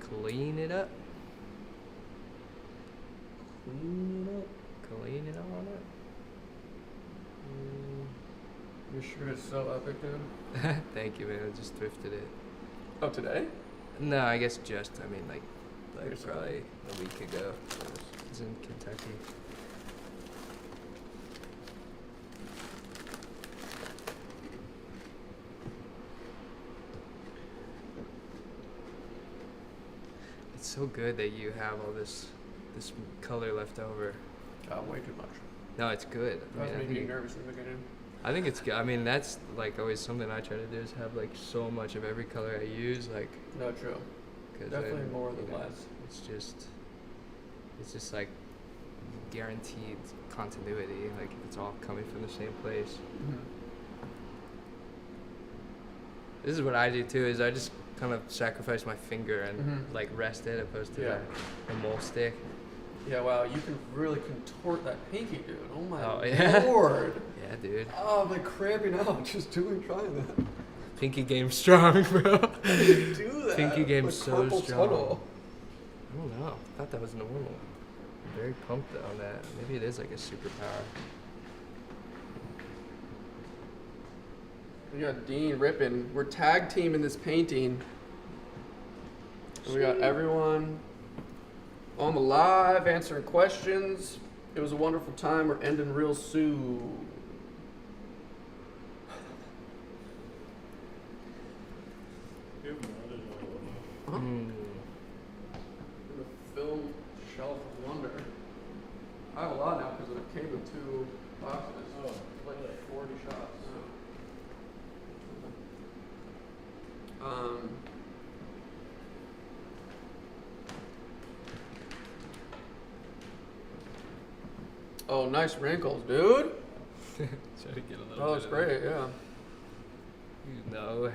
clean it up. Clean it on it. Your shirt is so epic, dude. Thank you, man. I just thrifted it. Oh, today? No, I guess I mean, like Recently. probably a week ago. It's in Kentucky. It's so good that you have all this color left over. Way too much. No, it's good. I That mean, was I me being think, nervous in the beginning. I think it's good. I mean, that's like always something I try to do is have like so much of every color I use, like. No, true. 'Cause Definitely then, more you than know, less. It's just like guaranteed continuity. Like if it's all coming from the same place. This is what I do too. Is I just kind of sacrifice my finger and Mhm. like rest it, opposed to Yeah. the mole stick. Yeah, wow, you can really contort that pinky, dude. Oh my Oh, yeah. lord. Yeah, dude. Oh, I'm like cramping out just trying that. Pinky game strong, bro. Do that. Pinky game's Like so carpal strong. tunnel. I don't know. I thought that was normal. I'm very pumped on that. Maybe it is like a superpower. We got Dean ripping. We're tag team in this painting. And we got everyone on the live answering questions. It was a wonderful time. We're ending real soon. You have modded all of them. Huh? Mm. The film shelf of wonder. I have a lot now because it came with 2 boxes. Oh, Like really? 40 shots. Oh, nice wrinkles, dude. Try to get a little. That looks bit of great, yeah. You know.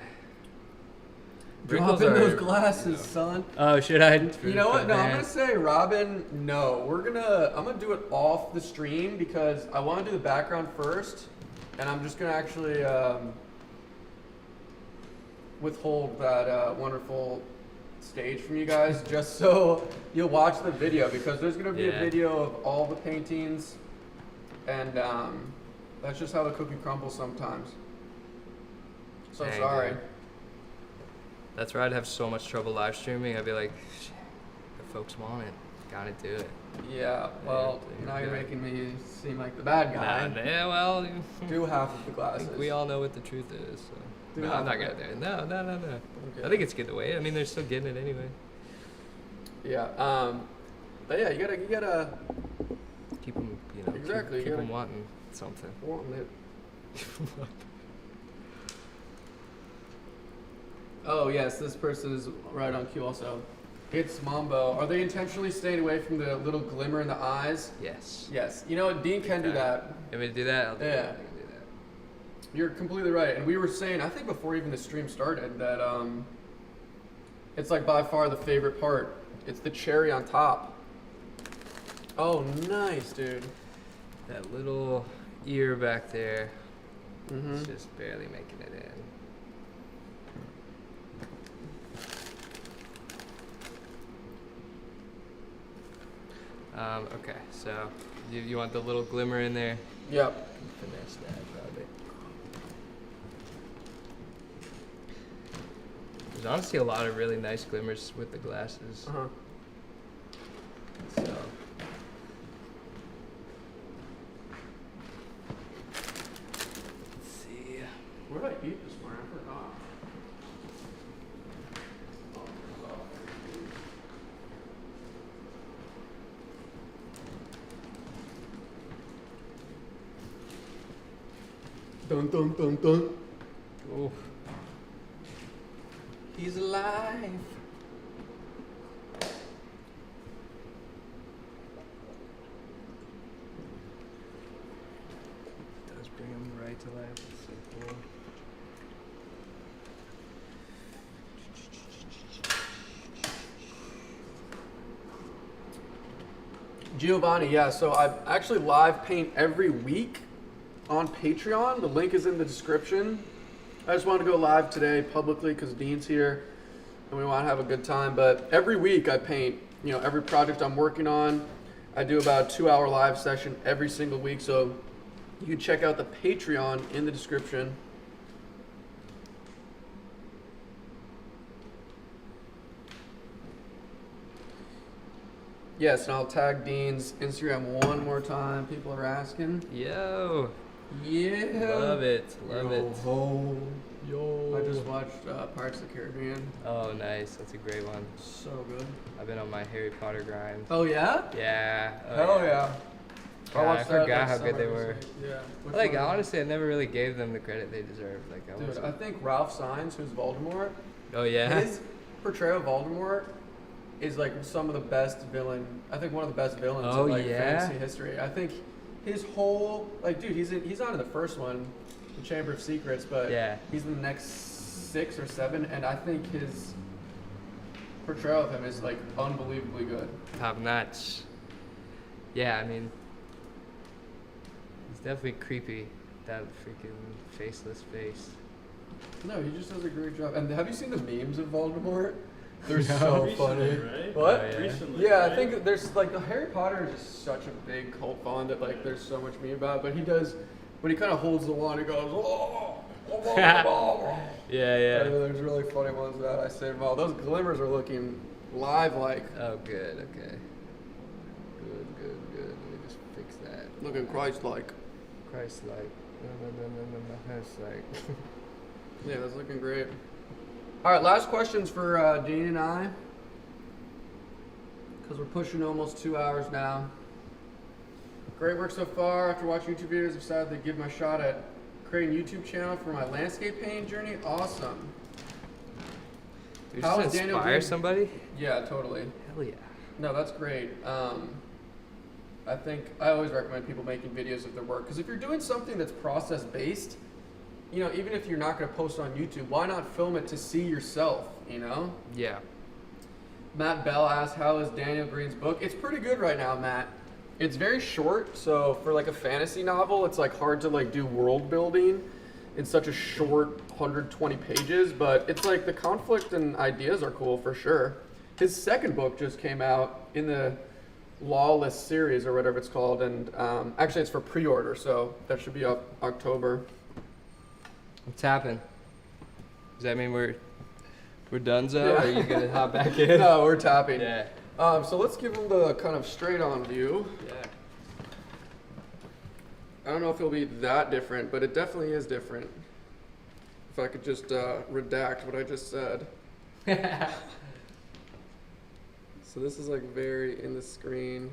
Drop in those glasses, son. Oh, should I? You know what? No, I'm gonna say Robin. No, I'm gonna do it off the stream because I want to do the background first, and I'm just gonna actually withhold that wonderful stage from you guys, just so you'll watch the video because there's gonna be Yeah. a video of all the paintings, and that's just how the cookie crumbles sometimes. So Dang, sorry. dude. That's where I'd have so much trouble live streaming. I'd be like, the folks want it, gotta do it. Yeah. Well, Yeah, now you're yeah. making me seem like the bad guy. Nah, yeah, well, Do half of the I glasses. think we all know what the truth is. So. Do No, half I'm not of gonna it. do it. No. Okay. I think it's good to wait. I mean, they're still getting it anyway. Yeah. But yeah, you gotta Keep them, you know, Exactly, you keep gotta- them wanting something. want it. Oh yes, this person is right on cue also. It's Mambo. Are they intentionally staying away from the little glimmer in the eyes? Yes. Yes. You know what? Dean can do Okay. that. If we do that, I'll do Yeah. that. I can do that. You're completely right. And we were saying, I think before even the stream started, that it's like by far the favorite part. It's the cherry on top. Oh, nice, dude. That little ear back there, Mm-hmm. it's just barely making it in. Okay, so you want the little glimmer in there? Yep. Finesse that a bit. There's honestly a lot of really nice glimmers with the glasses. Uh-huh. So let's see. Where did I eat this morning? I forgot. Dun dun dun dun. Oof. He's alive. Does bring him right to life. It's so cool. Giovanni, yeah, so I actually live paint every week on Patreon. The link is in the description. I just wanted to go live today publicly because Dean's here and we want to have a good time. But every week I paint, you know, every project I'm working on. I do about a 2-hour live session every single week. So you can check out the Patreon in the description. Yes, and I'll tag Dean's Instagram one more time. People are asking. Yo. Yeah. Love it. Love it. Ho. Yo. I just watched Pirates of the Caribbean. Oh, nice. That's a great one. So good. I've been on my Harry Potter grind. Oh yeah? Yeah. Oh, Hell yeah. God, I watched that, forgot like, how good summer they this were. week. Yeah. Which Like, one? honestly, I never really gave them the credit they deserved. Like, I Dude, wasn't. I think Ralph Fiennes, who's Voldemort, Oh, yeah? his portrayal of Voldemort is like some of the best villain. I think one of the best villains Oh, in like yeah? fantasy history. I think his whole like, dude, he's not in the first one, the Chamber of Secrets, but Yeah. he's in the next 6 or 7, and I think his portrayal of him is like unbelievably good. Top notch. Yeah, I mean, he's definitely creepy. That freaking faceless face. No, he just does a great job. And have you seen the memes of Voldemort? They're No. so Recently, funny. right? What? Oh, yeah. Recently, Yeah, right? I think there's like the Harry Potter is just such a big cult fond that like there's so much meme about. But he does when he kind of holds the wand, he goes, oh, Yeah, yeah. There's really funny ones that I saved. Well, those glimmers are looking live like. Oh, good. Okay. Good, good, good. Let me just fix that. Looking Christ-like. Christ-like. No. It's like. Yeah, that's looking great. All right, last questions for Dean and I, because we're pushing almost 2 hours now. Great work so far. After watching YouTube videos, I decided to give my shot at creating a YouTube channel for my landscape painting journey. Awesome. Dude, How just is Daniel inspire Green- somebody? Yeah, totally. Hell yeah. No, that's great. I think I always recommend people making videos of their work, because if you're doing something that's process-based, you know, even if you're not going to post on YouTube, why not film it to see yourself, you know? Yeah. Matt Bell asked, how is Daniel Green's book? It's pretty good right now, Matt. It's very short, so for like a fantasy novel, it's like hard to like do world building in such a short 120 pages, but it's like the conflict and ideas are cool for sure. His second book just came out in the Lawless series or whatever it's called, and actually it's for pre-order, so that should be up October. What's happened? Does that mean we're donezo? Yeah. Or are you gonna hop back in? No, we're tapping. Yeah. So let's give him the kind of straight-on view. Yeah. I don't know if it'll be that different, but it definitely is different. If I could just redact what I just said. So this is like very in the screen.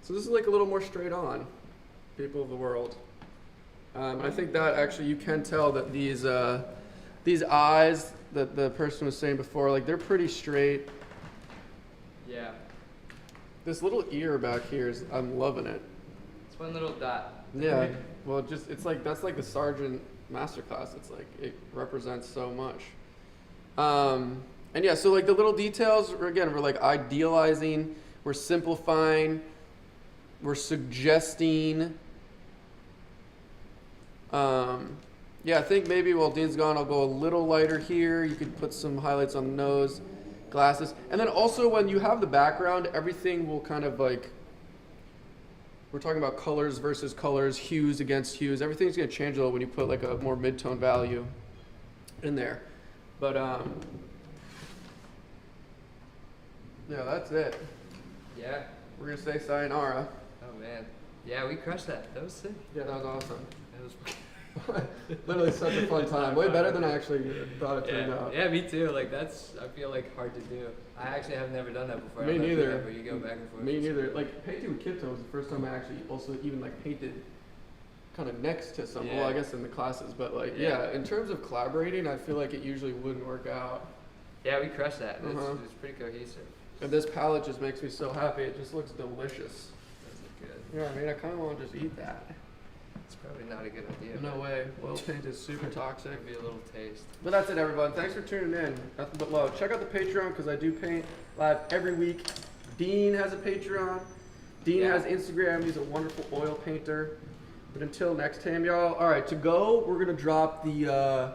So this is like a little more straight on, people of the world. I think that actually you can tell that these eyes that the person was saying before, like they're pretty straight. Yeah. This little ear back here is, I'm loving it. It's one little dot. Yeah, well, just it's like that's like the Sergeant Masterclass. It's like it represents so much. And yeah, so like the little details, again, we're like idealizing, we're simplifying, we're suggesting. Yeah, I think maybe while Dean's gone, I'll go a little lighter here. You could put some highlights on the nose, glasses, and then also when you have the background, everything will kind of like. We're talking about colors versus colors, hues against hues. Everything's gonna change a little when you put like a more mid-tone value in there. But yeah, that's it. Yeah. We're gonna say sayonara. Oh man. Yeah, we crushed that. That was sick. Yeah, that was awesome. That was. Literally such a fun time. Way better than I actually thought it turned out. Yeah, me too. Like that's, I feel like hard to do. I actually have never done that before. I Me don't know if you neither. have, where you go back and forth. Me neither. Like painting with Kipto was the first time I actually also even like painted kind of next to some. Well, Yeah. I guess in the classes, but like, Yeah. yeah, in terms of collaborating, I feel like it usually wouldn't work out. Yeah, we crushed that. Uh-huh. It's pretty cohesive. And this palette just makes me so happy. It just looks delicious. Does look good. You know what I mean? I kind of want to just eat that. It's probably not a good idea. No but way. Oil paint is super toxic. Maybe a little taste. But that's it, everyone. Thanks for tuning in. Nothing but love. Check out the Patreon because I do paint live every week. Dean has a Patreon. Dean Yeah. has Instagram. He's a wonderful oil painter. But until next time, y'all. All right, to go, we're gonna drop the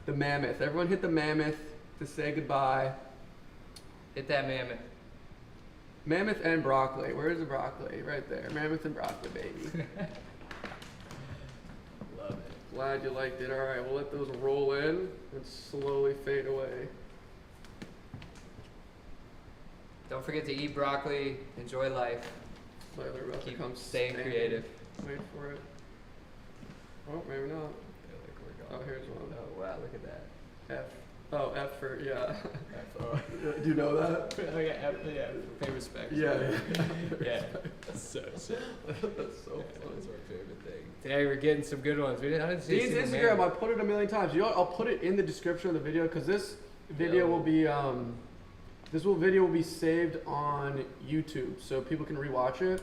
mammoth. Everyone hit the mammoth to say goodbye. Hit that mammoth. Mammoth and broccoli. Where is the broccoli? Right there. Mammoth and broccoli, baby. Love it. Glad you liked it. All right, we'll let those roll in and slowly fade away. Don't forget to eat broccoli. Enjoy life. So they're about to Keep come staying standing. creative. Wait for it. Oh, maybe not. I feel like we're Oh, going. here's one. Oh wow, look at that. F. Oh, F for, yeah. Oh. Do you know that? Yeah, pay respect. Yeah. Yeah. That's so sick. That's so That's funny. my favorite thing. Today we're getting some good ones. I didn't see a Dean's single Instagram, I mammoth. put it a million times. You know, I'll put it in the description of the video because this video will be video will be saved on YouTube so people can rewatch it.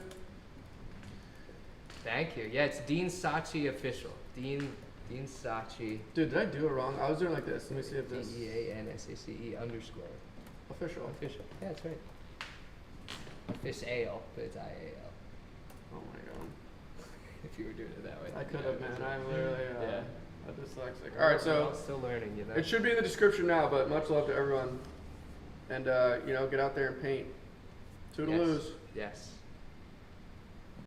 Thank you. Yeah, it's Dean Sachi official. Dean Sachi. Dude, did I do it wrong? I was doing like this. Let me see if this DEANSACE _ official. official. Yeah, that's right. Official, but it's IAL. Oh my god. If you were doing it that way. I could have, man. I'm literally Yeah. a dyslexic. All right, so I'm still learning, you know. it should be in the description now, but much love to everyone. And, you know, get out there and paint. Toodaloos. Yes.